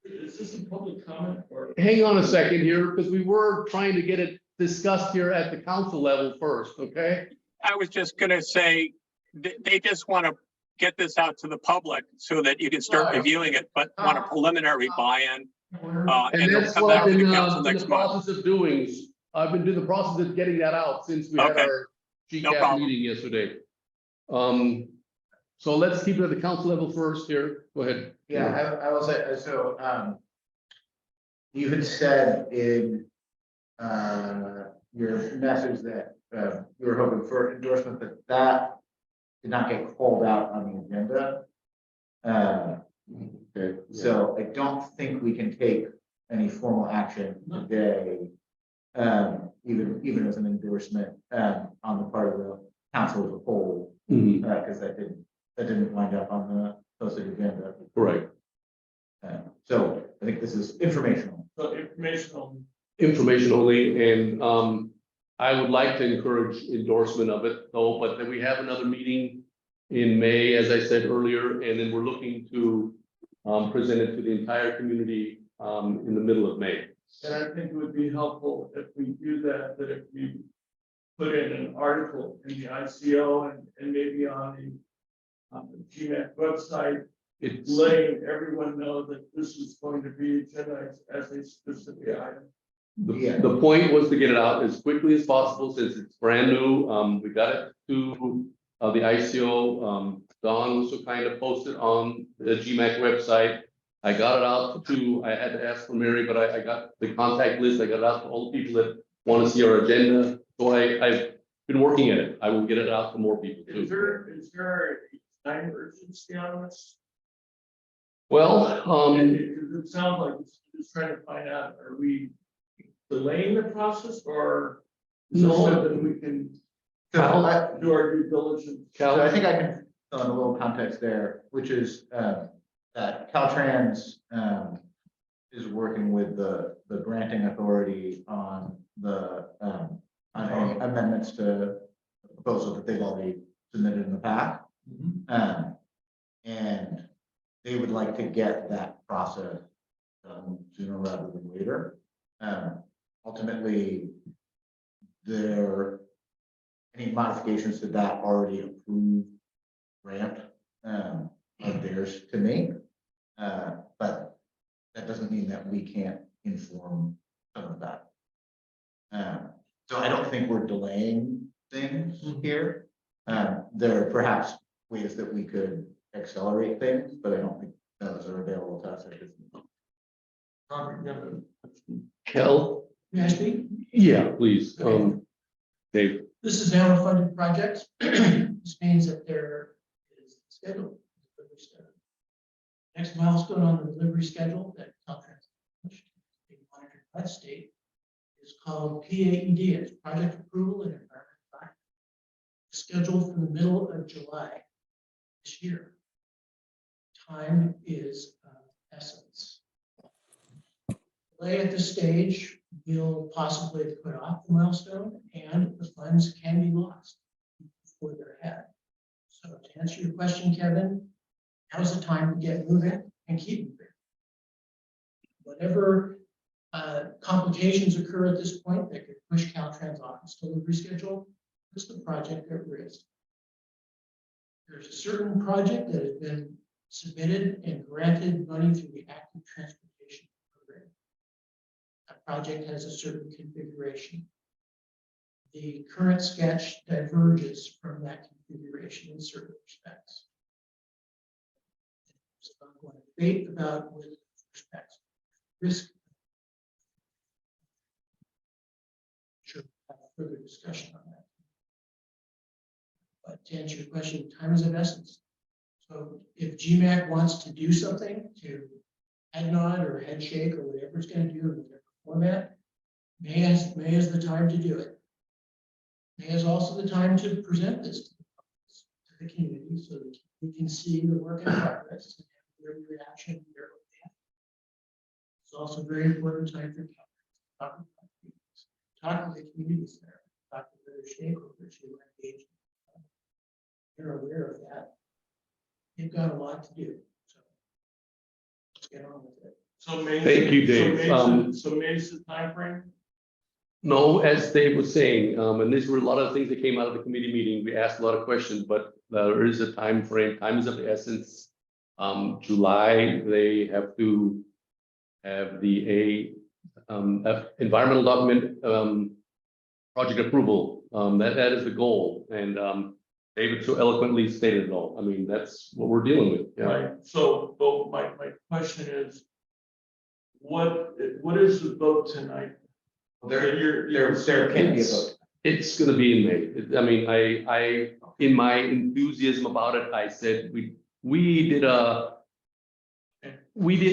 Is this a public comment or? hang on a second here, because we were trying to get it discussed here at the council level first, okay? I was just gonna say, they just want to get this out to the public so that you can start Right. reviewing it, but want a preliminary buy-in. And And they'll that's come what back I've to the been council in the next month. process of doing. I've been doing the process of getting that out since we had Okay. our No GCAP problem. meeting yesterday. So let's keep it at the council level first here. Go ahead. Yeah, I will say, so, You had said in your message that you were hoping for endorsement, but that did not get called out on the agenda. Okay. So I don't think we can take any formal action today, even as an endorsement on the part of the council as a whole, Mhm. because that didn't wind up on the posted agenda. Right. So I think this is informational. So informational. Information only, and I would like to encourage endorsement of it, though, but then we have another meeting in May, as I said earlier, and then we're looking to present it to the entire community in the middle of May. And I think it would be helpful if we do that, that if we put in an article in the ICO and maybe on the GMAC website, It's, letting everyone know that this is going to be agendized as a specific item. the point was to get it out as quickly as possible since it's brand new. We got it to the ICO. Don was so kind of posted on the GMAC website. I got it out to, I had to ask for Mary, but I got the contact list. I got it out to all the people that want to see our agenda. So I've been working at it. I will get it out to more people Is too. there a time urgency on this? Well, It sounds like it's just trying to find out, are we delaying the process or is this No. something we can So I, do our due diligence? so I think I can fill in a little context there, which is that Caltrans is working with the granting authority on the on any amendments to the proposal that they've already submitted in the past. And they would like to get that process done sooner rather than later. Ultimately, any modifications to that already approved grant are theirs to make. But that doesn't mean that we can't inform some of that. So I don't think we're delaying things here. There are perhaps ways that we could accelerate things, but I don't think those are available to us at this moment. Kel, May I speak? yeah, please. Dave. This is now a funded project. This means that there is a schedule. Next milestone on the delivery schedule that Caltrans being monitored by the state is called PAED. It's Project Approval and Environment Design. Scheduled for the middle of July this year. Time is essence. Delay at this stage will possibly put off the milestone and the funds can be lost before they're had. So to answer your question, Kevin, now's the time to get moving and keep moving. Whatever complications occur at this point that could push Caltrans off its delivery schedule, puts the project at risk. There's a certain project that has been submitted and granted money through the Active Transportation Program. That project has a certain configuration. The current sketch diverges from that configuration in certain respects. So I'm going to debate about with respects risk. Sure, we'll have further discussion on that. But to answer your question, time is of essence. So if GMAC wants to do something to head nod or head shake or whatever it's going to do in whatever format, May is the time to do it. May is also the time to present this to the community so that we can see the work in progress and have their reaction. It's also a very important time for talk to the communities there, talk to their stakeholders who are engaged. They're aware of that. They've got a lot to do. So let's get on with it. So May. Thank you, Dave. So May's the timeframe? No, as Dave was saying, and these were a lot of things that came out of the committee meeting. We asked a lot of questions, but there is a time frame. Time is of the essence. July, they have to have the environmental document project approval. That is the goal, and David so eloquently stated it all. I mean, that's what we're dealing with. Yeah. Right, so, but my question is, what is the vote tonight? There can be a vote. It's gonna be in May. I mean, I, in my enthusiasm about it, I said, we did in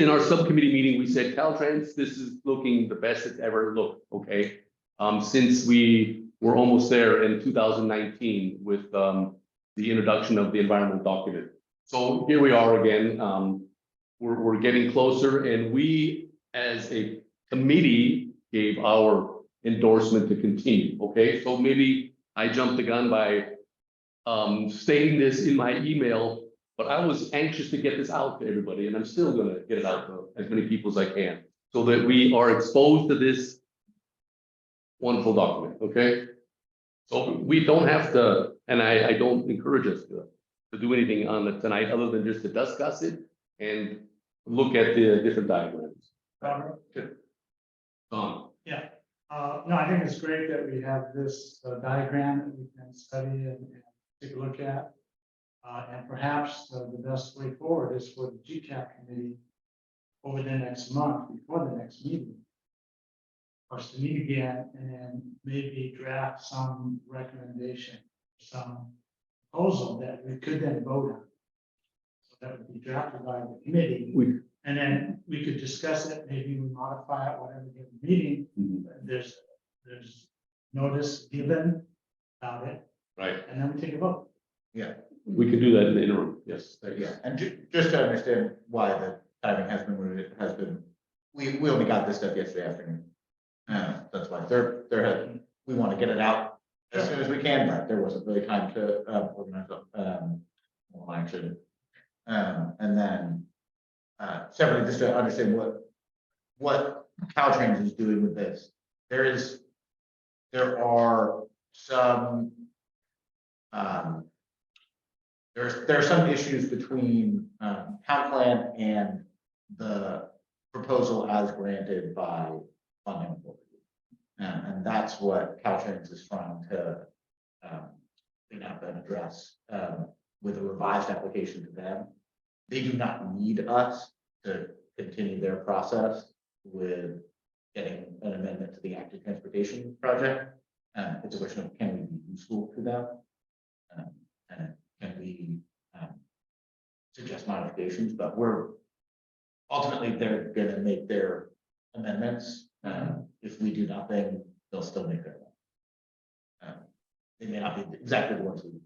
our subcommittee meeting, we said, Caltrans, this is looking the best it's ever looked, okay? Since we were almost there in 2019 with, the introduction of the environmental document. So here we are again, we're getting closer, and we, as a committee, gave our endorsement to continue, okay? So maybe I jumped the gun by stating this in my email, but I was anxious to get this out to everybody, and I'm still gonna get it out to as many people as I can, so that we are exposed to this wonderful document, okay? So we don't have to, and I don't encourage us to do anything on it tonight, other than just to discuss it and look at the different diagrams. Yeah, no, I think it's great that we have this diagram that we can study and take a look at. And perhaps the best way forward is for the GCAP committee over the next month, before the next meeting, for us to meet again and then maybe draft some recommendation, some proposal that we could then vote on. So that would be drafted by the committee. And then we could discuss it, maybe we modify it, whatever given meeting. There's notice given about it, Right. and then we take a vote. Yeah, We could do that in the interim, yes. yeah, and just to understand why the timing has been moved, it has been, we only got this stuff yesterday afternoon. That's why we want to get it out as soon as we can, but there wasn't really time to organize action. And then separately, just to understand what Caltrans is doing with this, there are some there are some issues between town plan and the proposal as granted by funding authority. And that's what Caltrans is trying to clean up and address with a revised application to them. They do not need us to continue their process with getting an amendment to the active transportation project. It's a question of, can we be useful to them? And can we suggest modifications? But ultimately, they're gonna make their amendments. If we do nothing, they'll still make their own. They may not be exactly the ones we.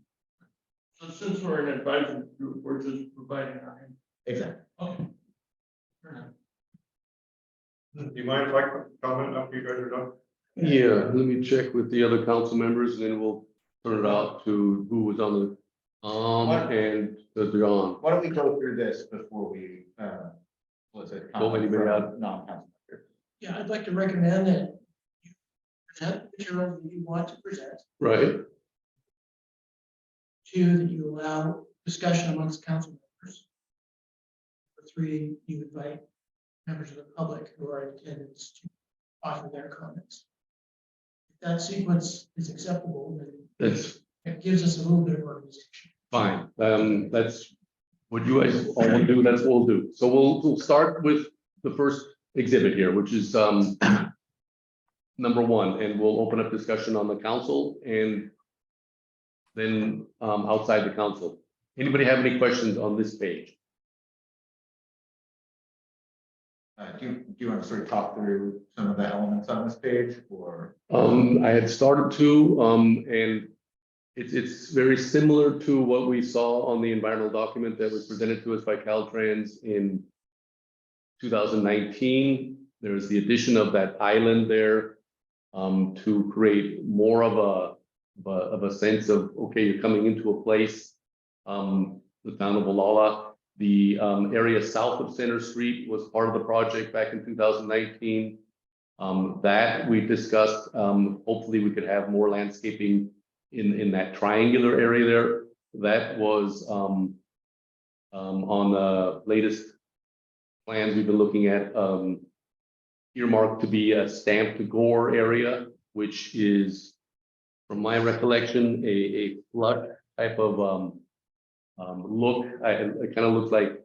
So since we're an advisory group, we're just providing our input. Exactly. Okay. Fair enough. Do you mind if I comment after you guys are done? Yeah, let me check with the other council members, and then we'll turn it out to who was on the, and the on. Why don't we go through this before we, what's it? Vote anybody out? Non-council members. Yeah, I'd like to recommend that you present the material that you want to present. Right, Two, that you allow discussion amongst council members. Or three, you invite members of the public who are in attendance to offer their comments. If that sequence is acceptable, then that's it gives us a little bit of organization. fine. That's what you guys all want to do, that's what we'll do. So we'll start with the first exhibit here, which is number one, and we'll open up discussion on the council and then outside the council. Anybody have any questions on this page? Do you want to sort of talk through some of the elements on this page, or? I had started to, and it's very similar to what we saw on the environmental document that was presented to us by Caltrans in 2019. There's the addition of that island there to create more of a sense of, okay, you're coming into a place, the town of Gualala. The area south of Center Street was part of the project back in 2019. That we discussed, hopefully we could have more landscaping in that triangular area there. That was on the latest plans we've been looking at, earmarked to be a stamp to gore area, which is, from my recollection, a flood type of look. It kind of looks like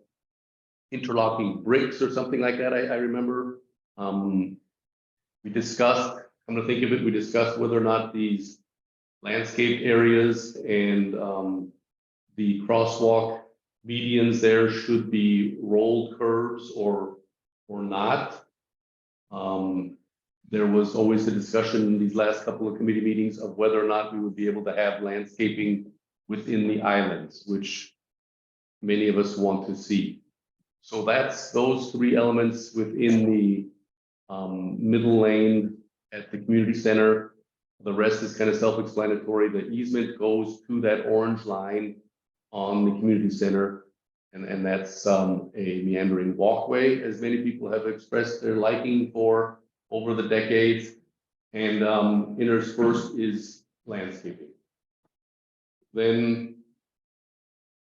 interlocking bricks or something like that. I remember We discussed, come to think of it, we discussed whether or not these landscape areas and the crosswalk medians there should be rolled curves or not. There was always a discussion in these last couple of committee meetings of whether or not we would be able to have landscaping within the islands, which many of us want to see. So that's those three elements within the middle lane at the community center. The rest is kind of self-explanatory. The easement goes to that orange line on the community center. And that's a meandering walkway, as many people have expressed their liking for over the decades. And interspersed is landscaping. Then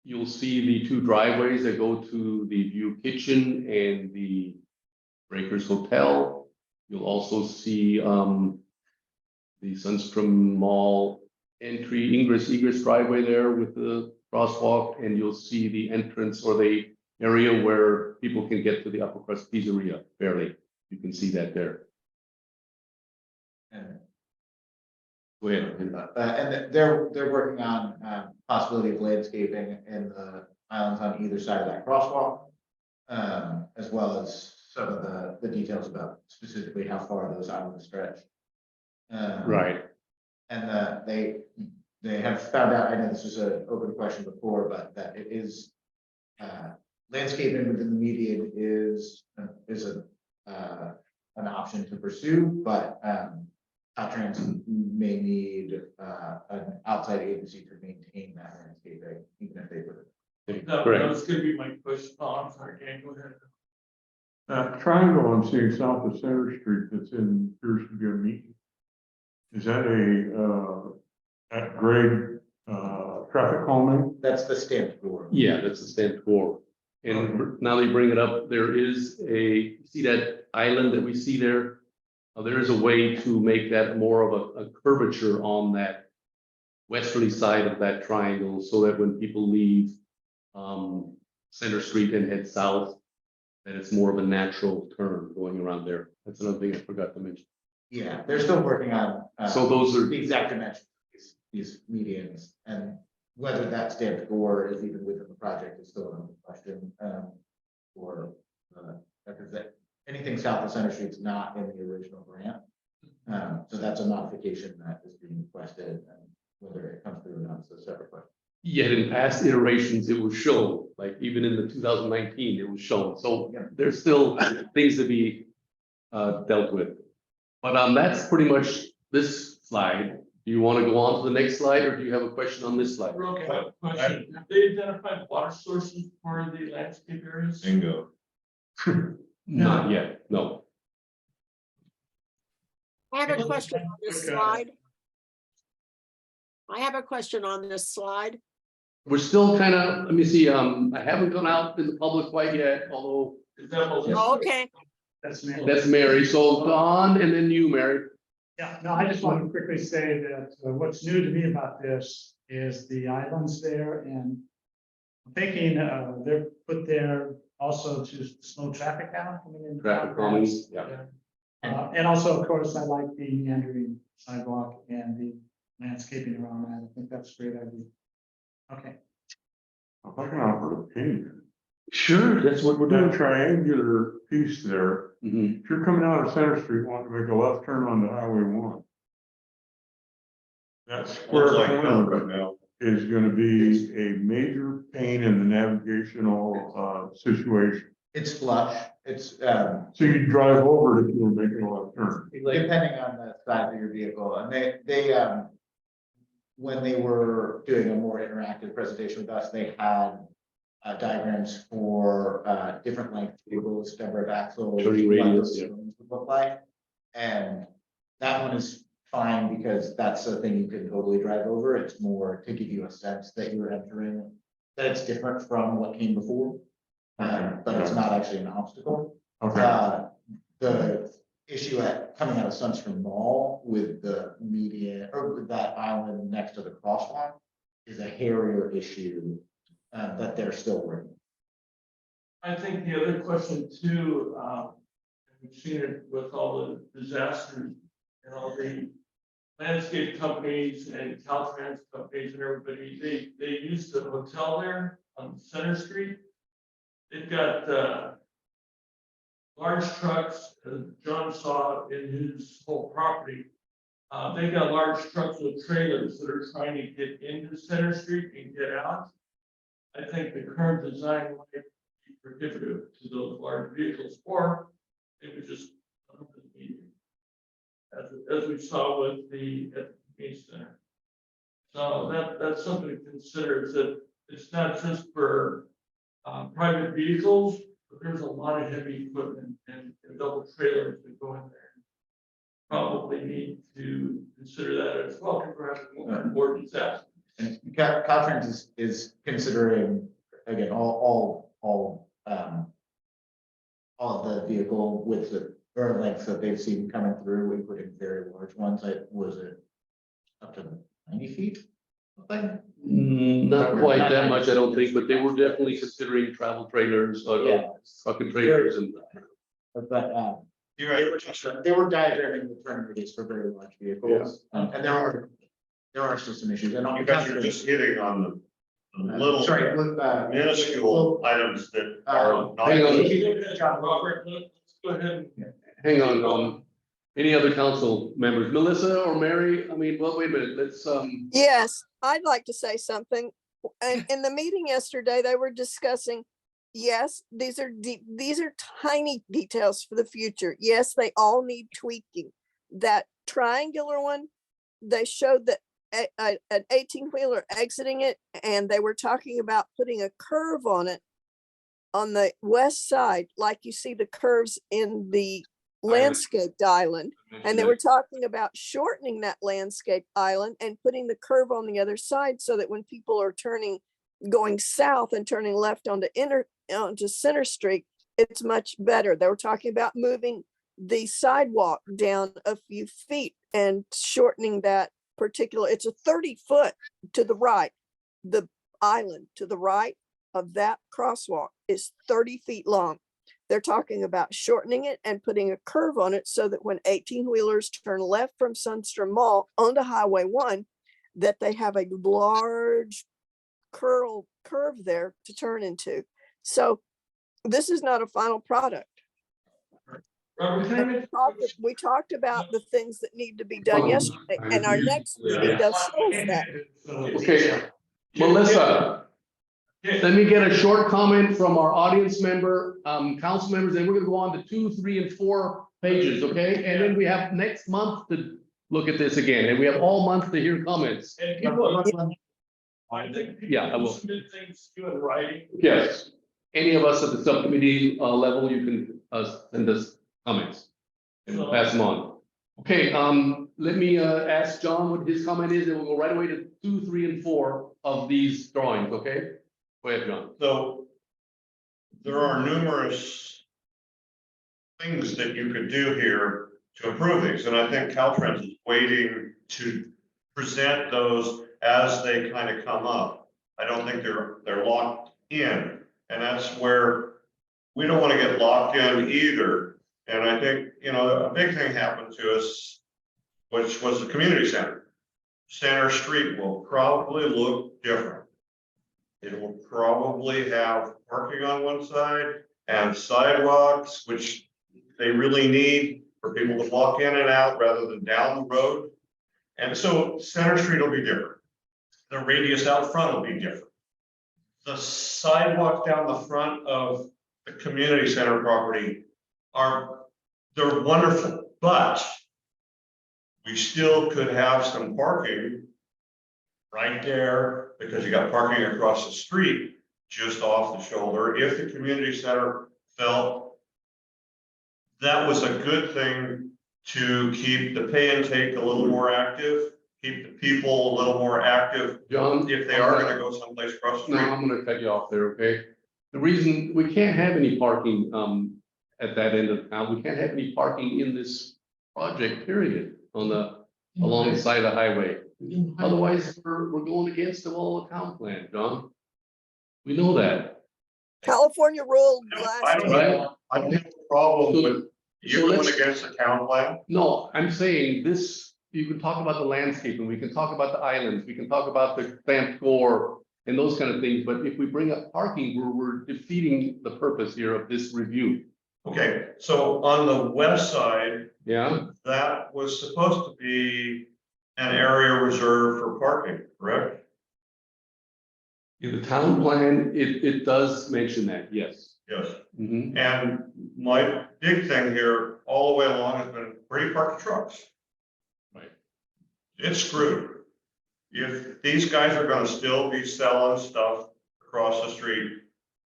you'll see the two driveways that go to the View Kitchen and the Breakers Hotel. You'll also see the Sunstrom Mall entry, egress driveway there with the crosswalk, and you'll see the entrance or the area where people can get to the Upper Crust Pizzeria fairly. You can see that there. And Go ahead. and they're working on possibility of landscaping in the islands on either side of that crosswalk, as well as some of the details about specifically how far those islands stretch. Right. And they have found out, I know this was an open question before, but that it is landscaping within the median is an option to pursue, but Caltrans may need an outside agency to maintain that landscaping, even if they would. That was gonna be my question. Oh, I'm sorry, Dan, go ahead. That triangle I'm seeing south of Center Street that's in, appears to be a meeting. Is that at grade traffic calming? That's the stamped door. Yeah, that's the stamped core. And now that you bring it up, there is you see that island that we see there? There is a way to make that more of a curvature on that westerly side of that triangle, so that when people leave Center Street and head south, that it's more of a natural turn going around there. That's another thing I forgot to mention. Yeah, they're still working on. So those are the exact dimensions, of these medians, and whether that stamped door is even within the project is still another question. Because anything south of Center Street is not in the original grant. So that's a modification that is being requested, and whether it comes through or not is a separate question. Yet in past iterations, it was shown, like even in the 2019, it was shown. So Yeah. there's still things to be dealt with. But that's pretty much this slide. Do you want to go on to the next slide, or do you have a question on this slide? Real quick question, have they identified water sources for the landscape areas? Bingo. Not yet, no. I have a question on this Okay. slide. I have a question on this slide. We're still kind of, let me see, I haven't gone out in the public quite yet, although Is that what? Oh, okay, That's me. that's Mary. So Don and then you, Mary. Yeah, no, I just want to quickly say that what's new to me about this is the islands there, and I'm thinking they're put there also to slow traffic down coming in. Traffic calming, yeah. And also, of course, I like the meandering sidewalk and the landscaping around that. I think that's a great idea. Okay. If I can offer an opinion, Sure, that's what we're that doing. triangular piece there, Mhm. if you're coming out of Center Street, wanting to make a left turn onto Highway 1. That square Looks like hell right corner now. is gonna be a major pain in the navigational situation. It's flush, it's, So you drive over it if you were making a left turn. depending on the size of your vehicle, and they when they were doing a more interactive presentation with us, they had diagrams for different length vehicles, number of axles. Turning what radius, those yeah. zones would look like, and that one is fine because that's a thing you can totally drive over. It's more to give you a sense that you're entering, that it's different from what came before. But it's not actually an obstacle. Okay, The issue coming out of Sunstrom Mall with the median, or with that island next to the crosswalk, is a hairier issue that they're still working. I think the other question too, we've seen it with all the disasters and all the landscape companies and Caltrans companies and everybody, they used the hotel there on Center Street. They've got large trucks, as John saw in his whole property. They've got large trucks with trailers that are trying to get into Center Street and get out. I think the current design might be prohibitive to those large vehicles, or it would just as we saw with the at the community center. So that's something to consider, is that it's not just for private vehicles, but there's a lot of heavy equipment and double trailers that go in there. Probably need to consider that as well, because we're having more disasters. And Caltrans is considering, again, all the vehicle widths or lengths that they've seen coming through, including very large ones. Was it up to 90 feet? Something? Not quite that much, I don't think, but they were definitely considering travel trailers or truck and trailers and. But they were diagramming the turn radius for very large vehicles, and there are still some issues. And You guys are just hitting on the little minuscule items that are not. Hang on. John Robert, let's go ahead. Hang on, any other council members, Melissa or Mary? I mean, well, wait a minute, let's, Yes, I'd like to say something. And in the meeting yesterday, they were discussing, yes, these are tiny details for the future. Yes, they all need tweaking. That triangular one, they showed that an 18-wheeler exiting it, and they were talking about putting a curve on it on the west side, like you see the curves in the landscaped island. And they were talking about shortening that landscape island and putting the curve on the other side, so that when people are going south and turning left onto Center Street, it's much better. They were talking about moving the sidewalk down a few feet and shortening that particular, it's a 30-foot to the right. The island to the right of that crosswalk is 30 feet long. They're talking about shortening it and putting a curve on it, so that when 18-wheelers turn left from Sunstrom Mall onto Highway 1, that they have a large curve there to turn into. So this is not a final product. We talked about the things that need to be done yesterday, and our next meeting does solve that. okay, Melissa, let me get a short comment from our audience member, council members, and we're gonna go on to 2, 3, and 4 pages, okay? And then we have next month to look at this again, and we have all month to hear comments. And people, I think people I will. submit things to in writing. Yes, any of us at the subcommittee level, you can send us comments and pass them on. Okay, let me ask John what his comment is, and we'll go right away to 2, 3, and 4 of these drawings, okay? Go ahead, John. So there are numerous things that you could do here to improve these, and I think Caltrans is waiting to present those as they kind of come up. I don't think they're locked in, and that's where we don't want to get locked in either. And I think, a big thing happened to us, which was the community center. Center Street will probably look different. It will probably have parking on one side and sidewalks, which they really need for people to walk in and out rather than down the road. And so Center Street will be different. The radius out front will be different. The sidewalk down the front of the community center property they're wonderful, but we still could have some parking right there, because you got parking across the street just off the shoulder. If the community center felt that was a good thing to keep the pay and take a little more active, keep the people a little more active, John, if they are going to go someplace across the no, street. I'm gonna cut you off there, okay? The reason we can't have any parking at that end of town, we can't have any parking in this project, period, along the side of the highway. Otherwise, we're going against the whole town plan, John. We know that. California ruled I last don't year. know. I don't have a problem with You So going let's- against the town plan? No, I'm saying this, you can talk about the landscaping, we can talk about the islands, we can talk about the stamped core and those kind of things, but if we bring up parking, we're defeating the purpose here of this review. Okay, so on the west side, Yeah, that was supposed to be an area reserved for parking, correct? in the town plan, it does mention that, yes. Yes. Mhm. And my big thing here all the way along has been where you park the trucks. Right. It's screwed. If these guys are gonna still be selling stuff across the street,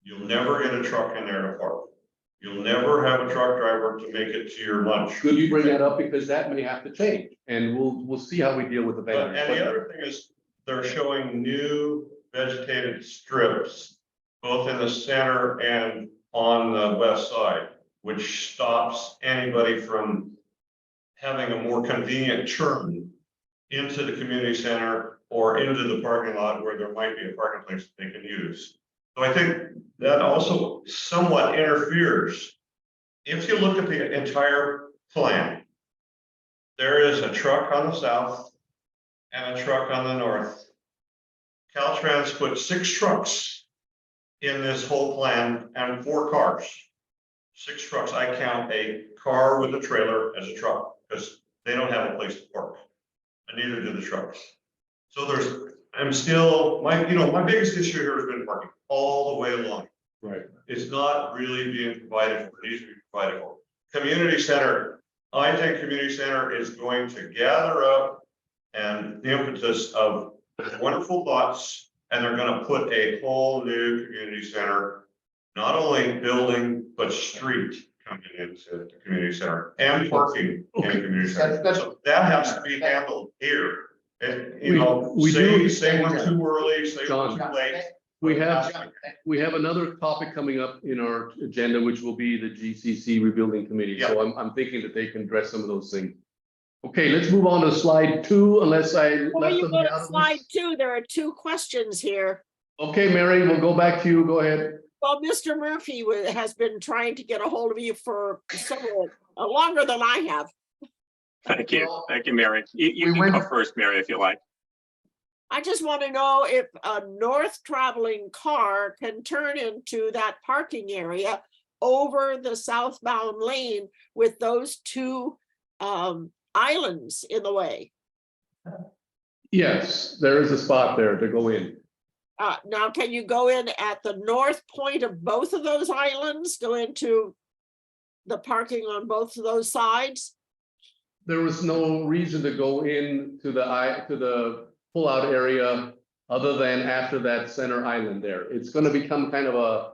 you'll never get a truck in there to park. You'll never have a truck driver to make it to your lunch. Good you bring that up, because that may have to change, and we'll see how we deal with the But, vendors. and the other thing is, they're showing new vegetated strips, both in the center and on the west side, which stops anybody from having a more convenient turn into the community center or into the parking lot where there might be a parking place that they can use. So I think that also somewhat interferes. If you look at the entire plan, there is a truck on the south and a truck on the north. Caltrans put 6 trucks in this whole plan and 4 cars. 6 trucks. I count a car with a trailer as a truck because they don't have a place to park. And neither do the trucks. So I'm still, my biggest issue here has been parking all the way along. Right. It's not really being provided for, it needs to be provided for. Community center, I think community center is going to gather up and the impetus of wonderful thoughts, and they're gonna put a whole new community center, not only building, but street coming into the community center and parking in the community center. So that has to be handled here. And, say one too early, say one too late. We have another topic coming up in our agenda, which will be the GCC Rebuilding Committee. So I'm thinking that they can address some of those things. Okay, let's move on to slide 2, unless I Before left you something go out to of slide this. 2, there are 2 questions here. Okay, Mary, we'll go back to you. Go ahead. Well, Mr. Murphy has been trying to get a hold of you for several, longer than I have. Thank you, Mary. You can go first, Mary, if you like. I just want to know if a north traveling car can turn into that parking area over the southbound lane with those 2 islands in the way. Yes, there is a spot there to go in. Now, can you go in at the north point of both of those islands, go into the parking on both of those sides? There was no reason to go in to the pull-out area other than after that center island there. It's going to become kind of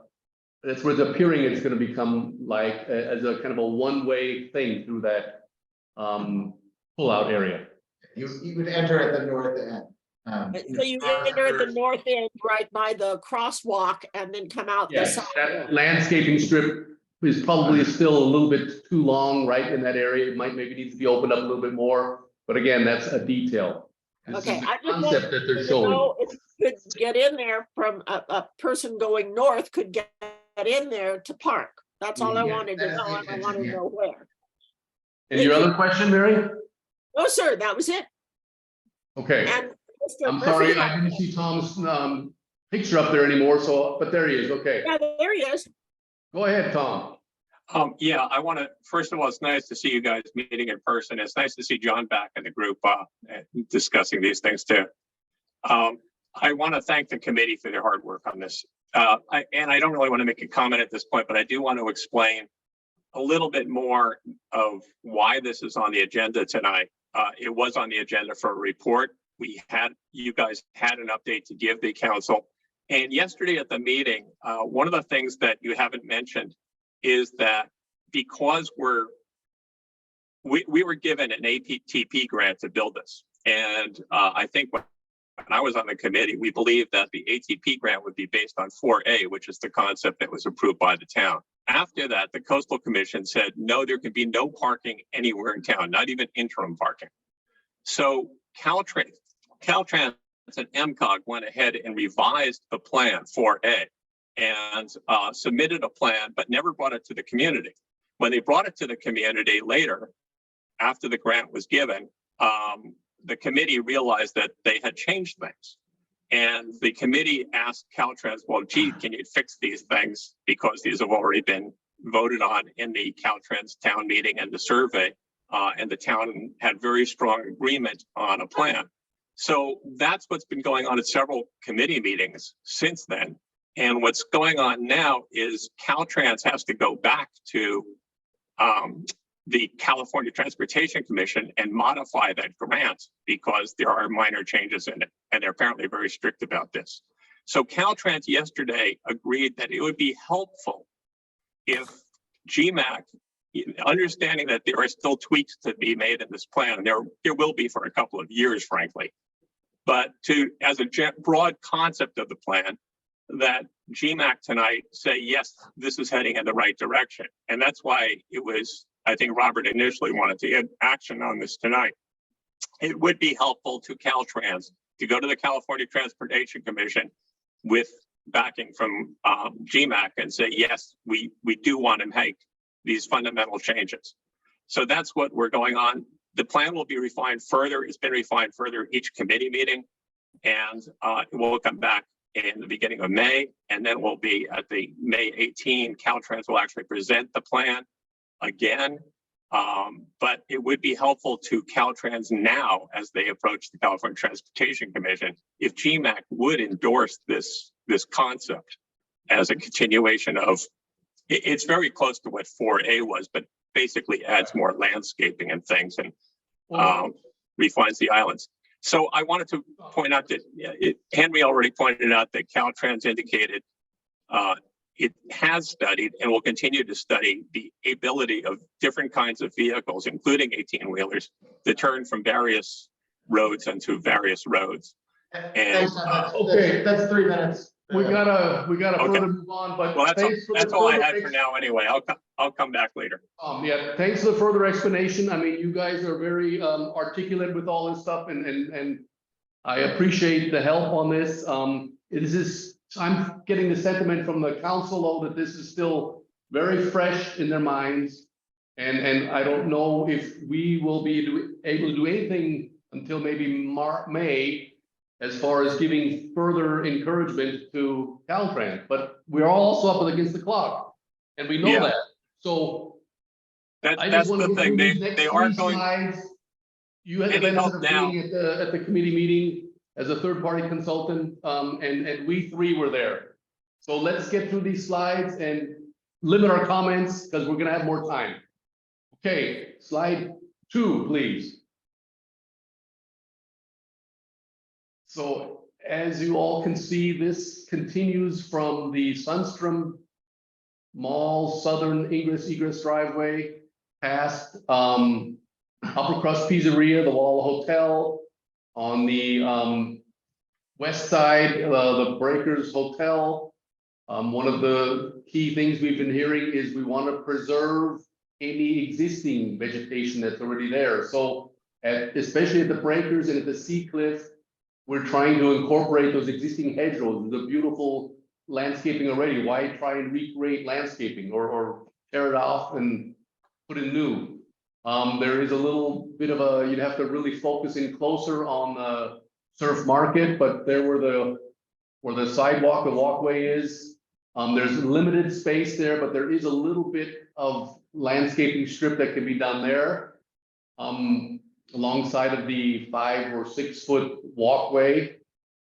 that's where the appearing is going to become like as a kind of a one-way thing through that pull-out area. You would enter at the north end. So you enter at the north end right by the crosswalk and then come out the Yes, south. that landscaping strip is probably still a little bit too long right in that area. It might maybe need to be opened up a little bit more, but again, that's a detail. This Okay, is the I just concept that they're to showing. know if you could get in there from a person going north could get in there to park. That's all I Yeah, wanted to that is know, the and I intention, want to yeah. know where. And your other question, Mary? No, sir, that was it. Okay, And Mr. I'm sorry, Murphy- I didn't see Tom's picture up there anymore, so, but there he is, okay. Yeah, there he is. Go ahead, Tom. Yeah, I want to, first of all, it's nice to see you guys meeting in person. It's nice to see John back in the group discussing these things too. I want to thank the committee for their hard work on this. And I don't really want to make a comment at this point, but I do want to explain a little bit more of why this is on the agenda tonight. It was on the agenda for a report. You guys had an update to give the council. And yesterday at the meeting, one of the things that you haven't mentioned is that because we were given an APTP grant to build this. And I think when I was on the committee, we believed that the ATP grant would be based on 4A, which is the concept that was approved by the town. After that, the Coastal Commission said, no, there can be no parking anywhere in town, not even interim parking. So Caltrans and MCOG went ahead and revised the plan 4A and submitted a plan, but never brought it to the community. When they brought it to the community later, after the grant was given, the committee realized that they had changed things. And the committee asked Caltrans, well, gee, can you fix these things? Because these have already been voted on in the Caltrans town meeting and the survey. And the town had very strong agreement on a plan. So that's what's been going on at several committee meetings since then. And what's going on now is Caltrans has to go back to the California Transportation Commission and modify that grant because there are minor changes in it. And they're apparently very strict about this. So Caltrans yesterday agreed that it would be helpful if GMAC, understanding that there are still tweaks to be made in this plan, and there will be for a couple of years, frankly, but as a broad concept of the plan, that GMAC tonight say, yes, this is heading in the right direction. And that's why it was, I think Robert initially wanted to get action on this tonight. It would be helpful to Caltrans to go to the California Transportation Commission with backing from GMAC and say, yes, we do want to make these fundamental changes. So that's what we're going on. The plan will be refined further. It's been refined further each committee meeting, and it will come back in the beginning of May, and then we'll be at the May 18, Caltrans will actually present the plan again. But it would be helpful to Caltrans now as they approach the California Transportation Commission if GMAC would endorse this concept as a continuation of, it's very close to what 4A was, but basically adds more landscaping and things and refines the islands. So I wanted to point out that Henry already pointed out that Caltrans indicated it has studied and will continue to study the ability of different kinds of vehicles, including 18-wheelers, to turn from various roads onto various roads. And Okay, that's 3 minutes. We gotta Okay. further move on, but well, thanks for that's the all I further had for now anyway. I'll come back later. Yeah, thanks for the further explanation. I mean, you guys are very articulate with all this stuff, and I appreciate the help on this. I'm getting the sentiment from the council though that this is still very fresh in their minds, and I don't know if we will be able to do anything until maybe May, as far as giving further encouragement to Caltrans, but we're also up against the clock, and we know that. So That's the thing. They are going. Slides. You had the benefit of being at the committee meeting as a third-party consultant, and we three were there. So let's get through these slides and limit our comments because we're gonna have more time. Okay, slide 2, please. So as you all can see, this continues from the Sunstrom Mall southern egress driveway past Upper Crust Pizzeria, the Gualala Hotel. On the west side, the Breakers Hotel. One of the key things we've been hearing is we want to preserve any existing vegetation that's already there. So especially at the Breakers and at the Sea Cliff, we're trying to incorporate those existing hedgerows, the beautiful landscaping already. Why try and recreate landscaping or tear it off and put in new? There is a little bit of you'd have to really focus in closer on the Surf Market, but there where the sidewalk, the walkway is, there's limited space there, but there is a little bit of landscaping strip that can be done there. Alongside of the 5 or 6 foot walkway.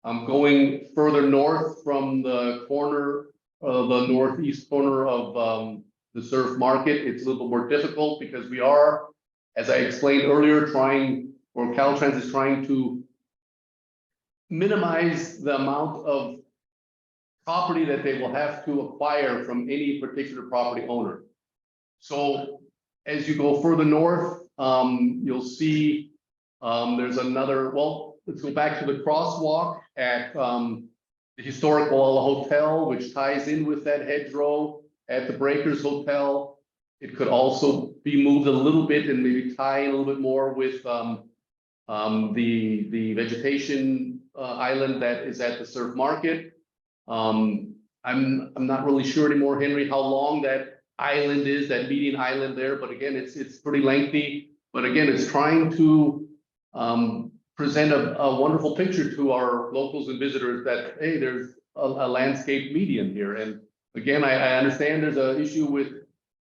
Going further north from the corner, the northeast corner of the Surf Market, it's a little more difficult because we are, as I explained earlier, Caltrans is trying to minimize the amount of property that they will have to acquire from any particular property owner. So as you go further north, you'll see there's another, well, let's go back to the crosswalk at the historic Gualala Hotel, which ties in with that hedgerow at the Breakers Hotel. It could also be moved a little bit and maybe tie in a little bit more with the vegetation island that is at the Surf Market. I'm not really sure anymore, Henry, how long that island is, that median island there, but again, it's pretty lengthy. But again, it's trying to present a wonderful picture to our locals and visitors that, hey, there's a landscape median here. And again, I understand there's an issue with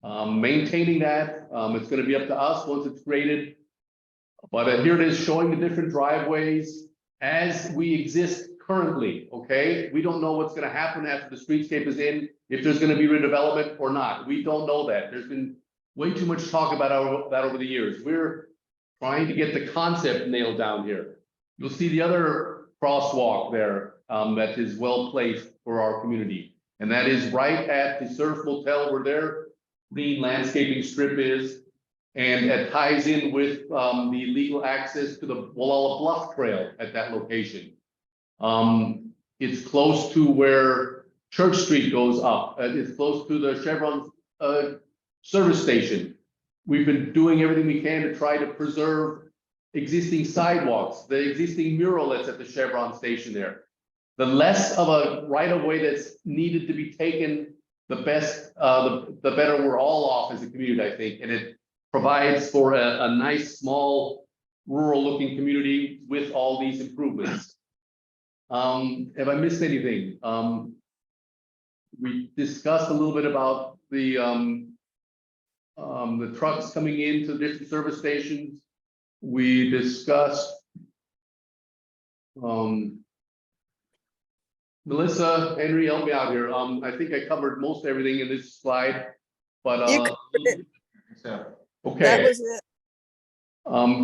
maintaining that. It's going to be up to us once it's graded. But here it is showing the different driveways as we exist currently, okay? We don't know what's going to happen after the streetscape is in, if there's going to be redevelopment or not. We don't know that. There's been way too much talk about that over the years. We're trying to get the concept nailed down here. You'll see the other crosswalk there that is well placed for our community. And that is right at the Surf Motel where their green landscaping strip is. And it ties in with the legal access to the Gualala Bluff Trail at that location. It's close to where Church Street goes up. It's close to the Chevron service station. We've been doing everything we can to try to preserve existing sidewalks, the existing mural that's at the Chevron station there. The less of a right-of-way that's needed to be taken, the best, the better we're all off as a community, I think. And it provides for a nice, small, rural-looking community with all these improvements. Have I missed anything? We discussed a little bit about the trucks coming into different service stations. We discussed Melissa, Henry, help me out here. I think I covered most everything in this slide, but You covered it. So, That okay. was it.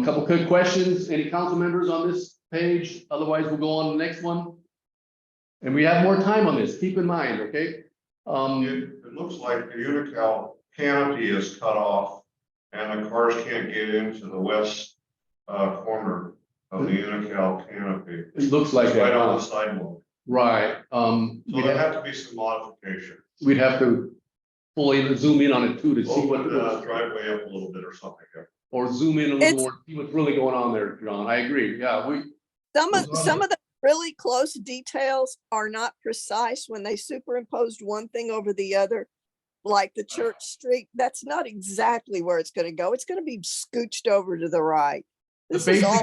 Couple quick questions. Any council members on this page? Otherwise, we'll go on to the next one. And we have more time on this. Keep in mind, okay? It looks like the Unical canopy is cut off and the cars can't get into the west corner of the Unical canopy. It looks like It's right that. on the sidewalk. Right. So there have to be some modification. We'd have to fully zoom in on it too to see Open what, the driveway up a little bit or something. or zoom in a little more, see what's really going on there, John. I agree. Yeah, Some of the really close details are not precise when they superimposed one thing over the other, like the Church Street. That's not exactly where it's going to go. It's going to be scooched over to the right. This is all.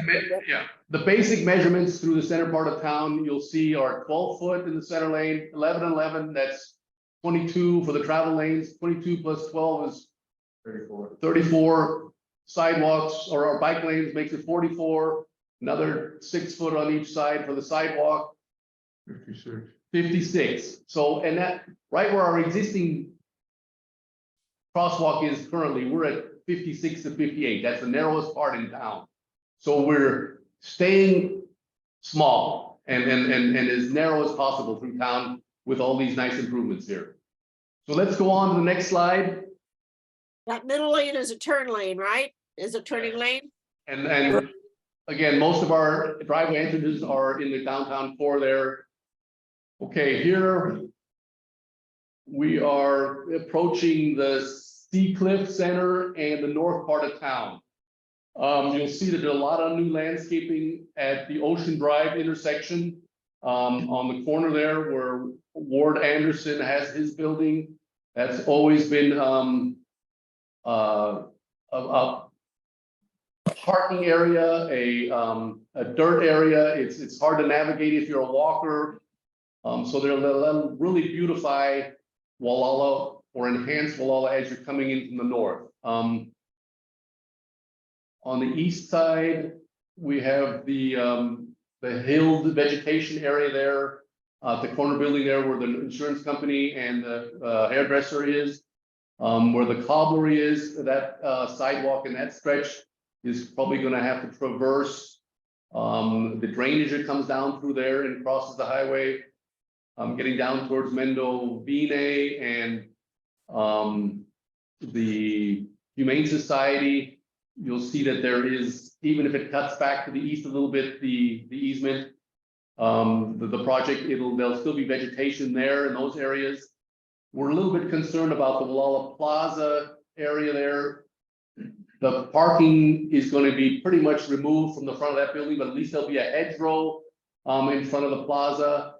the basic measurements through the center part of town, you'll see are 12 foot in the center lane, 11 and 11, that's 22 for the travel lanes, 22 plus 12 is 34 sidewalks or bike lanes makes it 44, another 6 foot on each side for the sidewalk. 56. So, and that right where our existing crosswalk is currently, we're at 56 to 58. That's the narrowest part in town. So we're staying small and as narrow as possible through town with all these nice improvements here. So let's go on to the next slide. That middle lane is a turn lane, right? Is a turning lane? And again, most of our driveway entrances are in the downtown core there. Okay, here we are approaching the Sea Cliff Center and the north part of town. You'll see that there's a lot of new landscaping at the Ocean Drive intersection on the corner there where Ward Anderson has his building. That's always been a parking area, a dirt area. It's hard to navigate if you're a walker. So they'll really beautify Gualala or enhance Gualala as you're coming in from the north. On the east side, we have the hilled vegetation area there, the corner building there where the insurance company and the hairdresser is, where the cobblery is. That sidewalk and that stretch is probably going to have to traverse the drainage that comes down through there and crosses the highway, getting down towards Mendovine and the Humane Society. You'll see that there is, even if it cuts back to the east a little bit, the easement, the project, there'll still be vegetation there in those areas. We're a little bit concerned about the Gualala Plaza area there. The parking is going to be pretty much removed from the front of that building, but at least there'll be a hedgerow in front of the plaza.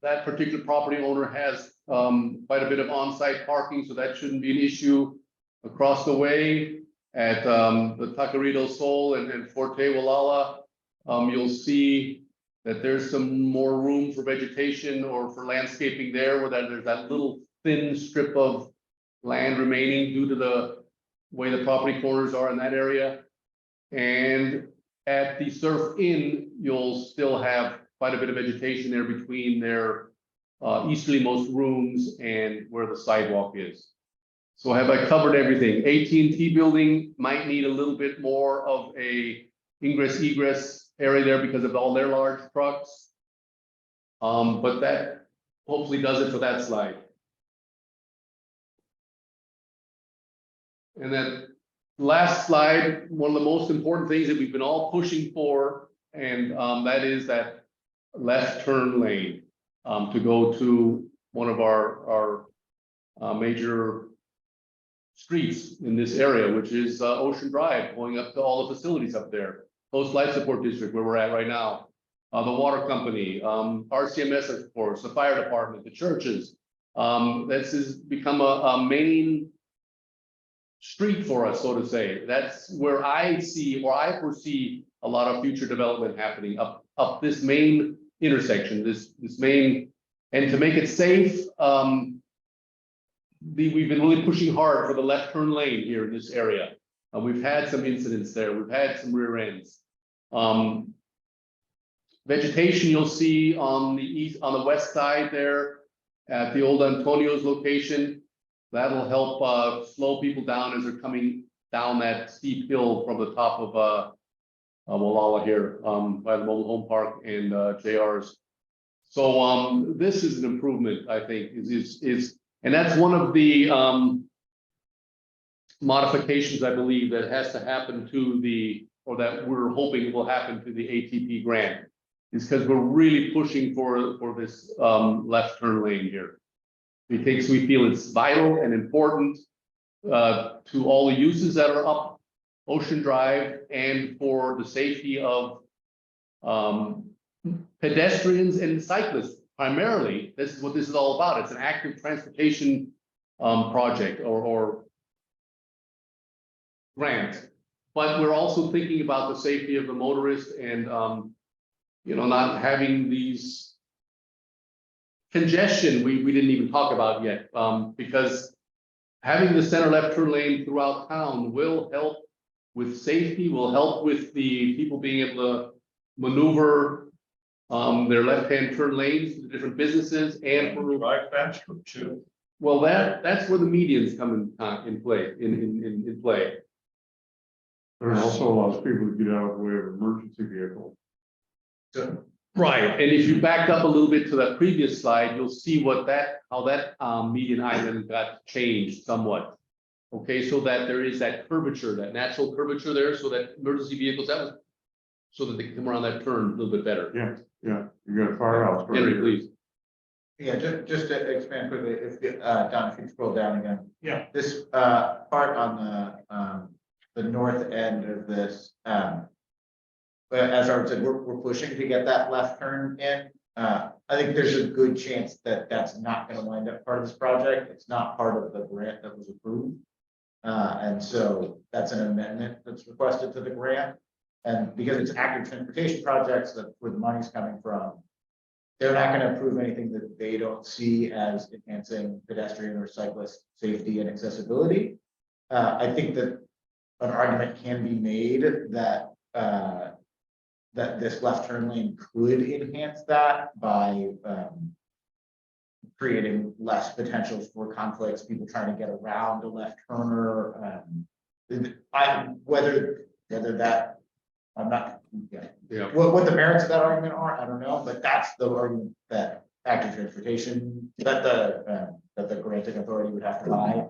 That particular property owner has quite a bit of on-site parking, so that shouldn't be an issue. Across the way at the Taquerito Sol and Forte Gualala, you'll see that there's some more room for vegetation or for landscaping there, where there's that little thin strip of land remaining due to the way the property corners are in that area. And at the Surf Inn, you'll still have quite a bit of vegetation there between their easterlymost rooms and where the sidewalk is. So have I covered everything? AT&T building might need a little bit more of a ingress egress area there because of all their large trucks. But that hopefully does it for that slide. And then last slide, one of the most important things that we've been all pushing for, and that is that left turn lane to go to one of our major streets in this area, which is Ocean Drive, going up to all the facilities up there. Coast Life Support District, where we're at right now, the water company, RCMS, of course, the fire department, the churches. This has become a main street for us, so to say. That's where I see, or I foresee, a lot of future development happening up this main intersection, this main, and to make it safe, we've been really pushing hard for the left turn lane here in this area. We've had some incidents there. We've had some rear ends. Vegetation you'll see on the west side there at the old Antonio's location. That'll help slow people down as they're coming down that steep hill from the top of Gualala here by the mobile home park and JR's. So this is an improvement, I think, and that's one of the modifications, I believe, that has to happen to or that we're hoping will happen to the ATP grant, is because we're really pushing for this left turn lane here. Because we feel it's vital and important to all the uses that are up Ocean Drive and for the safety of pedestrians and cyclists. Primarily, this is what this is all about. It's an active transportation project or grant, but we're also thinking about the safety of the motorist and not having these congestion we didn't even talk about yet, because having the center left turn lane throughout town will help with safety, will help with the people being able to maneuver their left-hand turn lanes to the different businesses and for drive faster too. Well, that's where the medians come in play. In play. There's also allows people to get out of the way of emergency vehicles. Right, and if you back up a little bit to that previous slide, you'll see how that median island got changed somewhat. Okay, so that there is that curvature, that natural curvature there, so that emergency vehicles, so that they can come around that turn a little bit better. Yeah, you got a firehouse. Henry, please. Yeah, just to expand quickly, Don, if you scroll down again. Yeah. This part on the north end of this, but as Art said, we're pushing to get that left turn in. I think there's a good chance that that's not going to wind up part of this project. It's not part of the grant that was approved. And so that's an amendment that's requested to the grant. And because it's active transportation projects, that's where the money's coming from. They're not going to approve anything that they don't see as enhancing pedestrian or cyclist safety and accessibility. I think that an argument can be made that that this left turn lane could enhance that by creating less potential for conflicts, people trying to get around a left turner. Whether that, I'm not, what the merits of that argument are, I don't know, but that's the argument that active transportation, that the granting authority would have to buy.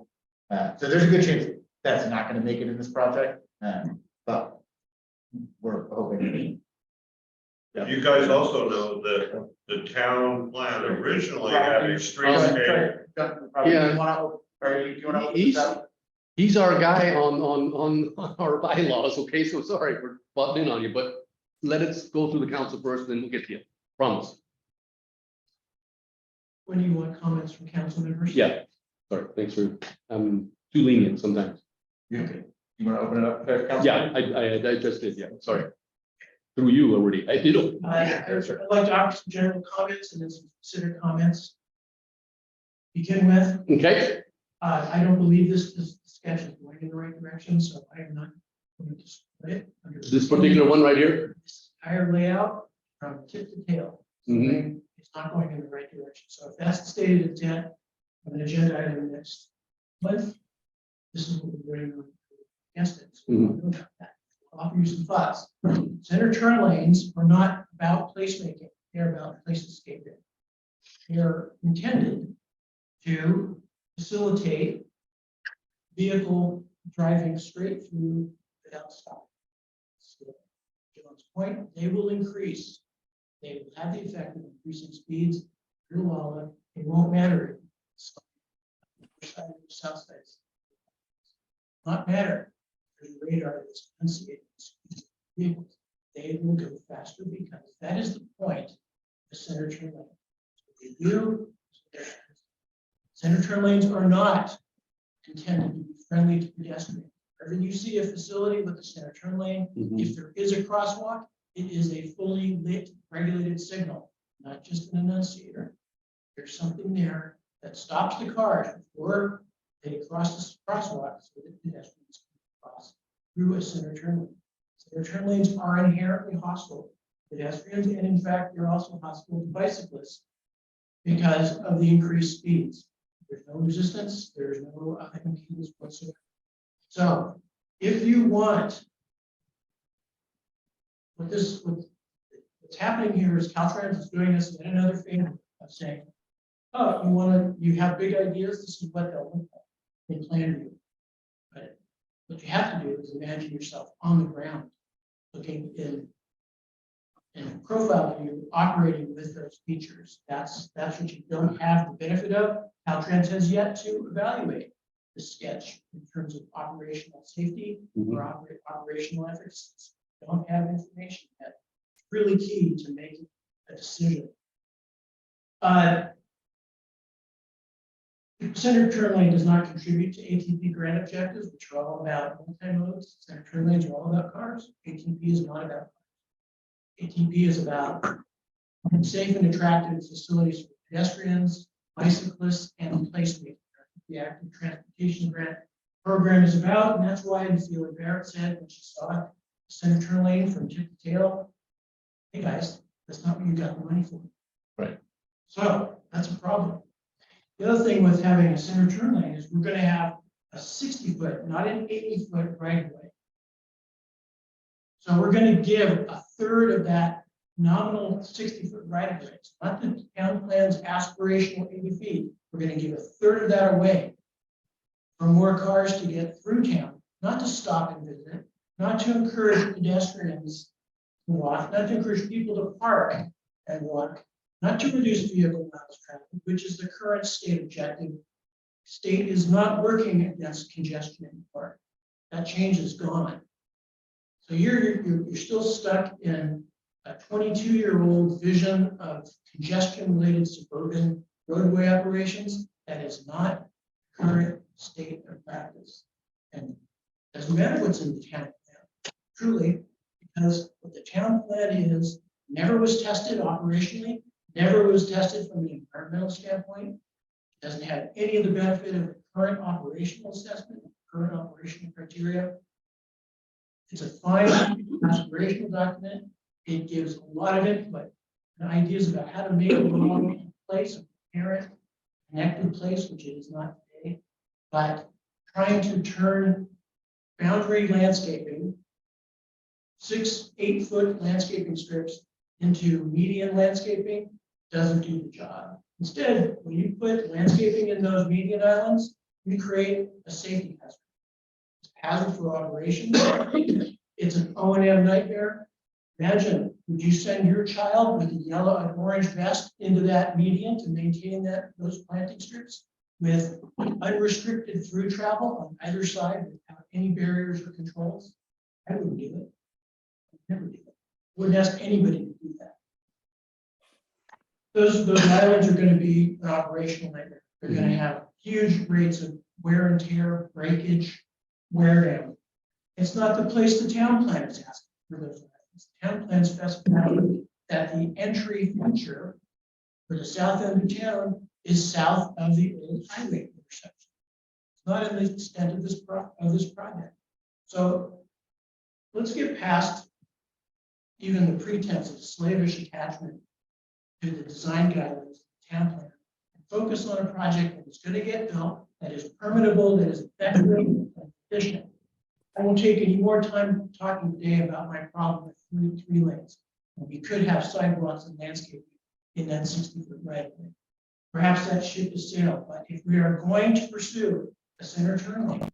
So there's a good chance that's not going to make it in this project, but we're hoping. You guys also know that the town plan originally had a streetscape. He's our guy on our bylaws. Okay, so sorry for butting in on you, but let us go through the council first, then we'll get to you. Promise. When do you want comments from council members? Yeah, sorry, thanks for, too lenient sometimes. Okay. You want to open it up to council? Yeah, I just did, yeah, sorry. Through you already, I did. I'd like to offer some general comments and then some considered comments. Begin with, Okay, I don't believe this sketch is going in the right direction, so I am not going to support it. under this particular one right here. This entire layout from tip to tail. Mhm. It's not going in the right direction. So if that's the stated intent of an agenda item next month, this is what we're going to against it. So we'll know about that. I'll offer you some thoughts. Center turn lanes are not about placemaking. They're about place-escaping. They're intended to facilitate vehicle driving straight through without stopping. So, to John's point, they will increase. They will have the effect of increasing speeds through Gualala. It won't matter. Side or south side. Not matter. There's radar that's unsafe vehicles. They will go faster because that is the point of the center turn lane. So they do. Center turn lanes are not intended to be friendly to pedestrians. Whenever you see a facility with a center turn lane, if there is a crosswalk, it is a fully lit, regulated signal, not just an annunciator. There's something there that stops the cars before they cross the crosswalk so that pedestrians can cross through a center turn lane. Center turn lanes are inherently hostile to pedestrians, and in fact, they're also hostile to bicyclists because of the increased speeds. There's no resistance, there's no impedance whatsoever. So if you want, what's happening here is Caltrans is doing this in another favor of saying, oh, you have big ideas, this is what they'll look like. They plan to. But what you have to do is imagine yourself on the ground, looking in profile view, operating with those features. That's what you don't have the benefit of. Caltrans has yet to evaluate the sketch in terms of operational safety or operational efforts. Don't have information yet. It's really key to making a decision. Center turn lane does not contribute to ATP grant objectives, which are all about multi-modes. Center turn lanes are all about cars. ATP is not about cars. ATP is about safe and attractive facilities for pedestrians, bicyclists, and placemakers. The active transportation grant program is about, and that's why Ms. Barrett said when she saw the center turn lane from tip to tail, hey guys, that's not what you got the money for. Right. So that's a problem. The other thing with having a center turn lane is we're going to have a 60-foot, not an 80-foot right of way. So we're going to give a third of that nominal 60-foot right of way. It's not the town plan's aspirational 80 feet. We're going to give a third of that away for more cars to get through town, not to stop and visit, not to encourage pedestrians to walk, not to encourage people to park and walk, not to reduce vehicle miles traveled, which is the current state objective. State is not working against congestion anymore. That change is gone. So you're still stuck in a 22-year-old vision of congestion-related suburban roadway operations. That is not current state of practice. And it doesn't matter what's in the town plan, truly, because what the town plan is never was tested operationally, never was tested from an environmental standpoint. It doesn't have any of the benefit of the current operational assessment, current operational criteria. It's a fine aspirational document. It gives a lot of input and ideas about how to make a place, a coherent, connected place, which it is not today, but trying to turn boundary landscaping, 6-8 foot landscaping strips into median landscaping doesn't do the job. Instead, when you put landscaping in those median islands, you create a safety hazard. It's a hazard for operations. It's an O&M nightmare. Imagine, would you send your child with a yellow and orange vest into that median to maintain those planting strips with unrestricted through travel on either side without any barriers or controls? I wouldn't do it. I'd never do it. Wouldn't ask anybody to do that. those islands are gonna be an operational nightmare. They're gonna have huge rates of wear and tear, breakage, wear down. It's not the place the town plan is asking for those islands. The town plan specifies that the entry feature for the south end of town is south of the old highway intersection. It's not in the extent of this project. So let's get past even the pretense of slavish attachment to the design guidelines, of the town plan, and focus on a project that is going to get built, that is permittable, that is effective and efficient. I won't take any more time talking today about my problem with three lanes. We could have sidewalks and landscaping in that 60-foot right of way. Perhaps that ship has sailed, but if we are going to pursue a center turn lane,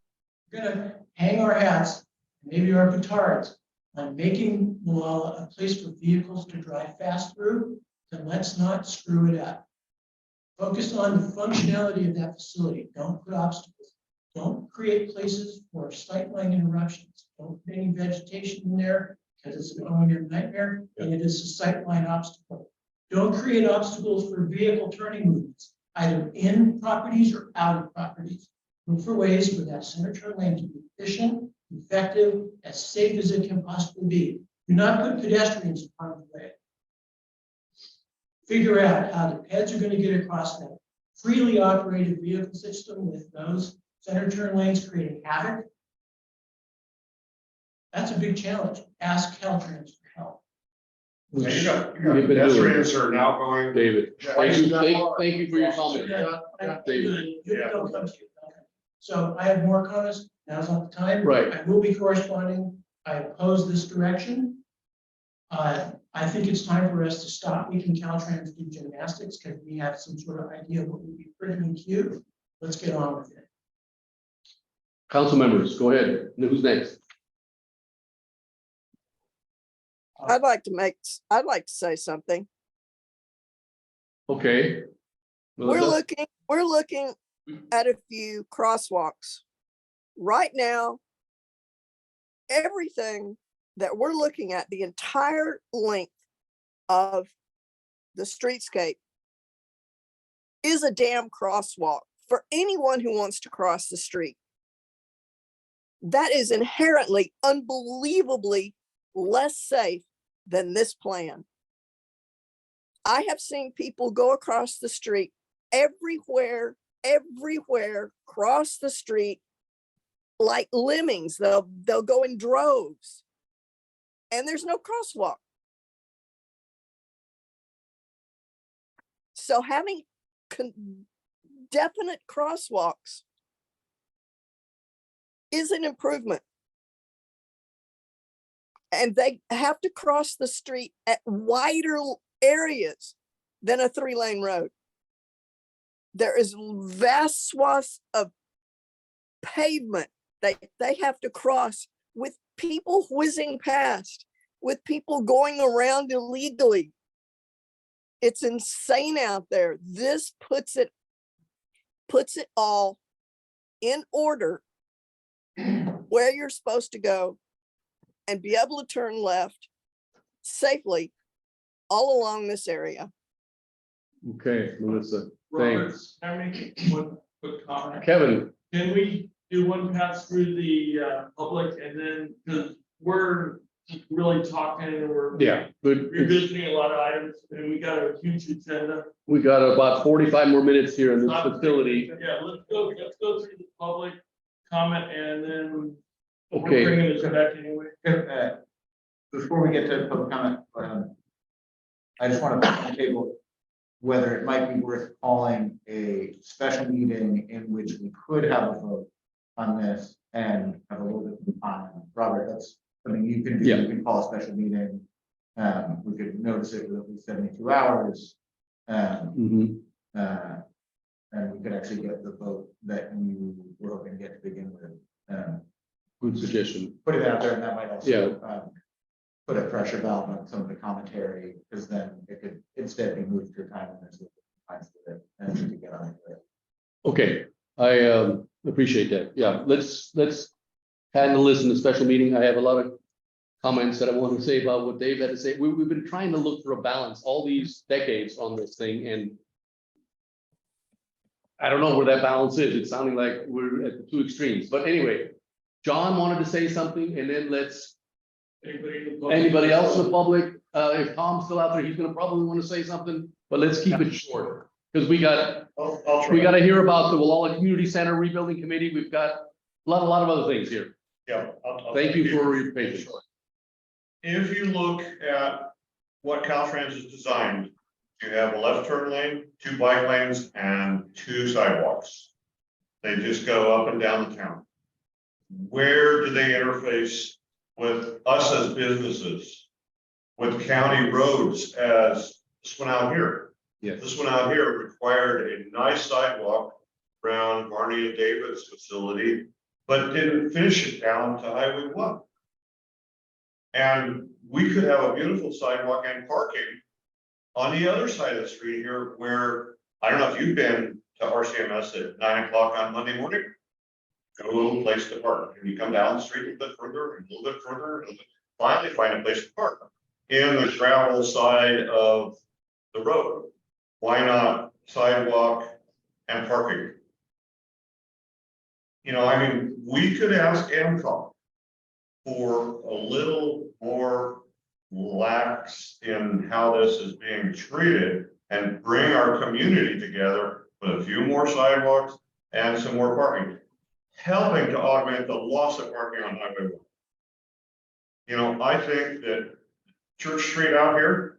we're going to hang our hats, maybe our petards, on making Gualala a place for vehicles to drive fast through, then let's not screw it up. Focus on the functionality of that facility. Don't put obstacles. Don't create places for sightline interruptions. Don't put any vegetation in there because it's going to be a nightmare and it is a sightline obstacle. Don't create obstacles for vehicle turning movements, either in properties or out of properties. Look for ways for that center turn lane to be efficient, effective, as safe as it can possibly be. Do not put pedestrians in harm's way. Figure out how the peds are going to get across that freely operated vehicle system with those center turn lanes creating havoc. That's a big challenge. Ask Caltrans for help. We've You got been doing it. pedestrians are now going. David, thank you for your comment. David. Don't come to you. So I have more comments. Now's not the time. Right. I will be corresponding. I oppose this direction. I think it's time for us to stop making Caltrans do gymnastics because we have some sort of idea of what would be pretty and cute. Let's get on with it. Council members, go ahead. Who's next? I'd like to say something. Okay. We're Melissa? looking at a few crosswalks. Right now, everything that we're looking at, the entire length of the streetscape, is a damn crosswalk for anyone who wants to cross the street. That is inherently, unbelievably less safe than this plan. I have seen people go across the street everywhere, cross the street like lemmings. They'll go in droves and there's no crosswalk. So having definite crosswalks is an improvement. And they have to cross the street at wider areas than a 3-lane road. There is vast swaths of pavement that they have to cross with people whizzing past, with people going around illegally. It's insane out there. This puts it all in order where you're supposed to go and be able to turn left safely all along this area. Okay, Melissa, Robert, thanks. can I make one quick comment? Kevin, Can we do one pass through the public and then, because we're really talking and we're yeah, good. revisiting a lot of items and we got a huge agenda. We got about 45 more minutes here in this facility. Yeah, let's go through the public comment and then we're Okay, bringing this back anyway. Before we get to public comment, I just want to put on the table whether it might be worth calling a special meeting in which we could have a vote on this and have a little bit of time. Robert, that's something you can do. Yeah. You can call a special meeting. We could notice it with at least 72 hours. mhm. And we could actually get the vote that you were hoping to get to begin with. Good suggestion. Putting that out there, and that might also Yeah. put a pressure valve on some of the commentary, because then it could instead be moved to a time when there's time for it and to get on it. Okay, I appreciate that. Yeah, let's handle this in a special meeting. I have a lot of comments that I want to say about what Dave had to say. We've been trying to look for a balance all these decades on this thing, and I don't know where that balance is. It's sounding like we're at the two extremes. But anyway, John wanted to say something, and then let's anybody else in the public. If Tom's still out there, he's gonna probably want to say something, but let's keep it short because we got to hear about the Gualala Community Center Rebuilding Committee. We've got a lot of other things here. Yeah. Thank you for your patience. If you look at what Caltrans has designed, you have a left turn lane, 2 bike lanes, and 2 sidewalks. They just go up and down the town. Where do they interface with us as businesses? With county roads as this one out here? Yes. This one out here required a nice sidewalk around Barney and David's facility, but didn't finish it down to Highway 1. And we could have a beautiful sidewalk and parking on the other side of the street here where, I don't know if you've been to RCMS at 9 o'clock on Monday morning. Got a little place to park, and you come down the street a little bit further and a little bit further, and finally find a place to park in the gravel side of the road. Why not sidewalk and parking? You know, I mean, we could ask AMCOG for a little more lax in how this is being treated and bring our community together with a few more sidewalks and some more parking, helping to augment the loss of parking on Highway 1. You know, I think that Church Street out here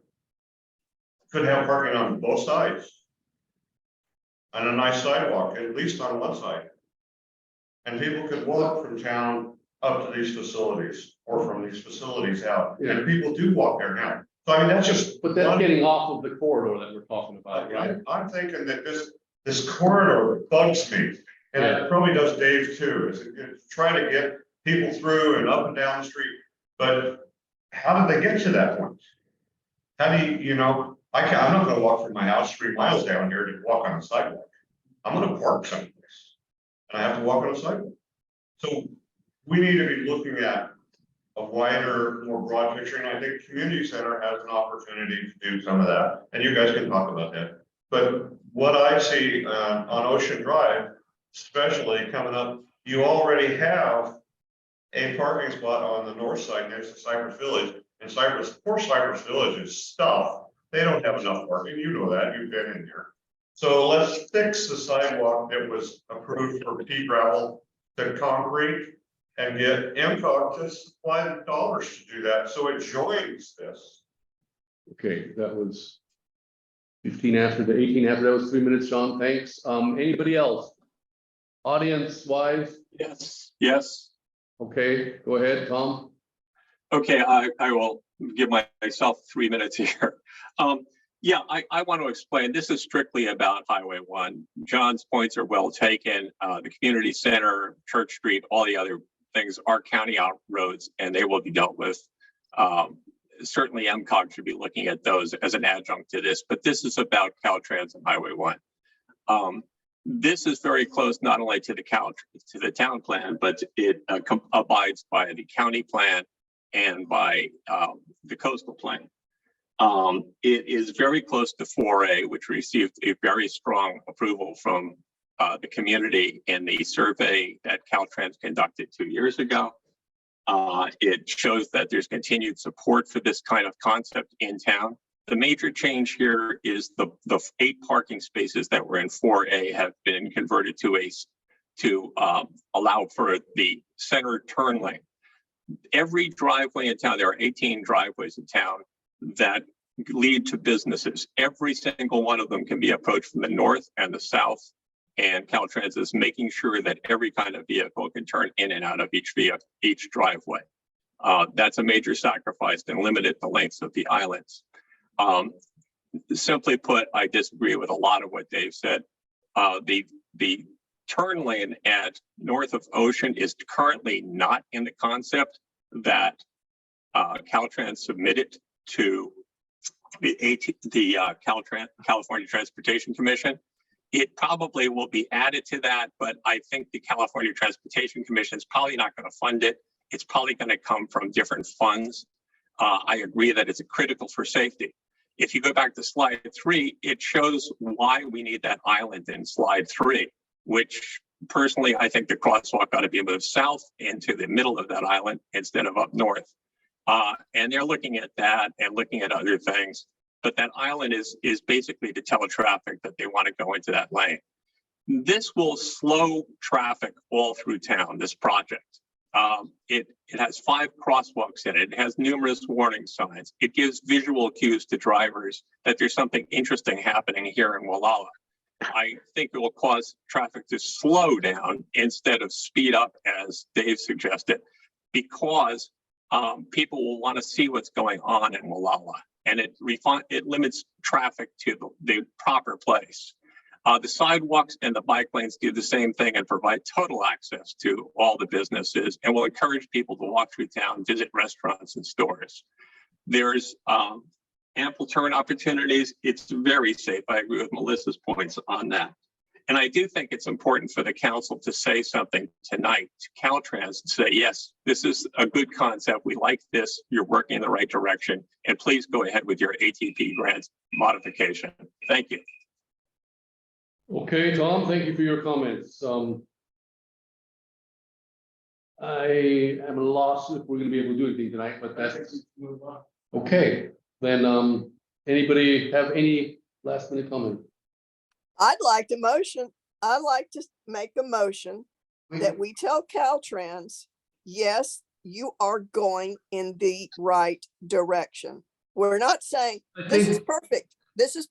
could have parking on both sides and a nice sidewalk, at least on one side. And people could walk from town up to these facilities or from these facilities out. Yeah. And people do walk there now. So I mean, that's just. But that's getting off of the corridor that we're talking about, right? I'm thinking that this corridor bugs me, and it probably does Dave too, is try to get people through and up and down the street. But how did they get to that point? How do you know, I'm not gonna walk from my house 3 miles down here to walk on the sidewalk. I'm gonna park someplace and I have to walk on a sidewalk. So we need to be looking at a wider, more broad picture, and I think community center has an opportunity to do some of that, and you guys can talk about that. But what I see on Ocean Drive, especially coming up, you already have a parking spot on the north side next to Cypress Village, and poor Cypress Village is stuffed. They don't have enough parking, you know that, you've been in here. So let's fix the sidewalk that was approved for pea gravel to concrete, and get MCOG to supply the dollars to do that, so it joins this. Okay, that was 15 after the 18 after. That was 3 minutes, John. Thanks. Anybody else? Audience wise? Yes. Okay, go ahead, Tom. Okay, I will give myself 3 minutes here. Yeah, I want to explain, this is strictly about Highway 1. John's points are well taken. The community center, Church Street, all the other things are county out roads, and they will be dealt with. Certainly MCOG should be looking at those as an adjunct to this, but this is about Caltrans and Highway 1. This is very close not only to the town plan, but it abides by the county plan and by the coastal plan. It is very close to 4A, which received a very strong approval from the community in the survey that Caltrans conducted 2 years ago. It shows that there's continued support for this kind of concept in town. The major change here is the 8 parking spaces that were in 4A have been converted to allow for the center turn lane. Every driveway in town, there are 18 driveways in town that lead to businesses. Every single one of them can be approached from the north and the south. And Caltrans is making sure that every kind of vehicle can turn in and out of each driveway. That's a major sacrifice and limited the lengths of the islands. Simply put, I disagree with a lot of what Dave said. The turn lane at north of Ocean is currently not in the concept that Caltrans submitted to the California Transportation Commission. It probably will be added to that, but I think the California Transportation Commission is probably not going to fund it. it's probably going to come from different funds. I agree that it's critical for safety. If you go back to slide 3, it shows why we need that island in slide 3, which personally, I think the crosswalk ought to be moved south into the middle of that island instead of up north. And they're looking at that and looking at other things. But that island is basically to tell traffic that they want to go into that lane. This will slow traffic all through town, this project. It has 5 crosswalks in it. It has numerous warning signs. It gives visual cues to drivers that there's something interesting happening here in Gualala. I think it will cause traffic to slow down instead of speed up, as Dave suggested, because people will want to see what's going on in Gualala, and it limits traffic to the proper place. The sidewalks and the bike lanes do the same thing and provide total access to all the businesses, and will encourage people to walk through town, visit restaurants and stores. There's ample turn opportunities. It's very safe. I agree with Melissa's points on that. And I do think it's important for the council to say something tonight to Caltrans and say, yes, this is a good concept. We like this. You're working in the right direction. And please go ahead with your ATP grant modification. Thank you. Okay, Tom, thank you for your comments. I am lost if we're gonna be able to do anything tonight, but that's okay. Then, anybody have any last minute comment? I'd like to make a motion that we tell Caltrans, yes, you are going in the right direction. We're not saying this is perfect.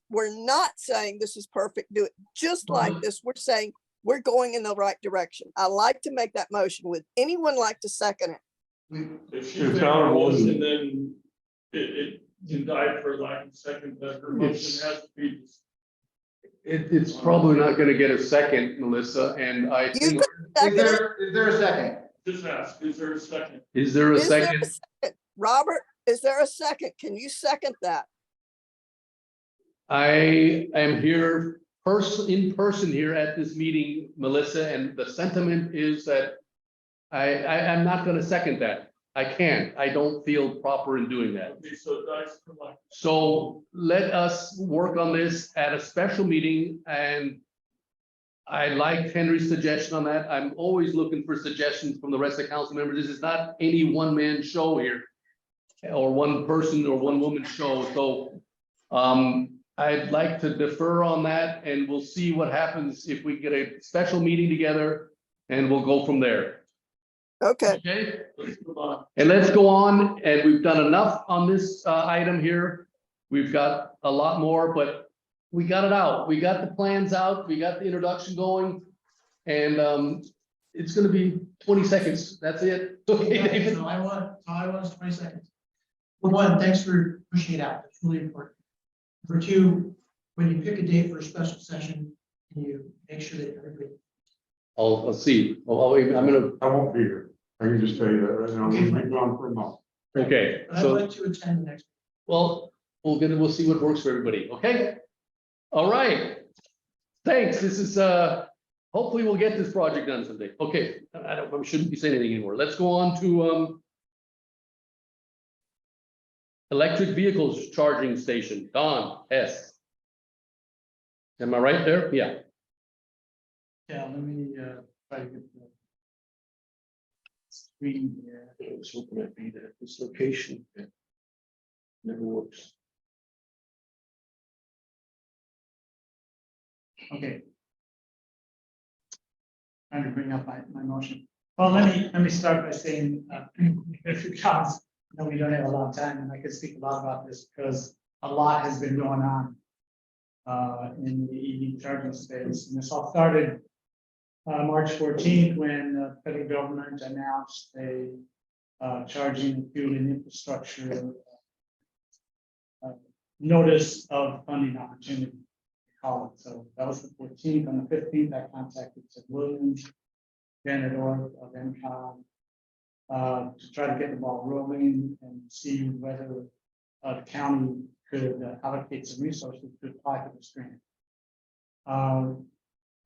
We're not saying this is perfect. Do it just like this. We're saying we're going in the right direction. I like to make that motion. Would anyone like to second it? If she makes a motion, then it can die for lack of second, but her motion has to be. It's probably not gonna get a second, Melissa, and I think. Is there a second? Just ask, is there a second? Is there a Is there second? a second? Robert, is there a second? Can you second that? I am here in person here at this meeting, Melissa, and the sentiment is that I'm not gonna second that. I can't. I don't feel proper in doing that. Okay, so it dies for lack. So let us work on this at a special meeting, and I like Henry's suggestion on that. I'm always looking for suggestions from the rest of the council members. This is not any one-man show here, or one person or one woman show. So I'd like to defer on that, and we'll see what happens if we get a special meeting together, and we'll go from there. Okay. Okay? Let's move on. And let's go on, and we've done enough on this item here. We've got a lot more, but we got it out. We got the plans out. We got the introduction going. And it's gonna be 20 seconds. That's it. Okay, David. So I want is 20 seconds. For one, thanks for pushing it out. It's really important. For two, when you pick a date for a special session, can you make sure that everybody. I'll see. I'm gonna, I won't be here. I can just tell you that right now. Okay, We'll be fine. gone for a month. okay, But I'd so, like to attend the next. well, we'll see what works for everybody, okay? All right. Thanks. This is, hopefully we'll get this project done someday. Okay, I shouldn't be saying anything anymore. Let's go on to, electric vehicles charging station. Don S. Am I right there? Yeah. Yeah, let me try to get the screen here. I was hoping I'd be at this location. It never works. Okay. Trying to bring up my motion. Well, let me start by saying, if it counts, I know we don't have a lot of time, and I can speak a lot about this because a lot has been going on in the EV charging space, and this all started March 14th, when the federal government announced a charging, fueling infrastructure notice of funding opportunity, call it. So that was the 14th. On the 15th, I contacted Ted Williams, Janet Orr of MCOM, to try to get the ball rolling and see whether the county could allocate some resources to apply for this grant.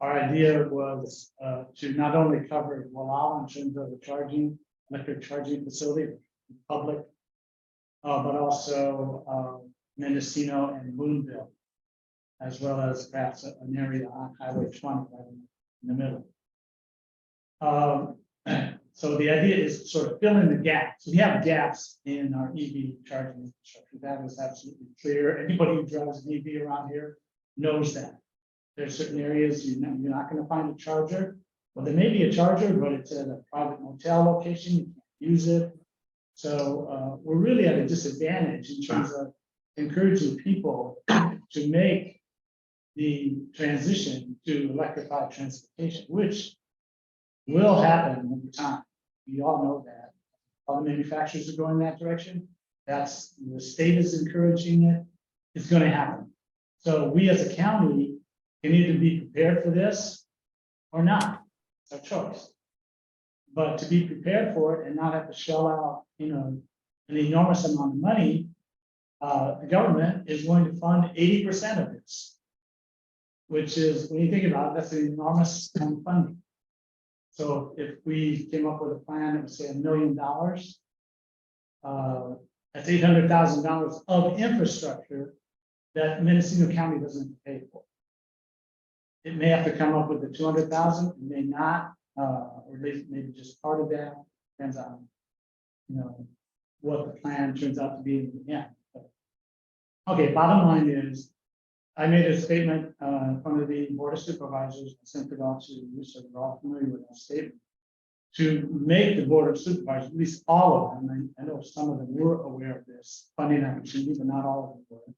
Our idea was to not only cover Gualala in terms of the charging electric charging facility, public, but also Mendocino and Boonville, as well as perhaps an area on Highway 20 right in the middle. So the idea is to sort of fill in the gaps. We have gaps in our EV charging infrastructure. That is absolutely clear. Anybody who drives an EV around here knows that. There are certain areas you're not going to find a charger. Well, there may be a charger, but it's at a private motel location. You can't use it. So we're really at a disadvantage in terms of encouraging people to make the transition to electrified transportation, which will happen over time. We all know that. All the manufacturers are going that direction. That's the state is encouraging it. It's going to happen. So we as a county can either be prepared for this or not. It's our choice. But to be prepared for it and not have to shell out, an enormous amount of money, the government is going to fund 80% of this, which is, when you think about it, that's an enormous amount of funding. So if we came up with a plan that would say $1 million, that's $800,000 of infrastructure that Mendocino County doesn't pay for. It may have to come up with the 200,000, it may not, or maybe just part of that, depends on, what the plan turns out to be in the end. Okay, bottom line is, I made a statement in front of the Board of Supervisors, I sent it off to you, so you're all familiar with that statement, to make the Board of Supervisors, at least all of them, I know some of them were aware of this funding opportunity, but not all of them were.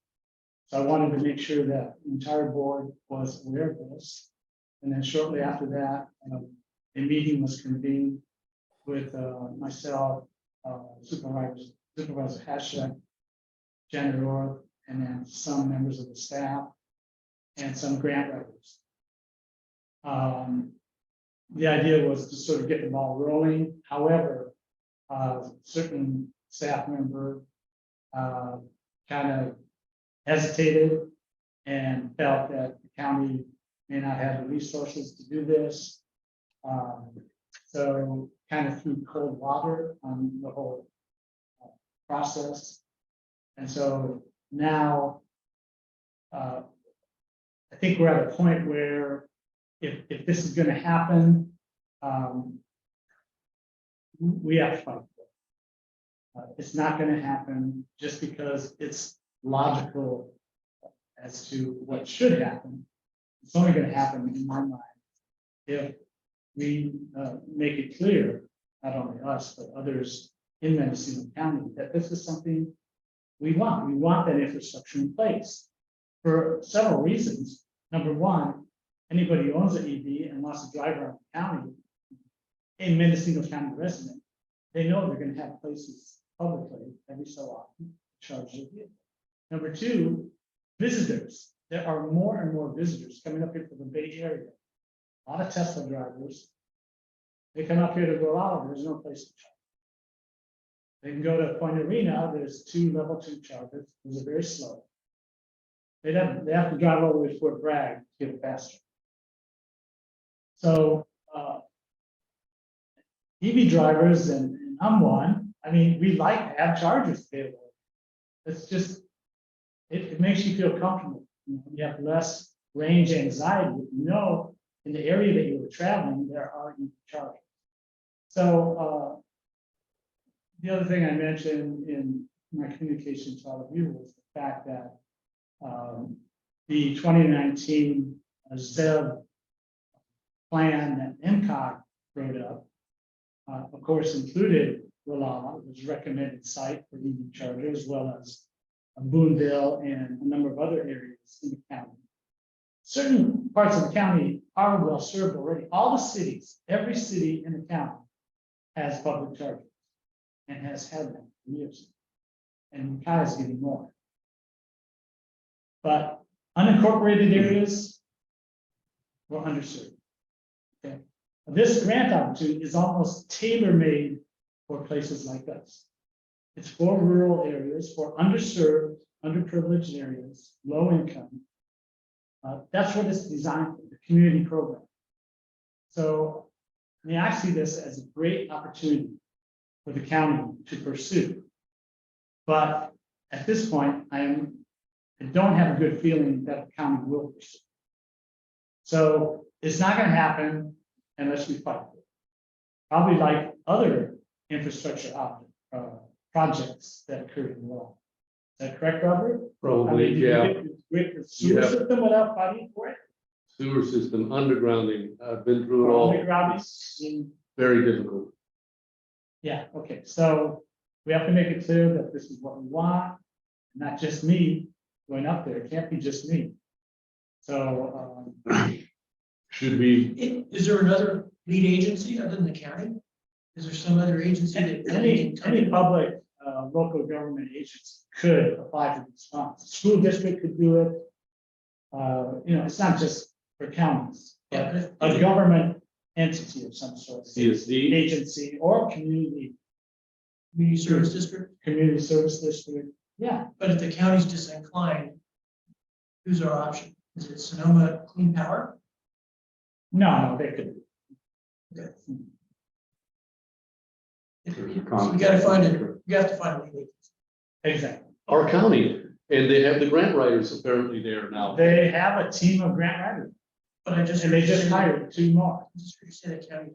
So I wanted to make sure that the entire board was aware of this. And then shortly after that, a meeting was convened with myself, Supervisor Hashek, Janet Orr, and then some members of the staff and some grant writers. The idea was to sort of get the ball rolling. However, certain staff member kind of hesitated and felt that the county may not have the resources to do this. So kind of threw cold water on the whole process. And so now I think we're at a point where if this is going to happen, we have to fight for it. It's not going to happen just because it's logical as to what should happen. It's only going to happen in my mind if we make it clear, not only us, but others in Mendocino County, that this is something we want. We want that infrastructure in place for several reasons. Number one, anybody who owns an EV and wants to drive around the county, a Mendocino County resident, they know they're going to have places publicly every so often to charge their vehicle. Number two, visitors. There are more and more visitors coming up here from the Bay Area. A lot of Tesla drivers. They come up here to Gualala, there's no place to charge. They can go to Point Arena, there's 2 level 2 chargers, those are very slow. They have to drive all the way to Fort Bragg to get it faster. So EV drivers, and I'm one, I mean, we like to have chargers available. It's just, it makes you feel comfortable. You have less range anxiety. In the area that you were traveling, there are EV chargers. So the other thing I mentioned in my communication to all of you was the fact that the 2019 ZEV plan that MCOG wrote up, of course, included Gualala, which was a recommended site for EV chargers, as well as Boonville and a number of other areas in the county. Certain parts of the county are well served already. All the cities, every city in the county has public chargers and has had them for years. And Kai is getting more. But unincorporated areas were underserved. Okay. This grant opportunity is almost tailor-made for places like us. It's for rural areas, for underserved, underprivileged areas, low income. That's what it's designed for, the community program. So, I mean, I see this as a great opportunity for the county to pursue. But at this point, I don't have a good feeling that the county will pursue. So it's not going to happen unless we fight it. Probably like other infrastructure projects that occurred in the law. Is that correct, Robert? Probably, Did you yeah. get the sewer Yeah. system without fighting for it? Sewer system, undergrounding, I've been through it all. Underground, It's very difficult. yeah, okay, so we have to make it clear that this is what we want, not just me going up there, it can't be just me. So, Should be, Is there another lead agency other than the county? Is there some other agency that? any public, local government agency could apply for these funds, the school district could do it. You know, it's not just for counties, Yeah, but a government entity of some sort. CSD, Agency or community service district, service district, yeah. but if the county's disinclined, who's our option? Is it Sonoma Clean Power? No, they could. Okay. There's a You conflict. gotta find it, you have to find a lead agency. Exactly. our county, and they have the grant writers apparently there now. They have a team of grant writers, But I just. and they just hired 2 more. I just heard you say the county.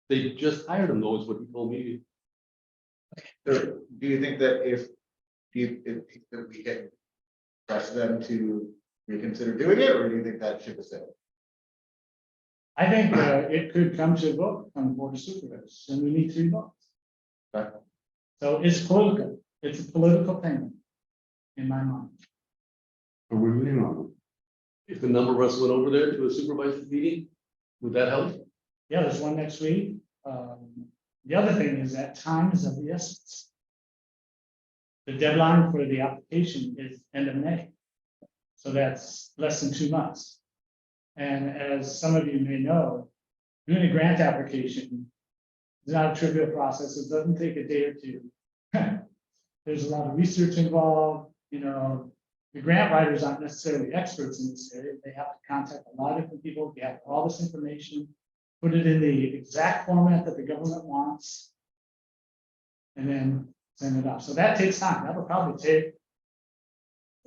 They just hired them, though, is what he told me. So do you think that if we can press them to reconsider doing it, or do you think that ship is sailed? I think it could come to a vote on the board of supervisors, and we need 3 votes. Okay. So it's political, it's a political thing in my mind. Are we leaning on them? If a number of us went over there to a supervisor's meeting, would that help? Yeah, there's one next week. The other thing is that time is of the essence. The deadline for the application is end of May. So that's less than 2 months. And as some of you may know, doing a grant application is not a trivial process. It doesn't take a day or 2. There's a lot of research involved, you know. The grant writers aren't necessarily experts in this area. They have to contact a lot of different people, get all this information, put it in the exact format that the government wants, and then send it off. So that takes time. That will probably take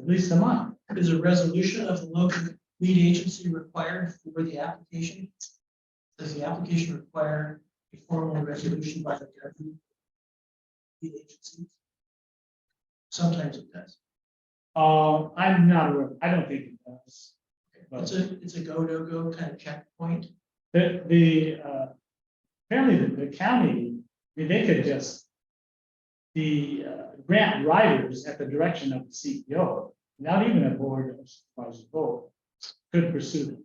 at least a month. Is a resolution of the local lead agency required for the application? Does the application require a formal resolution by the government lead agency? Sometimes it does. I'm not aware. I don't think it does. But It's a go, no go kind of checkpoint. apparently the county, I mean, they could just, the grant writers at the direction of the CEO, not even a board of supervisors vote, could pursue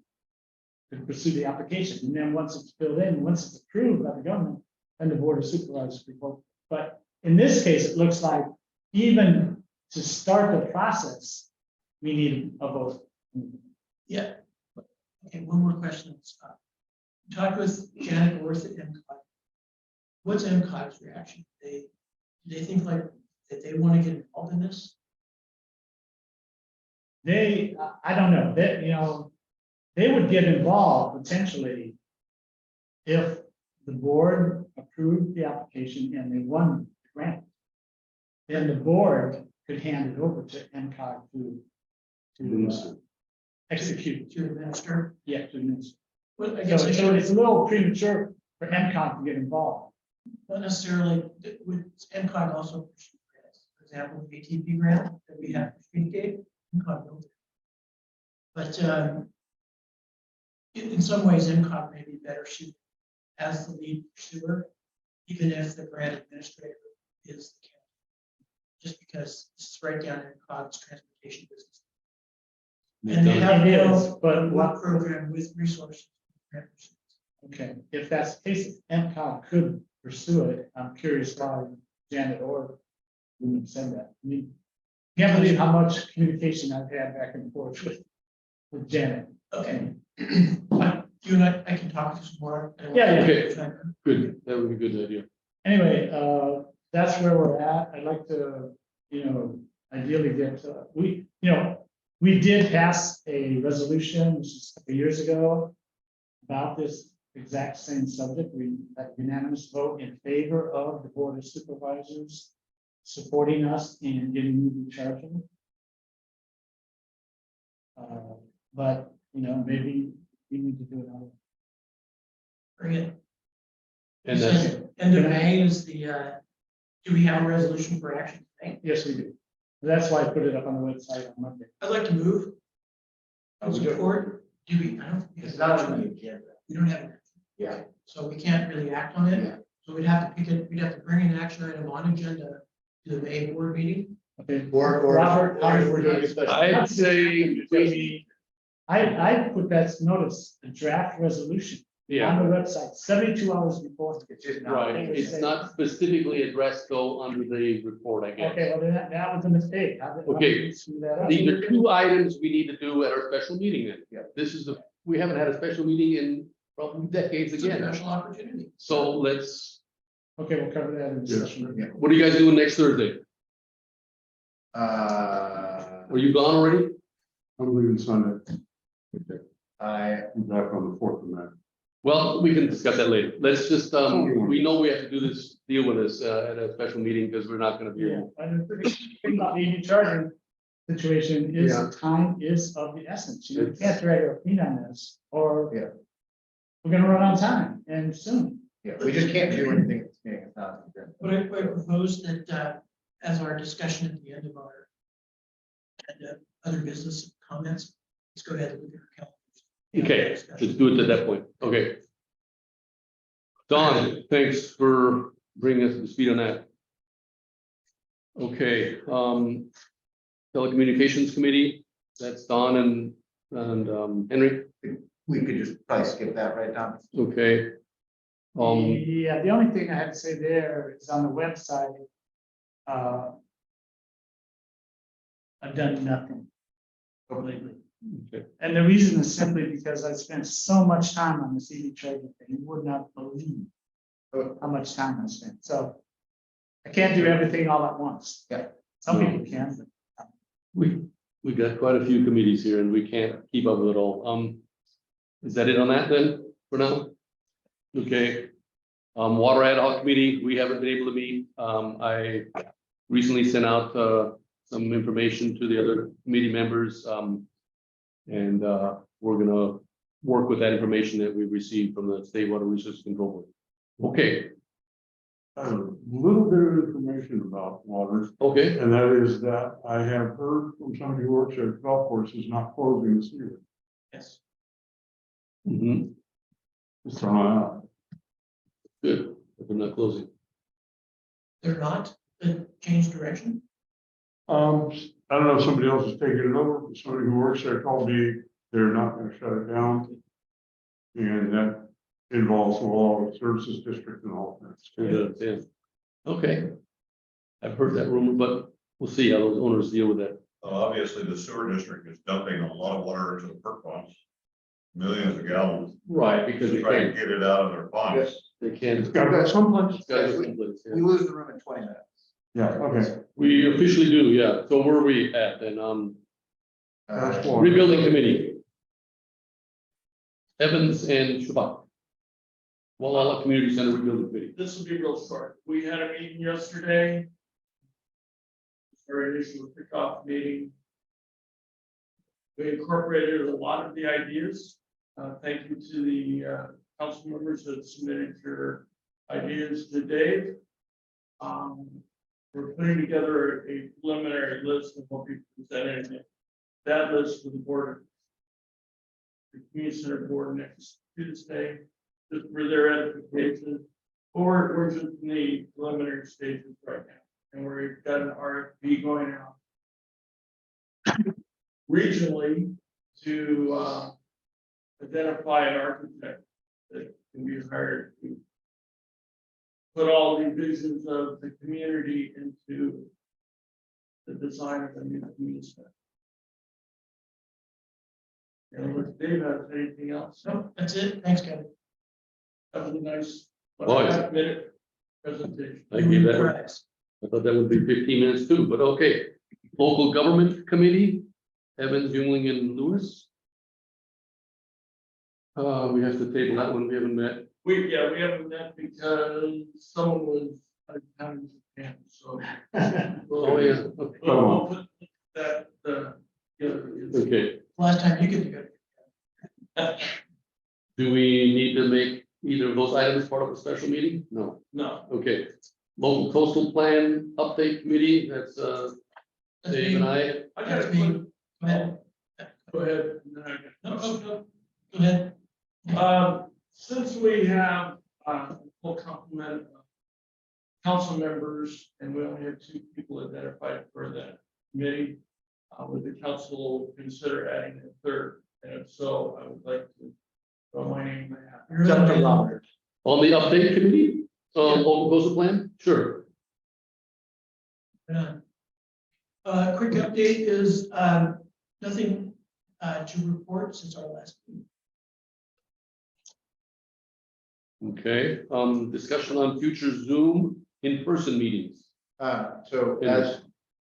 the application. And then once it's filled in, once it's approved by the government, then the board of supervisors could vote. But in this case, it looks like even to start the process, we need a vote. Yeah. Okay, one more question. Talk with Janet Worth at MCOG. What's MCOG's reaction? Do they think like that they want to get involved in this? I don't know, they would get involved potentially if the board approved the application and they won the grant. Then the board could hand it over to MCOG to execute. To administer? Yeah, to administer. Well, I guess I So should, it's a little premature for MCOG to get involved. not necessarily, would MCOG also pursue grants? For example, the ATP grant that we have for Streetscape, MCOG built it. But in some ways, MCOG may be better suited as the lead pursuer, even if the grant administrator is the county. Just because it's right down in MCOG's transportation business. And they have It no is, but work program with resources. okay, if that's the case, MCOG could pursue it. I'm curious why Janet or wouldn't send that. I mean, can't believe how much communication I've had back and forth with Janet. Okay. You and I can talk to some more. Yeah, okay. Good, that would be a good idea. Anyway, that's where we're at. I'd like to, ideally get, we did pass a resolution, this is a couple years ago, about this exact same subject. We had unanimous vote in favor of the Board of Supervisors supporting us in getting new charging. But, you know, maybe we need to do it all. Bring it. And You that's, said End of May is the, do we have a resolution for action today? Yes, we do. That's why I put it up on the website on Monday. I'd like to move. Support, do we, I don't. It's not on the agenda. We don't have it. Yeah. So we can't really act on Yeah. it. So we'd have to pick it, we'd have to bring an action item on agenda to the May board meeting. Okay. Or, Robert, how if we're doing a special. I'd say maybe, I put that notice, a draft resolution yeah, on the website 72 hours before. It's just not. right. It's not specifically addressed though under the report, I guess. Okay, well, then that was a mistake. How did Okay. we screw that up? These are two items we need to do at our special meeting then. Yeah. This is the, we haven't had a special meeting in probably decades It's a again. special opportunity. So let's, Okay, we'll cover that in the Yes. session. what are you guys doing next Thursday? Are you gone already? I'm leaving Sunday. I, I'm back on the 4th of May. Well, we can discuss that later. Let's just, we know we have to do this, deal with this, at a special meeting because we're not gonna be Yeah, able. and the thing about the EV charging situation is Yeah. time is of the essence. You can't drag our feet on this, or Yeah. we're gonna run out of time and soon. yeah, we just can't do anything at this meeting. It's not on the agenda. But I propose that, as our discussion at the end of our other business comments, let's go ahead and look at our calendars. Okay, let's do it at that point. Okay. Don, thanks for bringing us to the speed on that. Okay, telecommunications committee, that's Don and Henry. We could just probably skip that, right, Tom? Okay. Yeah, the only thing I have to say there is on the website. I've done nothing lately. Okay. And the reason is simply because I spent so much time on this EV charging thing, you would not believe how much time I spent, so. I can't do everything all at once. Yeah. Some No. people can, but We got quite a few committees here and we can't keep up with it all. Is that it on that then, for now? Okay. Water ad hoc committee, we haven't been able to meet. I recently sent out, some information to the other committee members. And we're gonna work with that information that we received from the State Water Resources Control Board. Okay, I have a little bit of information about waters, okay, and that is that I have heard from somebody who works at golf courses not closing this year. Yes. mhm, Just throwing it out. good, but they're not closing. They're not, the change direction? I don't know if somebody else is taking it over, but somebody who works there told me they're not gonna shut it down. And that involves the law services district and all that. Good, yeah. Okay. I've heard that rumor, but we'll see how those owners deal with that. Obviously, the sewer district is dumping a lot of water into the perk ponds. Millions of gallons, Right, because to they try to can't, get it out of their ponds. they can't. It's gotta be someplace. It's gotta be someplace, yeah. We lose the room in 20 minutes. Yeah, okay. We officially do, yeah. So where are we at then? That's one. Rebuilding committee. Evans and Shabbat. Gualala Community Center Rebuilding Committee. This will be real short. We had a meeting yesterday. Our initial kickoff meeting. We incorporated a lot of the ideas. Thank you to the council members that submitted your ideas to Dave. We're putting together a preliminary list of what we presented. That list for the board. The community center board next Tuesday, just for their edification. Or we're just in the preliminary stages right now, and we've got an RFP going out. Regionally to identify an architect that can be hired to put all the visions of the community into the design of the new community center. And with Dave, has anything else? No, that's it. Thanks, Kevin. That was a nice, Boy. 1.5 minute presentation. I give that, Prize. I thought that would be 15 minutes too, but okay. Local Government Committee, Evans, Jungling and Lewis. We have to table that one, we haven't met. We haven't met because someone was out of Japan, so. Oh, yeah, okay. We'll put that, Okay, Last time you get together. do we need to make either of those items part of a special meeting? No, no, okay. Local coastal plan update committee, that's That's Dave me. and I. I got That's a me. quick, Go ahead. go ahead. No, Go ahead. since we have, full complement of council members, and we only have 2 people identified for that committee, would the council consider adding a third? And if so, I would like to throw my name in the hat. Dr. Robert. On the update committee, local coastal plan, sure. Quick update is, nothing, to report since our last meeting. Okay, discussion on future Zoom in-person meetings. So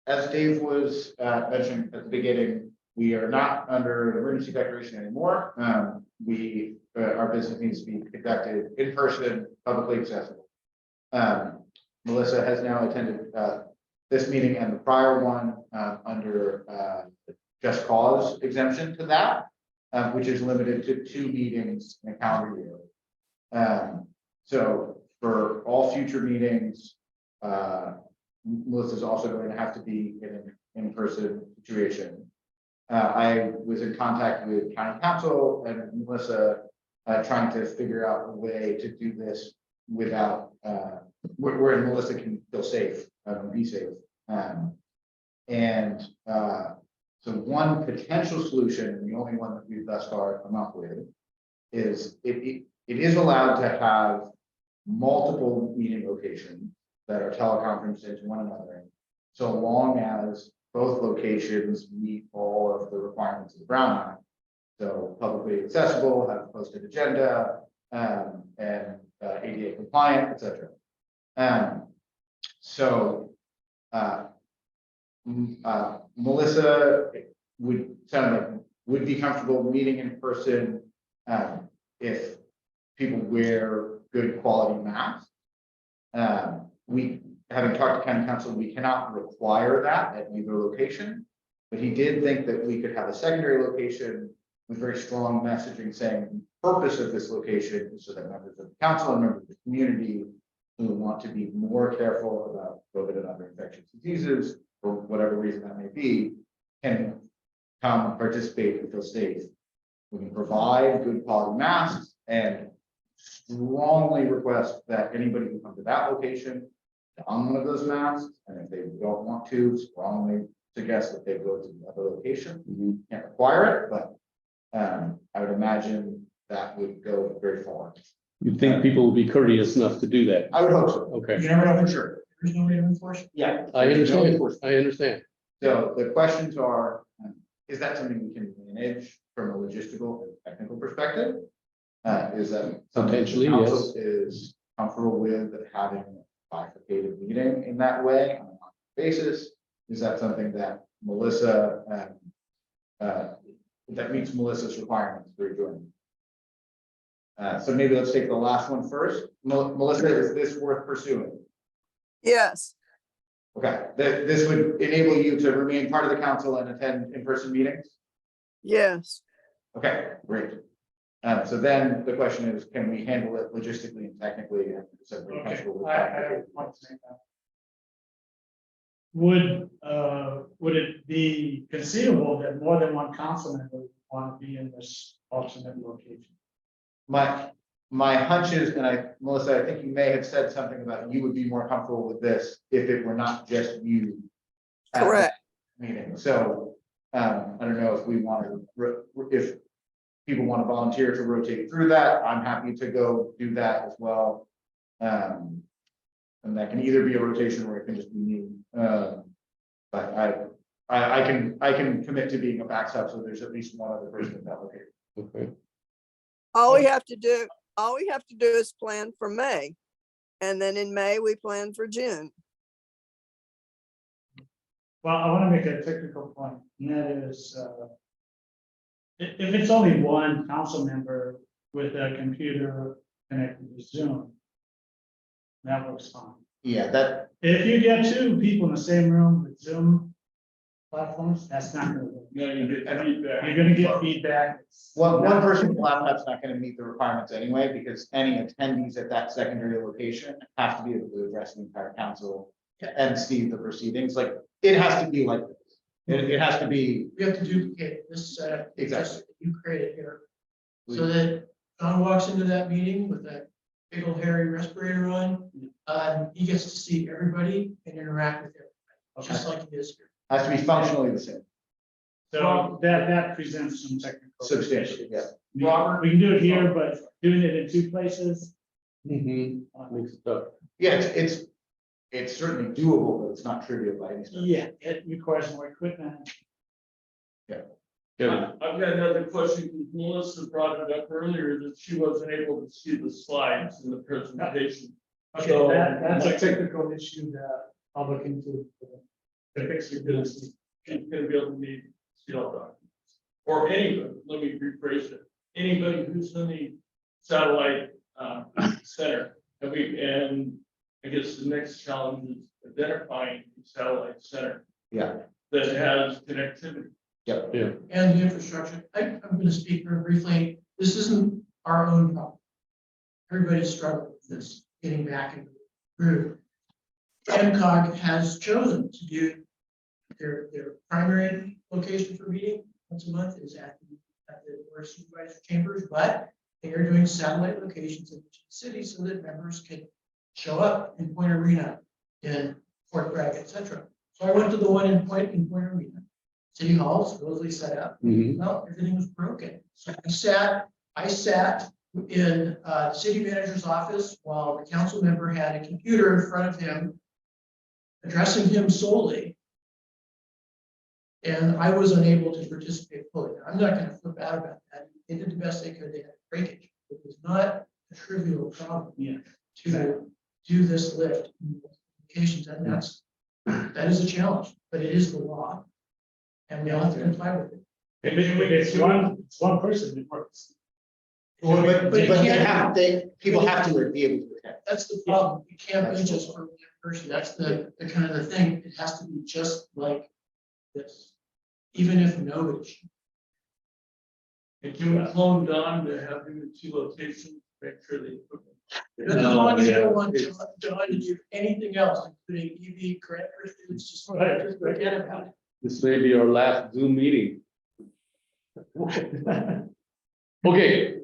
as Dave was mentioning at the beginning, we are not under an emergency declaration anymore. Our business needs to be conducted in person, publicly accessible. Melissa has now attended this meeting and the prior one under just cause exemption to that, which is limited to 2 meetings in a calendar year. So for all future meetings, Melissa's also going to have to be in an in-person situation. I was in contact with county council and Melissa trying to figure out a way to do this without where Melissa can feel safe and be safe. So one potential solution, and the only one that we've thus far come up with, is it is allowed to have multiple meeting locations that are teleconferenced into one another, so long as both locations meet all of the requirements of the Brown Act. So publicly accessible, have a posted agenda, and ADA compliant, etc. Melissa would be comfortable meeting in person if people wear good quality masks. Having talked to county council, we cannot require that at either location, but he did think that we could have a secondary location with very strong messaging saying the purpose of this location is so that members of the council and members of the community who want to be more careful about COVID and other infectious diseases, for whatever reason that may be, can come participate and feel safe. We can provide good quality masks and strongly request that anybody who comes to that location on one of those masks, and if they don't want to, strongly suggest that they go to the other location. Can't require it, but I would imagine that would go very far. You think people will be courteous enough to do that? I would hope so. Okay, You never know for sure. There's no way to enforce it. Yeah. I understand, I understand. So the questions are, is that something we can manage from a logistical and technical perspective? Is that something Potentially, the council yes. is comfortable with having a bifurcated meeting in that way on a monthly basis? Is that something that Melissa that meets Melissa's requirements for joining? So maybe let's take the last one first. Melissa, is this worth pursuing? Yes, Okay, this would enable you to remain part of the council and attend in-person meetings? yes. Okay, great. So then the question is, can we handle it logistically and technically? And is everybody Okay, comfortable with I that? want to say that. Would it be conceivable that more than one council member would want to be in this alternate location? My hunch is, and Melissa, I think you may have said something about you would be more comfortable with this if it were not just you. at the Correct. Meeting, so I don't know if we want to, if people want to volunteer to rotate through that, I'm happy to go do that as well. And that can either be a rotation or it can just be me. But I can commit to being a backstop, so there's at least one other person in that location. Okay. All we have to do is plan for May. And then in May, we plan for June. Well, I want to make a technical point, and that is, if it's only one council member, with a computer connected to Zoom. That works fine. Yeah, that, If you get two people in the same room with Zoom platforms, that's not gonna work. No, you get feedback. You're gonna get feedback. one person's laptop's not gonna meet the requirements anyway, because any attendees at that secondary location have to be able to address the entire council and see the proceedings, like, it has to be like this. It has to be, We have to duplicate this setup. Exactly. just that you created here. So that John walks into that meeting with that big old hairy respirator on, he gets to see everybody and interact with everybody, just like he is here. has to be functionally the same, So that presents some technical. substantially, yeah. We can do it here, but doing it in two places. Makes it tough. Yeah, it's certainly doable, but it's not trivial by any stretch. Yeah, it requires more equipment. Kevin, I've got another question, because Melissa brought it up earlier that she wasn't able to see the slides in the presentation. Okay, So- that's a technical issue that I'll look into. To fix it, because she's gonna be able to need CL documents. Or anybody, let me rephrase it, anybody who's in the satellite center. And I guess the next challenge is identifying the satellite center Yeah, that has connectivity. yep. yeah, And the infrastructure, I'm gonna speak very briefly, this isn't our own problem. Everybody's struggling with this, getting back into the groove. GMAC has chosen to do their primary location for meeting once a month is at the board of supervisor chambers, but they are doing satellite locations in each city so that members can show up in Point Arena, in Fort Bragg, etc. So I went to the one in Point Arena. City Hall is supposedly set up. Well, everything was broken. So I sat in the city manager's office while the council member had a computer in front of him, addressing him solely. And I was unable to participate fully. Now, I'm not gonna flip out about that. They did the best they could. They had breakage. It was not a trivial problem to do this lift in locations, and that is a challenge, but it is the law. And we all have to comply with it. If it's one person, it works. Well, but it can't- people have to be able to attend. That's the problem. You can't be just for one person. That's the kind of the thing. It has to be just like this, even if nobody. And can we clone Don to have him in 2 locations, make sure the equipment. As long as you don't want John to do anything else, including EV creditors, it's just forget about it. this may be our last Zoom meeting. Okay,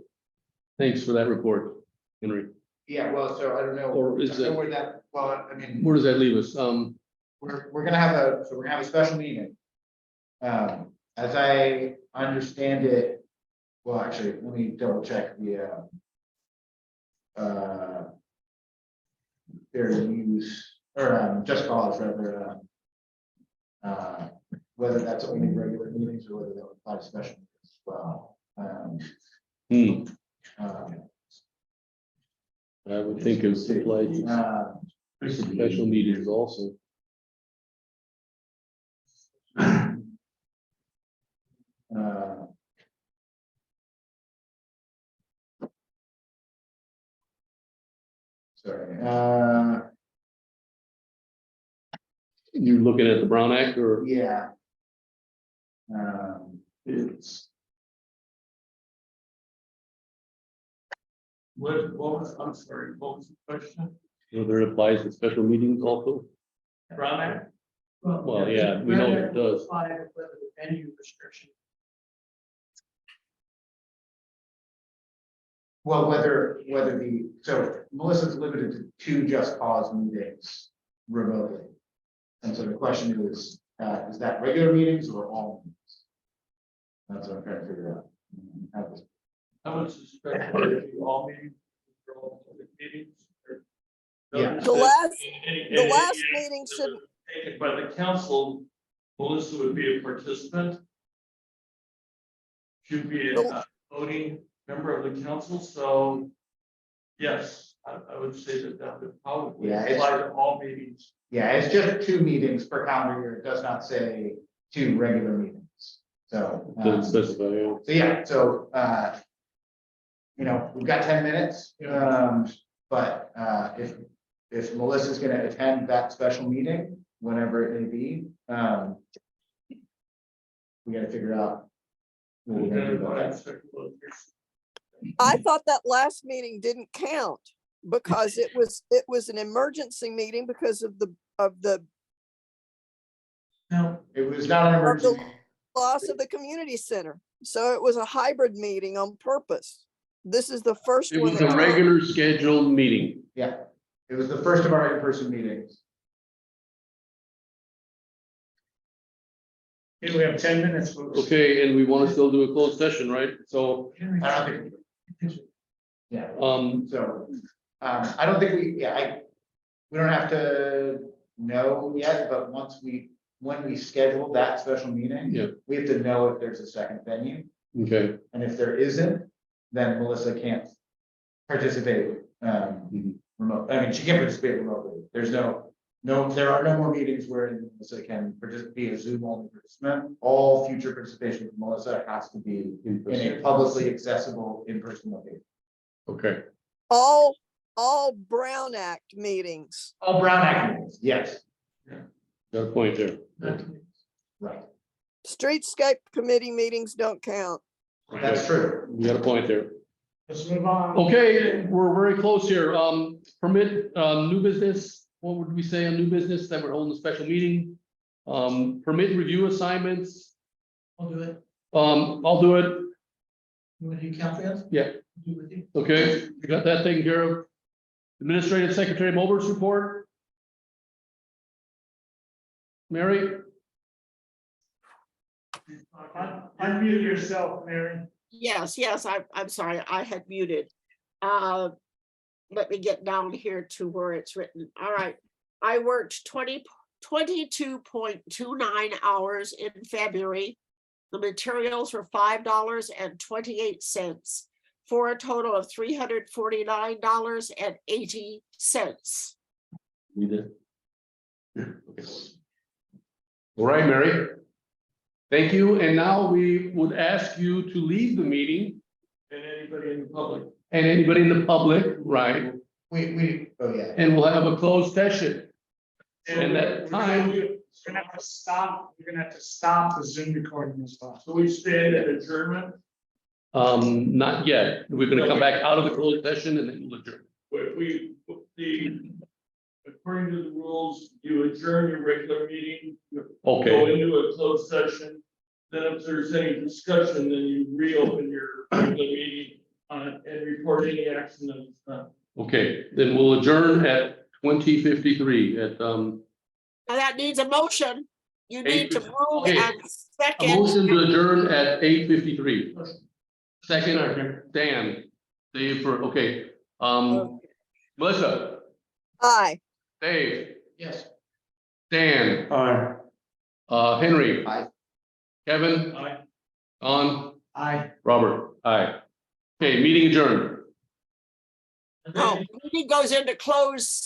thanks for that report, Henry. Yeah, well, so I don't know. Or is I don't know it- where that, well, I mean, Where does that leave us? we're gonna have a special meeting. As I understand it, well, actually, let me double check the fair use, or just cause rather, whether that's only regular meetings or whether that would apply to special meetings as well. I would think it was like special meetings also. Sorry, You're looking at the Brown Act or? yeah. It's, What was, I'm sorry, what was the question? whether it applies to special meetings also? Brown Act? Well, yeah, we know it does. Apply whether the venue restriction. Well, whether so Melissa's limited to 2 just cause meetings remotely. And so the question is that regular meetings or all meetings? That's what I'm trying to figure out. I would suspect that all meetings, for all public meetings. Yeah. The last The last meeting should, Taken by the council, Melissa would be a participant. She'd be a voting member of the council, so yes, I would say that would probably Yeah, apply to all meetings. Yeah, it's just 2 meetings per calendar year. It does not say 2 regular meetings. So, Doesn't specify, yeah. so yeah, so we've got 10 minutes. But if Melissa's gonna attend that special meeting, whenever it may be, we gotta figure out. what we're gonna do about that. I thought that last meeting didn't count because it was an emergency meeting because of the No, It was not an emergency. loss of the community center. So it was a hybrid meeting on purpose. This is the first It one. was that a counted. regular scheduled meeting. Yeah, it was the first of our in-person meetings. Okay, we have 10 minutes. Folks. Okay, and we want to still do a closed session, right? So, I don't think. Yeah, um, so, I don't think we don't have to know yet, but when we schedule that special meeting. Yeah. We have to know if there's a second venue, okay, and if there isn't, then Melissa can't participate, remote, I mean, she can't participate remotely. There's there are no more meetings where Melissa can be a Zoom only participant. All future participation from Melissa has to be in a publicly accessible in-person location. okay. All Brown Act meetings. All Brown Act meetings, yes, Got a point there. right, Streetscape committee meetings don't count. that's true. You got a point there. Let's move on. Okay, we're very close here. Permit, new business. What would we say on new business that we're holding a special meeting? Permit review assignments. I'll do it. I'll do it. You want to do Caltrans? Yeah. I'll do it with you. Okay, you got that taken care of. Administrative Secretary Mulbert's report. Mary? Unmute yourself, Mary. Yes, I'm sorry, I had muted. Let me get down here to where it's written. All right. I worked 22.29 hours in February. The materials were $5.28 for a total of $349.80. We did. All right, Mary. Thank you. And now we would ask you to leave the meeting. And anybody in the public. And anybody in the public, right? Oh, yeah. And we'll have a closed session. And we're that gonna time, do- We're gonna have to stop. We're gonna have to stop the Zoom recording as well. So we stand at adjournment, not yet. We're gonna come back out of the closed session and then we'll adjourn. according to the rules, you adjourn your regular meeting. Go Okay, into a closed session, then if there's any discussion, then you reopen your regular meeting and report any action that's done. okay, then we'll adjourn at 20:53 at, Now that needs a motion. You need to move Okay. and a second. motion to adjourn at 8:53. Second, Dan, Dave for, okay, Melissa, Aye. Dave, Yes. Dan, Aye. Henry. Aye. Kevin. Aye. Don, Aye. Robert, aye. Okay, meeting adjourned. No, meeting goes into closed